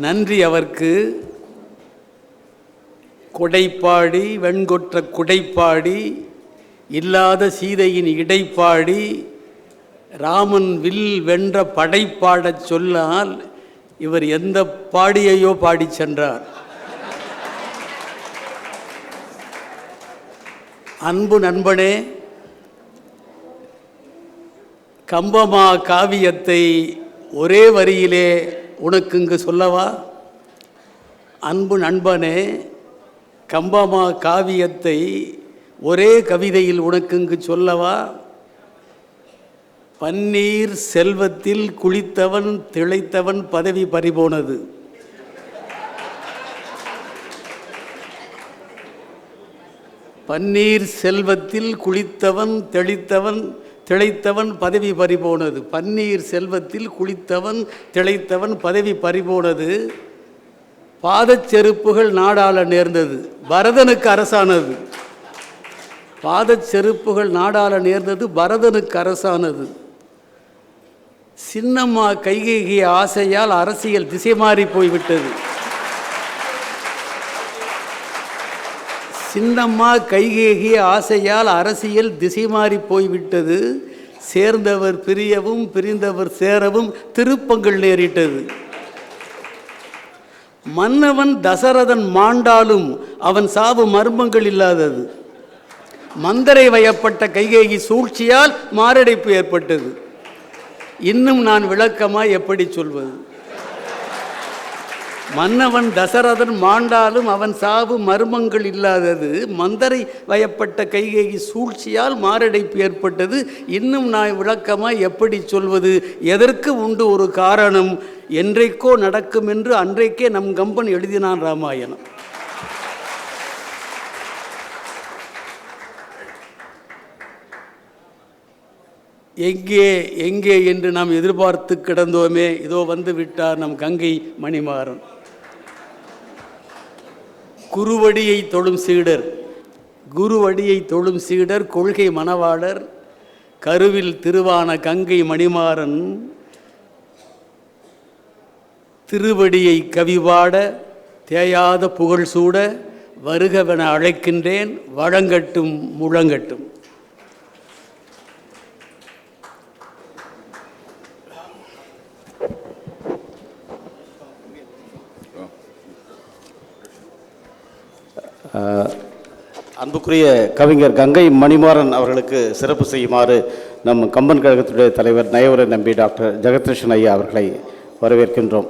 நன்றி அவர்க்கு. கொடைப்பாடி, வெண்கொற்ற குடைப்பாடி, இல்லாத சீதையின் இடைப்பாடி, ராமன் வில் வென்ற படைப்பாடச் சொன்னால் இவர் எந்த பாடியையோ பாடி சென்றார். அன்பு நண்பனே, கம்பமா காவியத்தை ஒரே வரியிலே உனக்கு இங்கு சொல்லவா? அன்பு நண்பனே, கம்பமா காவியத்தை ஒரே கவிதையில் உனக்கு இங்கு சொல்லவா? பன்னீர் செல்வத்தில் குளித்தவன் திளைத்தவன் பதவி பறிபோனது. பன்னீர் செல்வத்தில் குளித்தவன் திளைத்தவன் பதவி பறிபோனது. பன்னீர் செல்வத்தில் குளித்தவன் திளைத்தவன் பதவி பறிபோனது. பாதச்செருப்புகள் நாடாள நேர்ந்தது, பரதனுக்கு அரசானது. பாதச்செருப்புகள் நாடாள நேர்ந்தது, பரதனுக்கு அரசானது. சின்னம்மா கைகேயி ஆசையால் அரசியல் திசை மாறி போய்விட்டது. சின்னம்மா கைகேயி ஆசையால் அரசியல் திசை மாறி போய்விட்டது. சேர்ந்தவர் பிரியவும் பிரிந்தவர் சேரவும் திருப்பங்கள் நேரிட்டது. மன்னவன் தசரதன் மாண்டாலும் அவன் சாவு மர்மங்கள் இல்லாதது. மந்தரை வயப்பட்ட கைகேயி சூழ்ச்சியால் மாரடைப்பு ஏற்பட்டது. இன்னும் நான் விளக்கமாய் எப்படி சொல்வது? மன்னவன் தசரதன் மாண்டாலும் அவன் சாவு மர்மங்கள் இல்லாதது. மந்தரை வயப்பட்ட கைகேயி சூழ்ச்சியால் மாரடைப்பு ஏற்பட்டது. இன்னும் நான் விளக்கமாய் எப்படி சொல்வது? எதற்கு உண்டு ஒரு காரணம். என்றைக்கோ நடக்கும் என்று அன்றைக்கே நம் கம்பன் எழுதினான் ராமாயணம். எங்கே எங்கே என்று நாம் எதிர்பார்த்து கிடந்தோமே, இதோ வந்து விட்டார் நம் கங்கை மணிமாறன். குருவடியை தொழும் சீடர், குருவடியை தொழும் சீடர், கொள்கை மணவாளர், கருவில் திருவான கங்கை மணிமாறன் திருவடியை கவிபாட தேயாத புகழ் சூட வருகவென அழைக்கின்றேன். வழங்கட்டும் முழங்கட்டும். அன்புக்குரிய கவிஞர் கங்கை மணிமாறன் அவர்களுக்கு சிறப்பு செய்யுமாறு நம் கம்பன் கழகத்துடைய தலைவர் நயவர நம்பி டாக்டர் ஜெகத்கிருஷ்ணன் ஐயா அவர்களை வரவேற்கின்றோம்.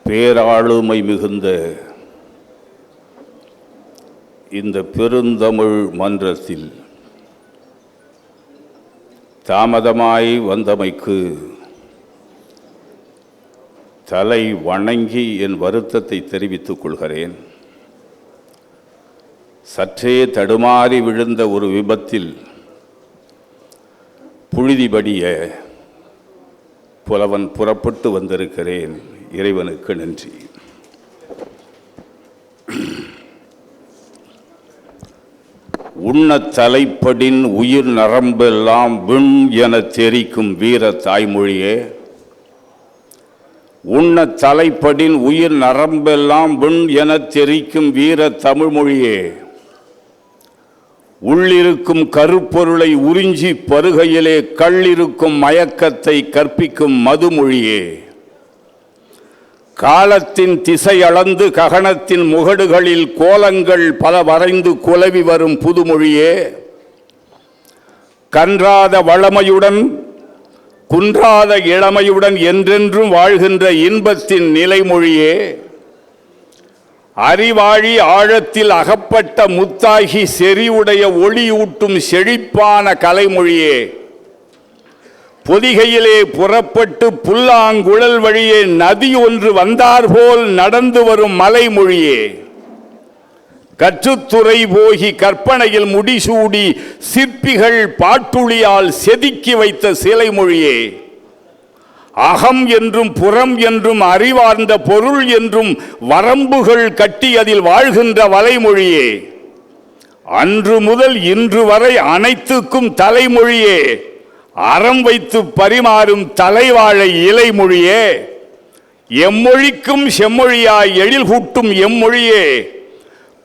பேராளுமை மிகுந்த இந்த பெருந்தமிழ் மன்றத்தில் தாமதமாய் வந்தமைக்கு தலை வணங்கி என் வருத்தத்தை தெரிவித்துக் கொள்கிறேன். சற்றே தடுமாறி விழுந்த ஒரு விபத்தில் புழுதிபடிய புலவன் புறப்பட்டு வந்திருக்கிறேன். இறைவனுக்கு நன்றி. உண்ண தலைப்படின் உயிர் நரம்பெல்லாம் விண் என தெரிக்கும் வீர தாய்மொழியே, உண்ண தலைப்படின் உயிர் நரம்பெல்லாம் விண் என தெரிக்கும் வீர தமிழ்மொழியே, உள்ளிருக்கும் கருப்பொருளை உறிஞ்சி பருகையிலே கள்ளிருக்கும் மயக்கத்தை கற்பிக்கும் மதுமொழியே, காலத்தின் திசை அளந்து ககனத்தின் முகடுகளில் கோலங்கள் பல வரைந்து குலவி வரும் புதுமொழியே, கன்றாத வளமையுடன் குன்றாத இளமையுடன் என்றென்றும் வாழ்கின்ற இன்பத்தின் நிலைமொழியே, அறிவாழி ஆழத்தில் அகப்பட்ட முத்தாகி செறிவுடைய ஒளியூட்டும் செழிப்பான கலைமொழியே, பொதிகையிலே புறப்பட்டு புல்லாங்குழல் வழியே நதி ஒன்று வந்தார்போல் நடந்து வரும் மலைமொழியே, கற்றுத்துறை போகி கற்பனையில் முடிசூடி சிற்பிகள் பாட்டுளியால் செதுக்கி வைத்த சிலைமொழியே, அகம் என்றும் புறம் என்றும் அறிவார்ந்த பொருள் என்றும் வரம்புகள் கட்டி அதில் வாழ்கின்ற வலைமொழியே, அன்று முதல் இன்று வரை அனைத்துக்கும் தலைமொழியே, அறம் வைத்து பரிமாறும் தலைவாழை இலைமொழியே, எம்மொழிக்கும் செம்மொழியாய் எழில் கூட்டும் எம்மொழியே,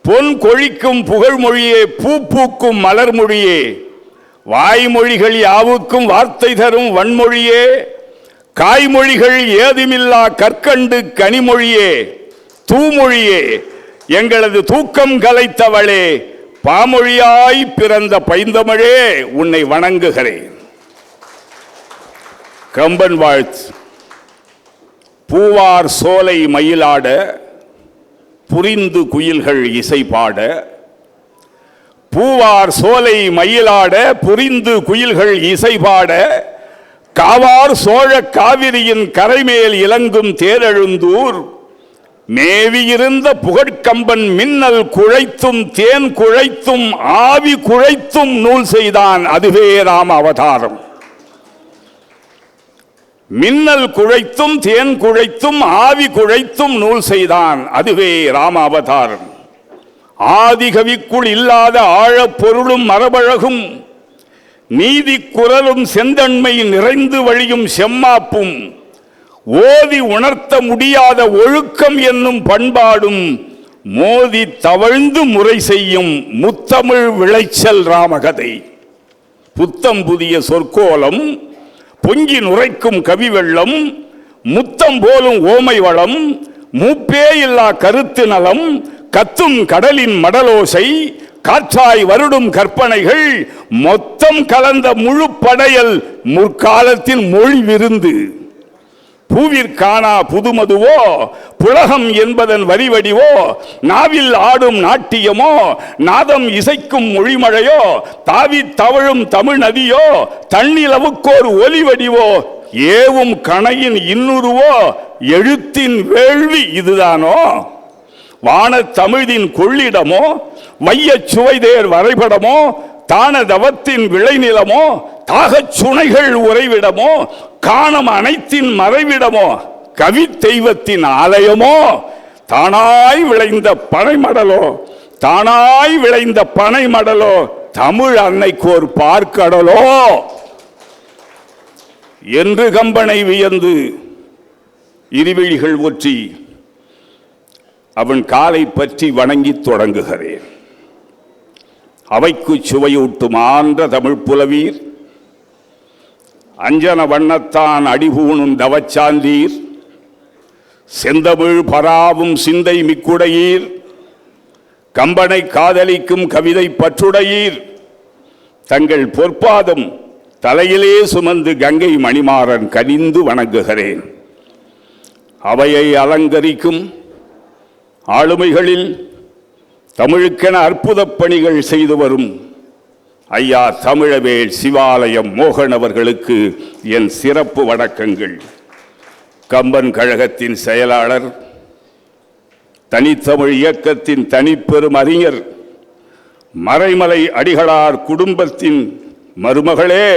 பொன் கொழிக்கும் புகழ்மொழியே, பூ பூக்கும் மலர்மொழியே, வாய்மொழிகள் யாவுக்கும் வார்த்தை தரும் வன்மொழியே, காய்மொழிகள் ஏதுமில்லா கற்கண்டு கனிமொழியே, தூமொழியே, எங்களது தூக்கம் கலைத்தவளே, பாமொழியாய் பிறந்த பைந்தமிழே, உன்னை வணங்குகிறேன். கம்பன் வாழ்த்து. பூவார் சோலை மயிலாட புரிந்து குயில்கள் இசை பாட, பூவார் சோலை மயிலாட புரிந்து குயில்கள் இசை பாட, காவார் சோழ காவிரியின் கரைமேல் இலங்கும் தேரெழுந்தூர் மேவியிருந்த புகழ்கம்பன் மின்னல் குழைத்தும் தேன் குழைத்தும் ஆவி குழைத்தும் நூல் செய்தான், அதுவே ராம அவதாரம். மின்னல் குழைத்தும் தேன் குழைத்தும் ஆவி குழைத்தும் நூல் செய்தான், அதுவே ராம அவதாரம். ஆதிகவிக்குள் இல்லாத ஆழப் பொருளும் மரபழகும் நீதி குரலும் செந்தன்மை நிறைந்து வழியும் செம்மாப்பும் ஓதி உணர்த்த முடியாத ஒழுக்கம் என்னும் பண்பாடும் மோதி தவழ்ந்து முறை செய்யும் முத்தமிழ் விளைச்சல் ராமகதை. புத்தம் புதிய சொற்கோலம் பொங்கி நுரைக்கும் கவி வெள்ளம், முத்தம் போலும் ஓமை வளம், மூப்பே இல்லா கருத்து நலம், கத்தும் கடலின் மடலோசை, காற்றாய் வருடும் கற்பனைகள், மொத்தம் கலந்த முழு படையல் முற்காலத்தின் மொழி விருந்து. பூவிற்கானா புதுமதுவோ, புலகம் என்பதன் வரிவடிவோ, நாவில் ஆடும் நாட்டியமோ, நாதம் இசைக்கும் மொழிமழையோ, தாவி தவழும் தமிழ் நதியோ, தன்னிலவுக்கோர் ஒலிவடிவோ, ஏவும் கணையின் இன்னுருவோ, எழுத்தின் வேள்வி இதுதானோ? வானத் தமிழின் கொள்ளிடமோ, வையச் சுவைதேர் வரைபடமோ, தான தவத்தின் விளைநிலமோ, தாகச் சுனைகள் உறைவிடமோ, காணம் அனைத்தின் மறைவிடமோ, கவி தெய்வத்தின் ஆலயமோ, தானாய் விளைந்த பனைமடலோ, தானாய் விளைந்த பனைமடலோ, தமிழ் அன்னைக்கோர் பார்க்கடலோ என்று கம்பனை வியந்து இருவிழிகள் ஒற்றி அவன் காலை பற்றி வணங்கி தொடங்குகிறேன். அவைக்கு சுவையூட்டும் ஆன்ற தமிழ் புலவீர், அஞ்சன வண்ணத்தான் அடிபூணும் தவச்சாந்தீர், செந்தமிழ் பராவும் சிந்தை மிக்குடையீர், கம்பனை காதலிக்கும் கவிதை பற்றுடையீர், தங்கள் பொற்பாதம் தலையிலே சுமந்து கங்கை மணிமாறன் கனிந்து வணங்குகிறேன். அவையை அலங்கரிக்கும் ஆளுமைகளில் தமிழுக்கென அற்புத பணிகள் செய்து வரும் ஐயா தமிழவேல் சிவாலயம் மோகன் அவர்களுக்கு என் சிறப்பு வணக்கங்கள். கம்பன் கழகத்தின் செயலாளர், தனித்தமிழ் இயக்கத்தின் தனிப்பெரும் அறிஞர், மறைமலை அடிகளார் குடும்பத்தின் மருமகளே,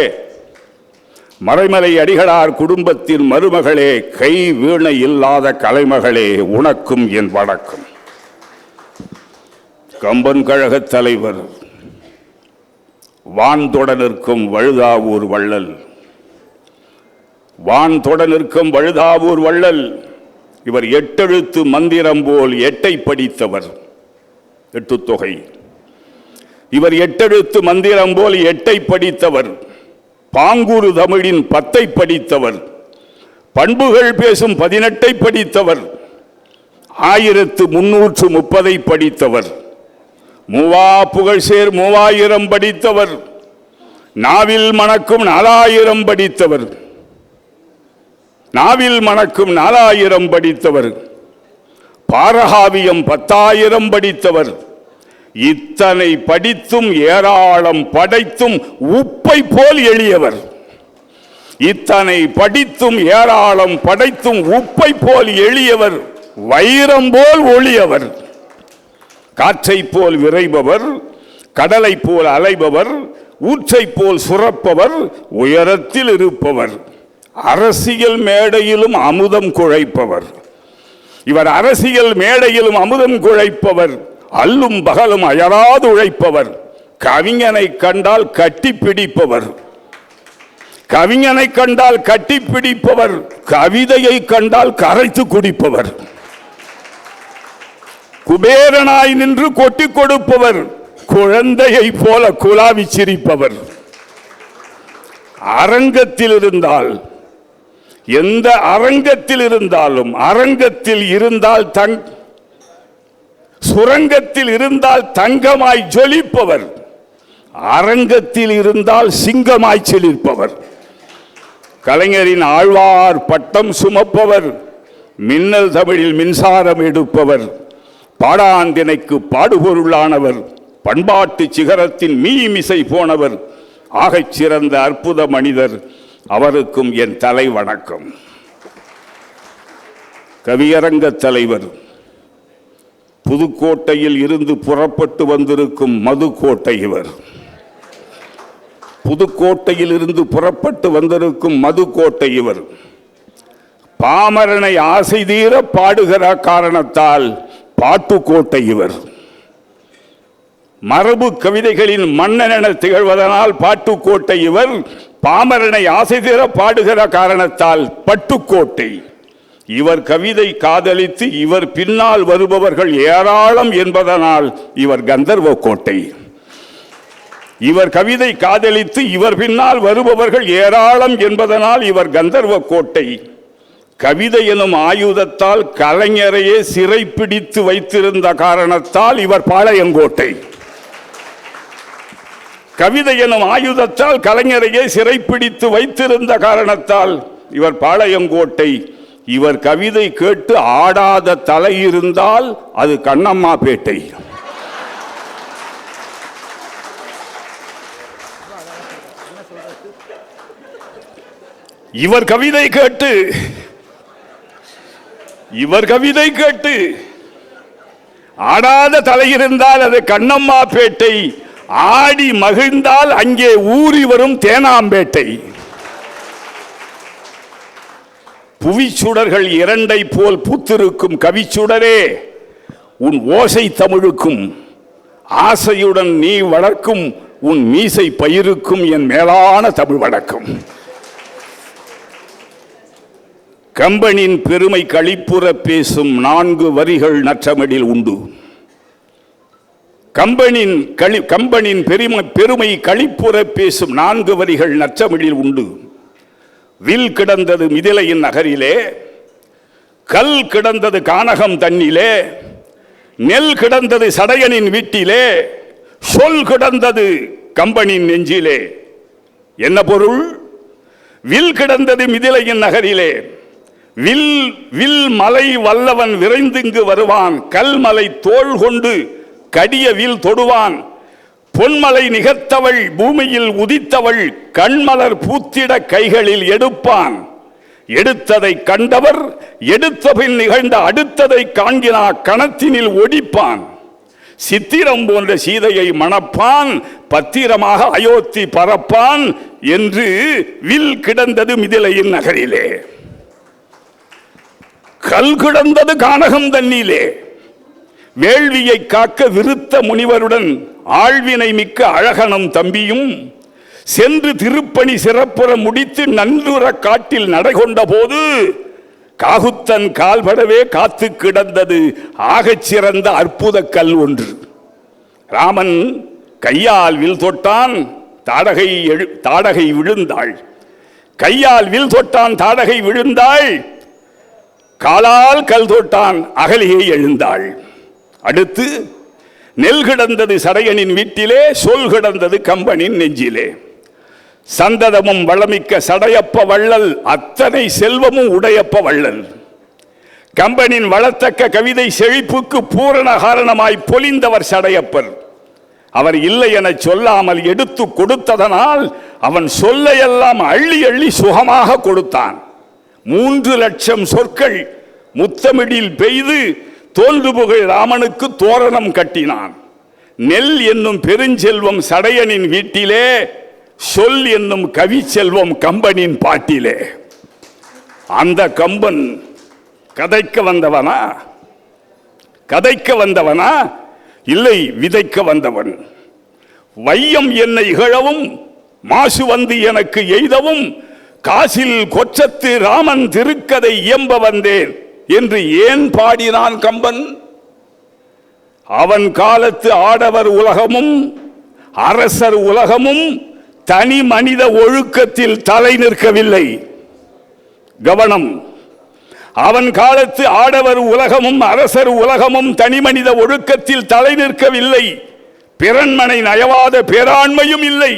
மறைமலை அடிகளார் குடும்பத்தின் மருமகளே, கை வீணை இல்லாத கலைமகளே, உனக்கும் என் வணக்கம். கம்பன் கழக தலைவர், வான்தொட நிற்கும் வழுதாவூர் வள்ளல், வான்தொட நிற்கும் வழுதாவூர் வள்ளல். இவர் எட்டெழுத்து மந்திரம் போல் எட்டை படித்தவர், எட்டு தொகை. இவர் எட்டெழுத்து மந்திரம் போல் எட்டை படித்தவர், பாங்கூரு தமிழின் 10 படித்தவர், பண்புகள் பேசும் 18 படித்தவர், 1330 படித்தவர், மூவா புகழ்சேர் 3000 படித்தவர், நாவில் மணக்கும் 4000 படித்தவர், நாவில் மணக்கும் 4000 படித்தவர், பாரகாவியம் 10,000 படித்தவர். இத்தனை படித்தும் ஏராளம் படைத்தும் உப்பை போல் எளியவர். இத்தனை படித்தும் ஏராளம் படைத்தும் உப்பை போல் எளியவர், வைரம் போல் ஒளியவர். காற்றை போல் விரைபவர், கடலை போல் அலைபவர், ஊற்றை போல் சுரப்பவர், உயரத்தில் இருப்பவர், அரசியல் மேடையிலும் அமுதம் குழைப்பவர். இவர் அரசியல் மேடையிலும் அமுதம் குழைப்பவர், அல்லும் பகலும் அயராது உழைப்பவர், கவிஞனை கண்டால் கட்டி பிடிப்பவர், கவிஞனை கண்டால் கட்டி பிடிப்பவர், கவிதையை கண்டால் கரைத்து குடிப்பவர், குபேரனாய் நின்று கொட்டி கொடுப்பவர், குழந்தையை போல குலாவி சிரிப்பவர். அரங்கத்தில் இருந்தால், எந்த அரங்கத்தில் இருந்தாலும், அரங்கத்தில் இருந்தால் சுரங்கத்தில் இருந்தால் தங்கமாய் ஜொலிப்பவர், அரங்கத்தில் இருந்தால் சிங்கமாய் செழிப்பவர். கலைஞரின் ஆழ்வார் பட்டம் சுமப்பவர், மின்னல் தமிழில் மின்சாரம் எடுப்பவர், பாடாந்தினைக்கு பாடுபொருளானவர், பண்பாட்டு சிகரத்தின் மீமிசை போனவர், ஆகச் சிறந்த அற்புத மனிதர், அவருக்கும் என் தலை வணக்கம். கவியரங்க தலைவர், புதுக்கோட்டையில் இருந்து புறப்பட்டு வந்திருக்கும் மதுக்கோட்டை இவர். புதுக்கோட்டையில் இருந்து புறப்பட்டு வந்திருக்கும் மதுக்கோட்டை இவர். பாமரனை ஆசை தீர பாடுகிற காரணத்தால் பாட்டுக்கோட்டை இவர். மரபு கவிதைகளின் மன்னன் என திகழ்வதனால் பாட்டுக்கோட்டை இவர். பாமரனை ஆசை தீர பாடுகிற காரணத்தால் பட்டுக்கோட்டை இவர். கவிதை காதலித்து இவர் பின்னால் வருபவர்கள் ஏராளம் என்பதனால் இவர் கந்தர்வ கோட்டை. இவர் கவிதை காதலித்து இவர் பின்னால் வருபவர்கள் ஏராளம் என்பதனால் இவர் கந்தர்வ கோட்டை. கவிதை எனும் ஆயுதத்தால் கலைஞரையே சிறைப்பிடித்து வைத்திருந்த காரணத்தால் இவர் பாளையங்கோட்டை. கவிதை எனும் ஆயுதத்தால் கலைஞரையே சிறைப்பிடித்து வைத்திருந்த காரணத்தால் இவர் பாளையங்கோட்டை. இவர் கவிதை கேட்டு ஆடாத தலை இருந்தால் அது கண்ணம்மா பேட்டை. இவர் கவிதை கேட்டு ஆடாத தலை இருந்தால் அது கண்ணம்மா பேட்டை. ஆடி மகிழ்ந்தால் அங்கே ஊறி வரும் தேனாம்பேட்டை. புவிச்சுடர்கள் இரண்டை போல் பூத்திருக்கும் கவிச்சுடரே, உன் ஓசை தமிழுக்கும் ஆசையுடன் நீ வளர்க்கும் உன் மீசை பயிருக்கும் என் மேலான தமிழ் வணக்கம். கம்பனின் பெருமை களிப்புற பேசும் 4 வரிகள் நற்றமிழில் உண்டு. கம்பனின் பெருமை களிப்புற பேசும் 4 வரிகள் நற்றமிழில் உண்டு. வில் கிடந்தது மிதிலையின் நகரிலே, கல் கிடந்தது கானகம் தன்னிலே, நெல் கிடந்தது சடையனின் வீட்டிலே, சொல் கிடந்தது கம்பனின் நெஞ்சிலே. என்ன பொருள்? வில் கிடந்தது மிதிலையின் நகரிலே, வில் மலை வல்லவன் விரைந்திங்கு வருவான், கல்மலை தோள் கொண்டு கடிய வில் தொடுவான், பொன்மலை நிகர்த்தவள் பூமியில் உதித்தவள், கண்மலர் பூத்திட கைகளில் எடுப்பான். எடுத்ததை கண்டவர் எடுத்த பின் நிகழ்ந்த அடுத்ததை காண்கினா கணத்தினில் ஒடிப்பான். சித்திரம் போன்ற சீதையை மணப்பான், பத்திரமாக அயோத்தி பரப்பான் என்று வில் கிடந்தது மிதிலையின் நகரிலே, கல் கிடந்தது கானகம் தன்னிலே. வேள்வியை காக்க விருத்த முனிவருடன் ஆழ்வினை மிக்க அழகனும் தம்பியும் சென்று திருப்பணி சிறப்புற முடித்து நன்றுற காட்டில் நடைகொண்ட போது காகுத்தன் கால்படவே காத்து கிடந்தது ஆகச் சிறந்த அற்புத கல் ஒன்று. ராமன் கையால் வில் தொட்டான், தாடகை விழுந்தாள். கையால் வில் தொட்டான், தாடகை விழுந்தாள். காலால் கல் தொட்டான், அகலியை எழுந்தாள். அடுத்து நெல் கிடந்தது சடையனின் வீட்டிலே, சொல் கிடந்தது கம்பனின் நெஞ்சிலே. சந்ததமும் வளமிக்க சடையப்ப வள்ளல், அத்தனை செல்வமும் உடையப்ப வள்ளல். கம்பனின் வளத்தக்க கவிதை செழிப்புக்கு பூரண காரணமாய் பொலிந்தவர் சடையப்பர். அவர் இல்லை என சொல்லாமல் எடுத்து கொடுத்ததனால் அவன் சொல்லையெல்லாம் அள்ளி அள்ளி சுகமாக கொடுத்தான். 3 லட்சம் சொற்கள் முத்தமிழில் பெய்து தோன்றுபுகழ் ராமனுக்கு தோரணம் கட்டினான். நெல் என்னும் பெருஞ்செல்வம் சடையனின் வீட்டிலே, சொல் என்னும் கவி செல்வம் கம்பனின் பாட்டிலே. அந்த கம்பன் கதைக்க வந்தவனா? இல்லை, விதைக்க வந்தவன். வையம் என்னை இகழவும் மாசு வந்து எனக்கு எய்தவும் காசில் கொச்சத்து ராமன் திருக்கதை இயம்ப வந்தேன் என்று ஏன் பாடினான் கம்பன்? அவன் காலத்து ஆடவர் உலகமும் அரசர் உலகமும் தனி மனித ஒழுக்கத்தில் தலை நிற்கவில்லை. கவனம்! அவன் காலத்து ஆடவர் உலகமும் அரசர் உலகமும் தனி மனித ஒழுக்கத்தில் தலை நிற்கவில்லை. பிறன்மனை நயவாத பேராண்மையும் இல்லை.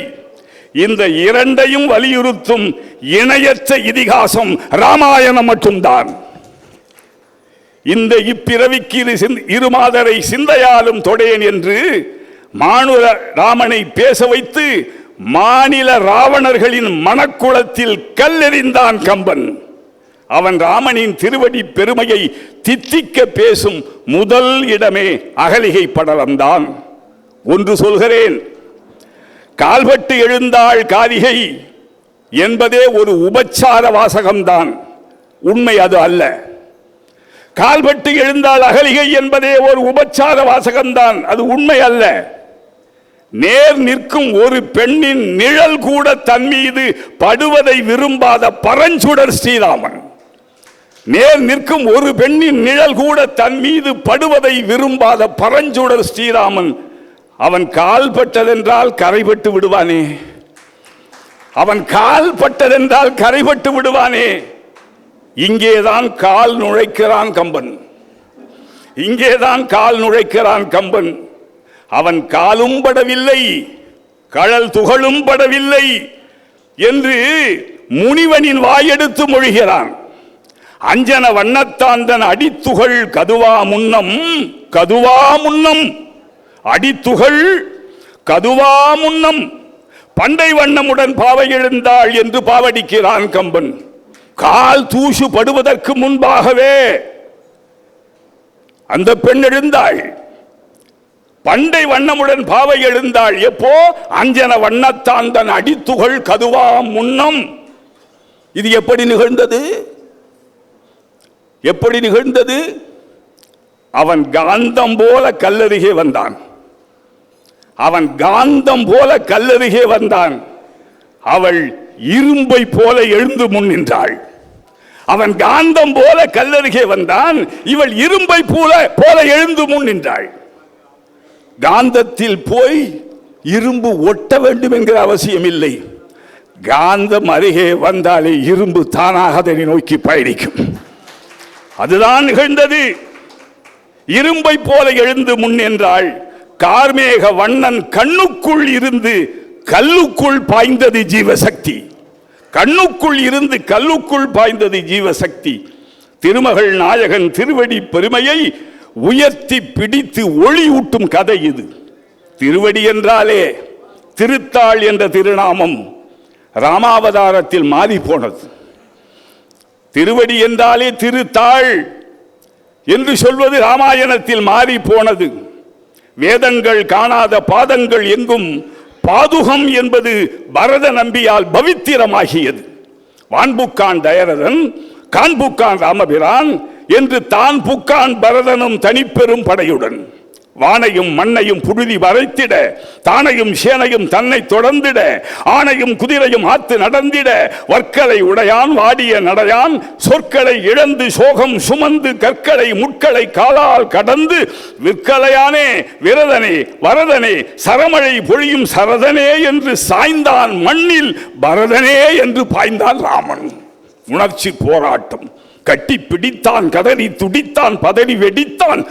இந்த இரண்டையும் வலியுறுத்தும் இணையற்ற இதிகாசம் ராமாயணம் மட்டும்தான். இந்த இப்பிறவிக்கு இருமாதரை சிந்தையாலும் தொடேன் என்று மானுர ராமனை பேச வைத்து மாநில ராவணர்களின் மனக்குளத்தில் கல்லெறிந்தான் கம்பன். அவன் ராமனின் திருவடி பெருமையை தித்திக்க பேசும் முதல் இடமே அகலிகை படலம்தான். ஒன்று சொல்கிறேன், கால்பட்டு எழுந்தாள் காரிகை என்பதே ஒரு உபச்சார வாசகம்தான், உண்மை அது அல்ல. கால்பட்டு எழுந்தாள் அகலிகை என்பதே ஒரு உபச்சார வாசகம்தான், அது உண்மை அல்ல. நேர் நிற்கும் ஒரு பெண்ணின் நிழல் கூட தன் மீது படுவதை விரும்பாத பரஞ்சுடர் ஸ்ரீராமன். நேர் நிற்கும் ஒரு பெண்ணின் நிழல் கூட தன் மீது படுவதை விரும்பாத பரஞ்சுடர் ஸ்ரீராமன். அவன் கால் பட்டதென்றால் கரைபட்டு விடுவானே, அவன் கால் பட்டதென்றால் கரைபட்டு விடுவானே. இங்கேதான் கால் நுழைக்கிறான் கம்பன், இங்கேதான் கால் நுழைக்கிறான் கம்பன். அவன் காலும் படவில்லை, கழல் துகளும் படவில்லை என்று முனிவனின் வாயெடுத்து மொழிகிறான். அஞ்சன வண்ணத்தாந்தன் அடித்துகள் கதுவா முன்னம், கதுவா முன்னம், அடித்துகள் கதுவா முன்னம், பண்டை வண்ணமுடன் பாவை எழுந்தாள் என்று பாவடிக்கிறான் கம்பன். கால் தூசு படுவதற்கு முன்பாகவே அந்த பெண் எழுந்தாள், பண்டை வண்ணமுடன் பாவை எழுந்தாள். எப்போ? அஞ்சன வண்ணத்தாந்தன் அடித்துகள் கதுவா முன்னம். இது எப்படி நிகழ்ந்தது? எப்படி நிகழ்ந்தது? அவன் காந்தம் போல கல்லருகே வந்தான், அவன் காந்தம் போல கல்லருகே வந்தான். அவள் இரும்பை போல எழுந்து முன் நின்றாள். அவன் காந்தம் போல கல்லருகே வந்தான், இவள் இரும்பை போல எழுந்து முன் நின்றாள். காந்தத்தில் போய் இரும்பு ஒட்ட வேண்டும் என்கிற அவசியம் இல்லை. காந்தம் அருகே வந்தாலே இரும்பு தானாக அதனை நோக்கி பயணிக்கும். அதுதான் நிகழ்ந்தது. இரும்பை போல எழுந்து முன் நின்றாள். கார்மேக வண்ணன் கண்ணுக்குள் இருந்து கல்லுக்குள் பாய்ந்தது ஜீவசக்தி, கண்ணுக்குள் இருந்து கல்லுக்குள் பாய்ந்தது ஜீவசக்தி. திருமகள் நாயகன் திருவடி பெருமையை உயர்த்தி பிடித்து ஒளியூட்டும் கதை இது. திருவடி என்றாலே திருத்தாள் என்ற திருநாமம் ராமாவதாரத்தில் மாறி போனது. திருவடி என்றாலே திருத்தாள் என்று சொல்வது ராமாயணத்தில் மாறி போனது. வேதங்கள் காணாத பாதங்கள் எங்கும் பாதுகம் என்பது பரத நம்பியால் பவித்திரமாகியது. வான்புக்கான் தயரதன், கான்புக்கான் ராமபிரான் என்று தான் புக்கான் பரதனும் தனிப்பெரும் படையுடன் வானையும் மண்ணையும் புழுதி வரைத்திட, தானையும் சேனையும் தன்னை தொடர்ந்திட, ஆனையும் குதிரையும் ஆத்து நடந்திட, வற்களை உடையான் வாடிய நடையான், சொற்களை இழந்து சோகம் சுமந்து கற்களை முட்களை காலால் கடந்து விற்கலையானே விரதனே வரதனே சரமழை பொழியும் சரதனே என்று சாய்ந்தான் மண்ணில், பரதனே என்று பாய்ந்தான் ராமன். உணர்ச்சி போராட்டம். கட்டி பிடித்தான், கதறி துடித்தான், பதறி வெடித்தான்,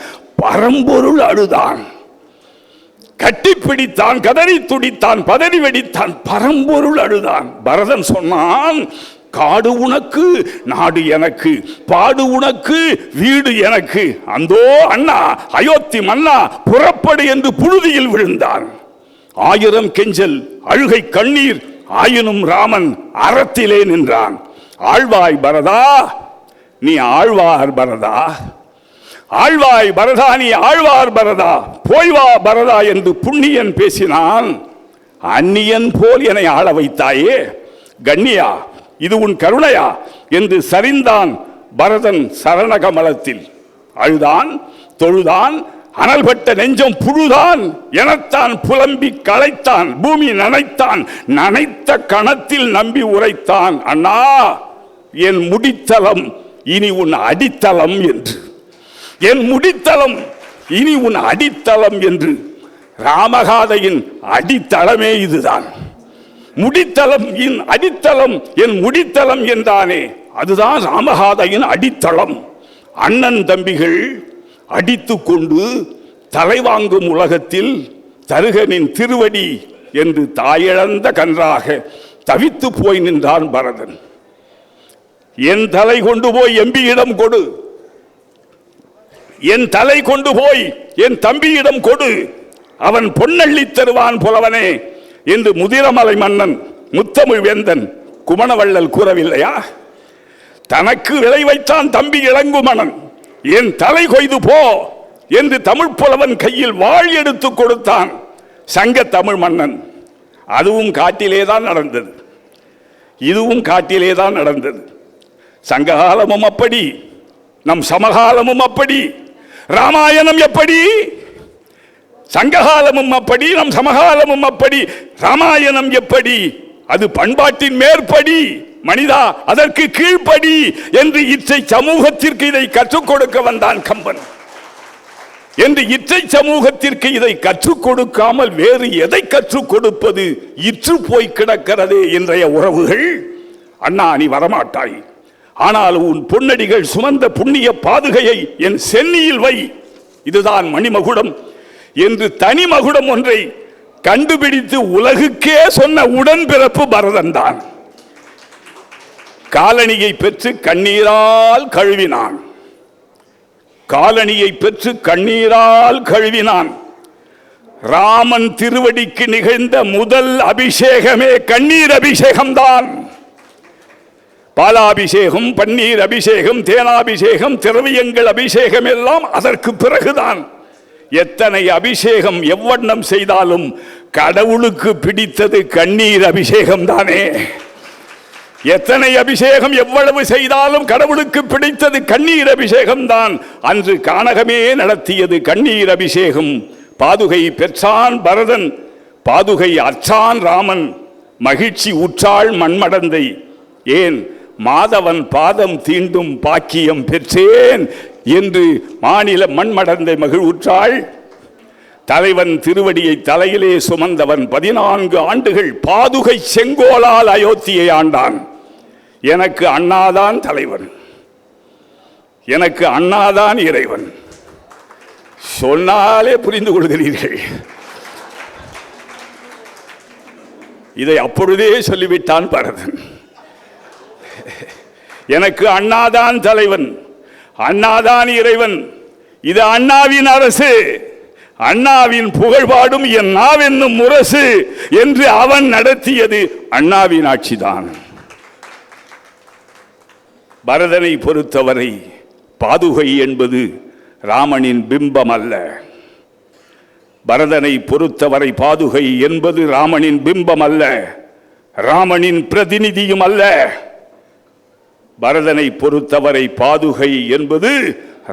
பரம்பொருள் அழுதான். கட்டி பிடித்தான், கதறி துடித்தான், பதறி வெடித்தான், பரம்பொருள் அழுதான். பரதன் சொன்னான், காடு உனக்கு நாடு எனக்கு, பாடு உனக்கு வீடு எனக்கு, அந்தோ அண்ணா அயோத்தி மன்னா புறப்படு என்று புழுதியில் விழுந்தான். 1000 கெஞ்சல் அழுகை கண்ணீர் ஆயினும் ராமன் அறத்திலே நின்றான். ஆழ்வாய் பரதா நீ ஆழ்வார் பரதா, ஆழ்வாய் பரதா நீ ஆழ்வார் பரதா, போய் வா பரதா என்று புண்ணியன் பேசினான். அந்நியன் போல் என்னை ஆள வைத்தாயே, கண்ணியா இது உன் கருணையா என்று சரிந்தான் பரதன் சரணகமலத்தில். அழுதான், தொழுதான், அனல்பட்ட நெஞ்சம் புழுதான் எனத்தான் புலம்பி களைத்தான். பூமி நனைத்தான், நனைத்த கணத்தில் நம்பி உரைத்தான், அண்ணா என் முடித்தலம் இனி உன் அடித்தளம் என்று, என் முடித்தளம் இனி உன் அடித்தளம் என்று. ராமகாதையின் அடித்தளமே இதுதான். முடித்தளம் என் அடித்தளம், என் முடித்தளம் என்றானே, அதுதான் ராமகாதையின் அடித்தளம். அண்ணன் தம்பிகள் அடித்து கொண்டு தலைவாங்கும் உலகத்தில் தருகனின் திருவடி என்று தாயிழந்த கன்றாக தவித்து போய் நின்றான் பரதன். என் தலை கொண்டு போய் எம்பியிடம் கொடு, என் தலை கொண்டு போய் என் தம்பியிடம் கொடு, அவன் பொன்னள்ளி தருவான் புலவனே என்று முதிரமலை மன்னன் முத்தமிழ் வேந்தன் குமணவள்ளல் கூறவில்லையா? தனக்கு விளை வைத்தான் தம்பி இளங்குமணன், என் தலை கொய்து போ என்று தமிழ் புலவன் கையில் வாழ் எடுத்து கொடுத்தான் சங்க தமிழ் மன்னன். அதுவும் காட்டிலேதான் நடந்தது, இதுவும் காட்டிலேதான் நடந்தது. சங்ககாலமும் அப்படி, நம் சமகாலமும் அப்படி. ராமாயணம் எப்படி? சங்ககாலமும் அப்படி, நம் சமகாலமும் அப்படி. ராமாயணம் எப்படி? அது பண்பாட்டின் மேற்படி, மனிதா அதற்கு கீழ்ப்படி என்று இச்சை சமூகத்திற்கு இதை கற்றுக் கொடுக்க வந்தான் கம்பன். என்று இச்சை சமூகத்திற்கு இதை கற்றுக் கொடுக்காமல் வேறு எதை கற்றுக் கொடுப்பது? இற்று போய் கிடக்கிறதே இன்றைய உறவுகள். அண்ணா நீ வரமாட்டாய், ஆனால் உன் பொன்னடிகள் சுமந்த புண்ணிய பாதுகையை என் சென்னியில் வை, இதுதான் மணிமகுடம் என்று தனி மகுடம் ஒன்றை கண்டுபிடித்து உலகுக்கே சொன்ன உடன்பிறப்பு பரதன் தான். காலணியை பெற்று கண்ணீரால் கழுவினான், காலணியை பெற்று கண்ணீரால் கழுவினான். ராமன் திருவடிக்கு நிகழ்ந்த முதல் அபிஷேகமே கண்ணீர் அபிஷேகம்தான். பாலாபிஷேகம், பன்னீர் அபிஷேகம், தேனாபிஷேகம், திரவியங்கள் அபிஷேகம் எல்லாம் அதற்கு பிறகுதான். எத்தனை அபிஷேகம் எவ்வண்ணம் செய்தாலும் கடவுளுக்கு பிடித்தது கண்ணீர் அபிஷேகம் தானே. எத்தனை அபிஷேகம் எவ்வளவு செய்தாலும் கடவுளுக்கு பிடித்தது கண்ணீர் அபிஷேகம் தான். அன்று கானகமே நடத்தியது கண்ணீர் அபிஷேகம். பாதுகை பெற்றான் பரதன், பாதுகை அற்றான் ராமன். மகிழ்ச்சி உற்றாள் மண்மடந்தை, ஏன் மாதவன் பாதம் தீண்டும் பாக்கியம் பெற்றேன் என்று மாநில மண்மடந்தை மகிழ்வுற்றாள். தலைவன் திருவடியை தலையிலே சுமந்தவன் 14 ஆண்டுகள் பாதுகை செங்கோலால் அயோத்தியை ஆண்டான். எனக்கு அண்ணாதான் தலைவன், எனக்கு அண்ணாதான் இறைவன். சொன்னாலே புரிந்து கொள்கிறீர்கள். இதை அப்பொழுதே சொல்லிவிட்டான் பரதன். எனக்கு அண்ணாதான் தலைவன், அண்ணாதான் இறைவன். இது அண்ணாவின் அரசு, அண்ணாவின் புகழ்பாடும் என் நாவென்னும் முரசு என்று அவன் நடத்தியது அண்ணாவின் ஆட்சிதான். பரதனை பொறுத்தவரை பாதுகை என்பது ராமனின் பிம்பம் அல்ல. பரதனை பொறுத்தவரை பாதுகை என்பது ராமனின் பிம்பம் அல்ல, ராமனின் பிரதிநிதியும் அல்ல. பரதனை பொறுத்தவரை பாதுகை என்பது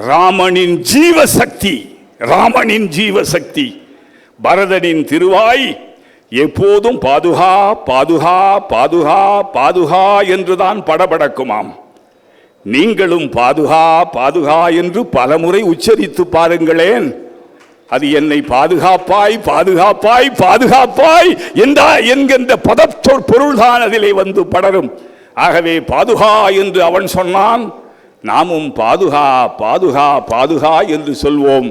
ராமனின் ஜீவசக்தி, ராமனின் ஜீவசக்தி. பரதனின் திருவாய் எப்போதும் பாதுகா பாதுகா பாதுகா பாதுகா என்றுதான் படபடக்குமாம். நீங்களும் பாதுகா பாதுகா என்று பலமுறை உச்சரித்து பாருங்களேன். அது என்னை பாதுகாப்பாய் பாதுகாப்பாய் பாதுகாப்பாய் என்கின்ற பதத்தோர் பொருள்தான் அதிலே வந்து படரும். ஆகவே பாதுகா என்று அவன் சொன்னான், நாமும் பாதுகா பாதுகா பாதுகா என்று சொல்வோம்.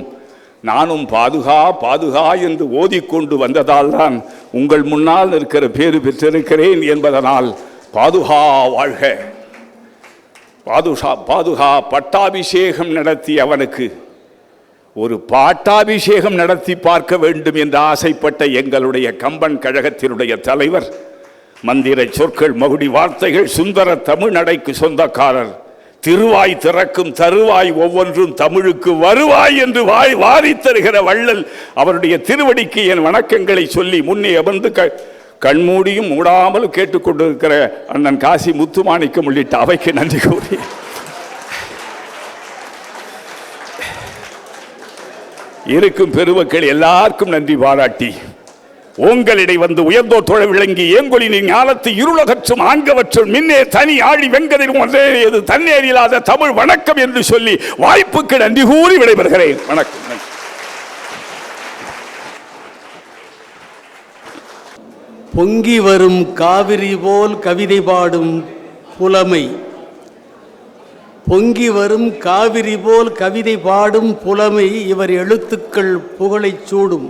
நானும் பாதுகா பாதுகா என்று ஓதிக்கொண்டு வந்ததால் தான் உங்கள் முன்னால் இருக்கிற பேறு பெற்றிருக்கிறேன் என்பதனால் பாதுகா வாழ்க. பாதுகா பட்டாபிஷேகம் நடத்தி அவனுக்கு ஒரு பாட்டாபிஷேகம் நடத்தி பார்க்க வேண்டும் என்று ஆசைப்பட்ட எங்களுடைய கம்பன் கழகத்தினுடைய தலைவர், மந்திர சொற்கள் மகுடி வார்த்தைகள் சுந்தர தமிழ் நடைக்கு சொந்தக்காரர், திருவாய் திறக்கும் தருவாய் ஒவ்வொன்றும் தமிழுக்கு வருவாய் என்று வாரி தருகிற வள்ளல் அவருடைய திருவடிக்கு என் வணக்கங்களை சொல்லி முன்னே அமர்ந்து கண்மூடியும் மூடாமல் கேட்டுக்கொண்டிருக்கிற அண்ணன் காசி முத்துமாணிக்கம் உள்ளிட்ட அவைக்கு நன்றி கூறி இருக்கும் பெருமக்கள் எல்லாருக்கும் நன்றி பாராட்டி உங்களிடை வந்து உயர்ந்தோர் தொழ விளங்கி ஏங்கொலின் ஞானத்து இருளகற்றும் ஆங்கவற்றும் மின்னே தனி ஆழி வெங்கதிரும் ஒன்றேறியது தன்னேறியலாத தமிழ் வணக்கம் என்று சொல்லி வாய்ப்புக்கு நன்றி கூறி விடைபெறுகிறேன். வணக்கம். பொங்கி வரும் காவிரி போல் கவிதை பாடும் புலமை, பொங்கி வரும் காவிரி போல் கவிதை பாடும் புலமை இவர் எழுத்துக்கள் புகழைச் சூடும்.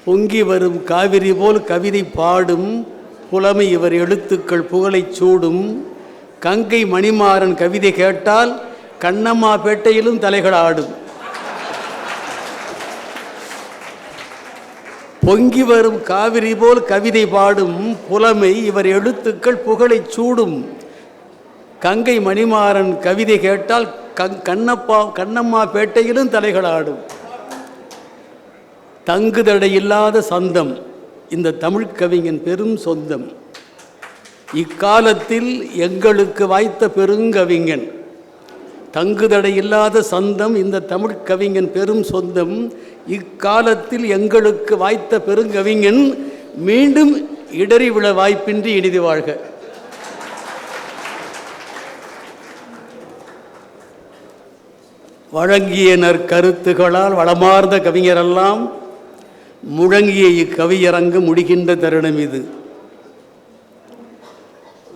பொங்கி வரும் காவிரி போல் கவிதை பாடும் புலமை இவர் எழுத்துக்கள் புகழைச் சூடும். கங்கை மணிமாறன் கவிதை கேட்டால் கண்ணம்மாபேட்டையிலும் தலைகள் ஆடும். பொங்கி வரும் காவிரி போல் கவிதை பாடும் புலமை இவர் எழுத்துக்கள் புகழைச் சூடும். கங்கை மணிமாறன் கவிதை கேட்டால் கண்ணம்மாபேட்டையிலும் தலைகள் ஆடும். தங்குதடை இல்லாத சந்தம் இந்த தமிழ் கவிஞன் பெரும் சொந்தம். இக்காலத்தில் எங்களுக்கு வாய்த்த பெருங்கவிஞன். தங்குதடை இல்லாத சந்தம் இந்த தமிழ் கவிஞன் பெரும் சொந்தம். இக்காலத்தில் எங்களுக்கு வாய்த்த பெருங்கவிஞன் மீண்டும் இடறி விழ வாய்ப்பின்றி இனிது வாழ்க. வழங்கிய நற்கருத்துகளால் வளமார்ந்த கவிஞரெல்லாம் முழங்கிய இக்கவியரங்கு முடிகின்ற தருணம் இது.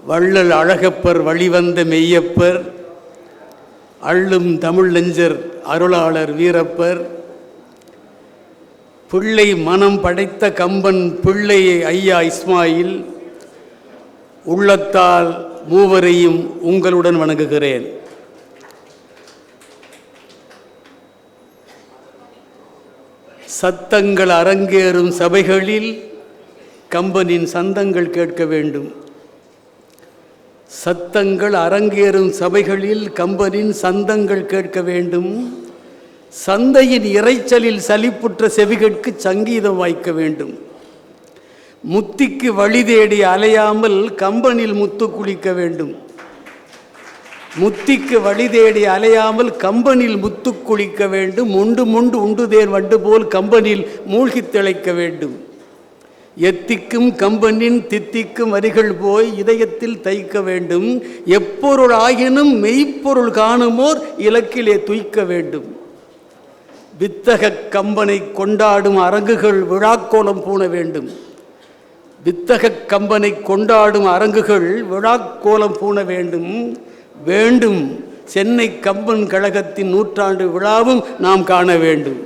வள்ளல் அழகப்பர் வழிவந்த மெய்யப்பர், அள்ளும் தமிழ் நெஞ்சர் அருளாளர் வீரப்பர், பிள்ளை மனம் படைத்த கம்பன் பிள்ளை ஐயா இஸ்மாயில், உள்ளத்தால் மூவரையும் உங்களுடன் வணங்குகிறேன். சத்தங்கள் அரங்கேறும் சபைகளில் கம்பனின் சந்தங்கள் கேட்க வேண்டும். சத்தங்கள் அரங்கேறும் சபைகளில் கம்பனின் சந்தங்கள் கேட்க வேண்டும். சந்தையின் இறைச்சலில் சலிப்புற்ற செவிகளுக்கு சங்கீதம் வாய்க்க வேண்டும். முத்திக்கு வழி தேடி அலையாமல் கம்பனில் முத்து குளிக்க வேண்டும். முத்திக்கு வழி தேடி அலையாமல் கம்பனில் முத்து குளிக்க வேண்டும். முண்டு முண்டு உண்டுதேர் வண்டு போல் கம்பனில் மூழ்கி திளைக்க வேண்டும். எத்திக்கும் கம்பனின் தித்திக்கும் வரிகள் போய் இதயத்தில் தைக்க வேண்டும். எப்பொருள் ஆயினும் மெய்ப்பொருள் காணுமோர் இலக்கிலே துய்க்க வேண்டும். வித்தக கம்பனை கொண்டாடும் அரங்குகள் விழாக்கோலம் பூண வேண்டும். வித்தக கம்பனை கொண்டாடும் அரங்குகள் விழாக்கோலம் பூண வேண்டும். வேண்டும் சென்னை கம்பன் கழகத்தின் 100ஆண்டு விழாவும் நாம் காண வேண்டும்.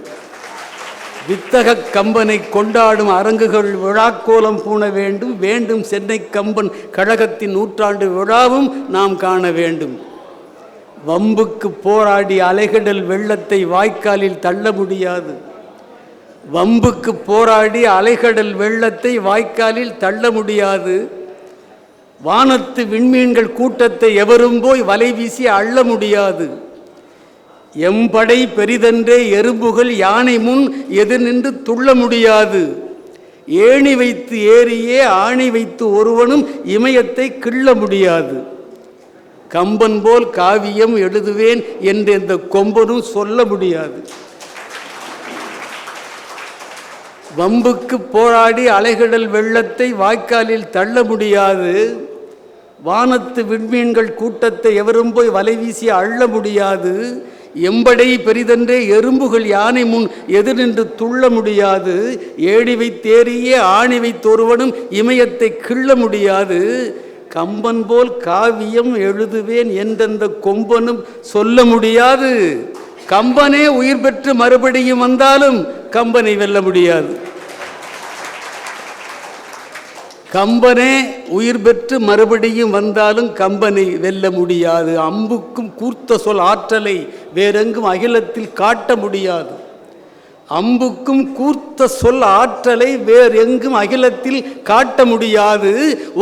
வித்தக கம்பனை கொண்டாடும் அரங்குகள் விழாக்கோலம் பூண வேண்டும். வேண்டும் சென்னை கம்பன் கழகத்தின் 100ஆண்டு விழாவும் நாம் காண வேண்டும். வம்புக்கு போராடி அலைகடல் வெள்ளத்தை வாய்க்காலில் தள்ள முடியாது. வம்புக்கு போராடி அலைகடல் வெள்ளத்தை வாய்க்காலில் தள்ள முடியாது. வானத்து விண்மீன்கள் கூட்டத்தை எவரும் போய் வலை வீசி அள்ள முடியாது. எம்படை பெரிதென்றே எறும்புகள் யானை முன் எதிர் நின்று துள்ள முடியாது. ஏணி வைத்து ஏறியே ஆணி வைத்து ஒருவனும் இமயத்தை கிள்ள முடியாது. கம்பன் போல் காவியம் எழுதுவேன் என்று எந்த கொம்பனும் சொல்ல முடியாது. வம்புக்கு போராடி அலைகடல் வெள்ளத்தை வாய்க்காலில் தள்ள முடியாது. வானத்து விண்மீன்கள் கூட்டத்தை எவரும் போய் வலை வீசி அள்ள முடியாது. எம்படை பெரிதென்றே எறும்புகள் யானை முன் எதிர் நின்று துள்ள முடியாது. ஏடி வைத்தேறியே ஆணி வைத்தொருவனும் இமயத்தை கிள்ள முடியாது. கம்பன் போல் காவியம் எழுதுவேன் என்றெந்த கொம்பனும் சொல்ல முடியாது. கம்பனே உயிர் பெற்று மறுபடியும் வந்தாலும் கம்பனை வெல்ல முடியாது. கம்பனே உயிர் பெற்று மறுபடியும் வந்தாலும் கம்பனை வெல்ல முடியாது. அம்புக்கும் கூர்த்த சொல் ஆற்றலை வேறெங்கும் அகிலத்தில் காட்ட முடியாது. அம்புக்கும் கூர்த்த சொல் ஆற்றலை வேறெங்கும் அகிலத்தில் காட்ட முடியாது.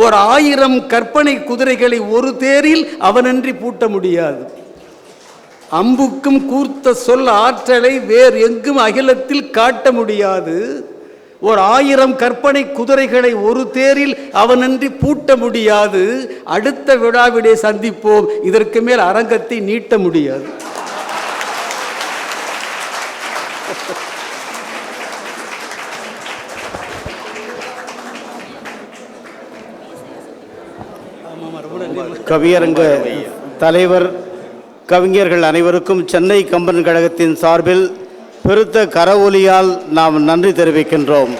1000 கற்பனை குதிரைகளை ஒரு தேரில் அவனன்றி பூட்ட முடியாது. அம்புக்கும் கூர்த்த சொல் ஆற்றலை வேறு எங்கும் அகிலத்தில் காட்ட முடியாது. 1000 கற்பனை குதிரைகளை ஒரு தேரில் அவனன்றி பூட்ட முடியாது. அடுத்த விழாவிலே சந்திப்போம். இதற்கு மேல் அரங்கத்தை நீட்ட முடியாது. கவியரங்க தலைவர் கவிஞர்கள் அனைவருக்கும் சென்னை கம்பன் கழகத்தின் சார்பில் பெருத்த கரவொலியால் நாம் நன்றி தெரிவிக்கின்றோம்.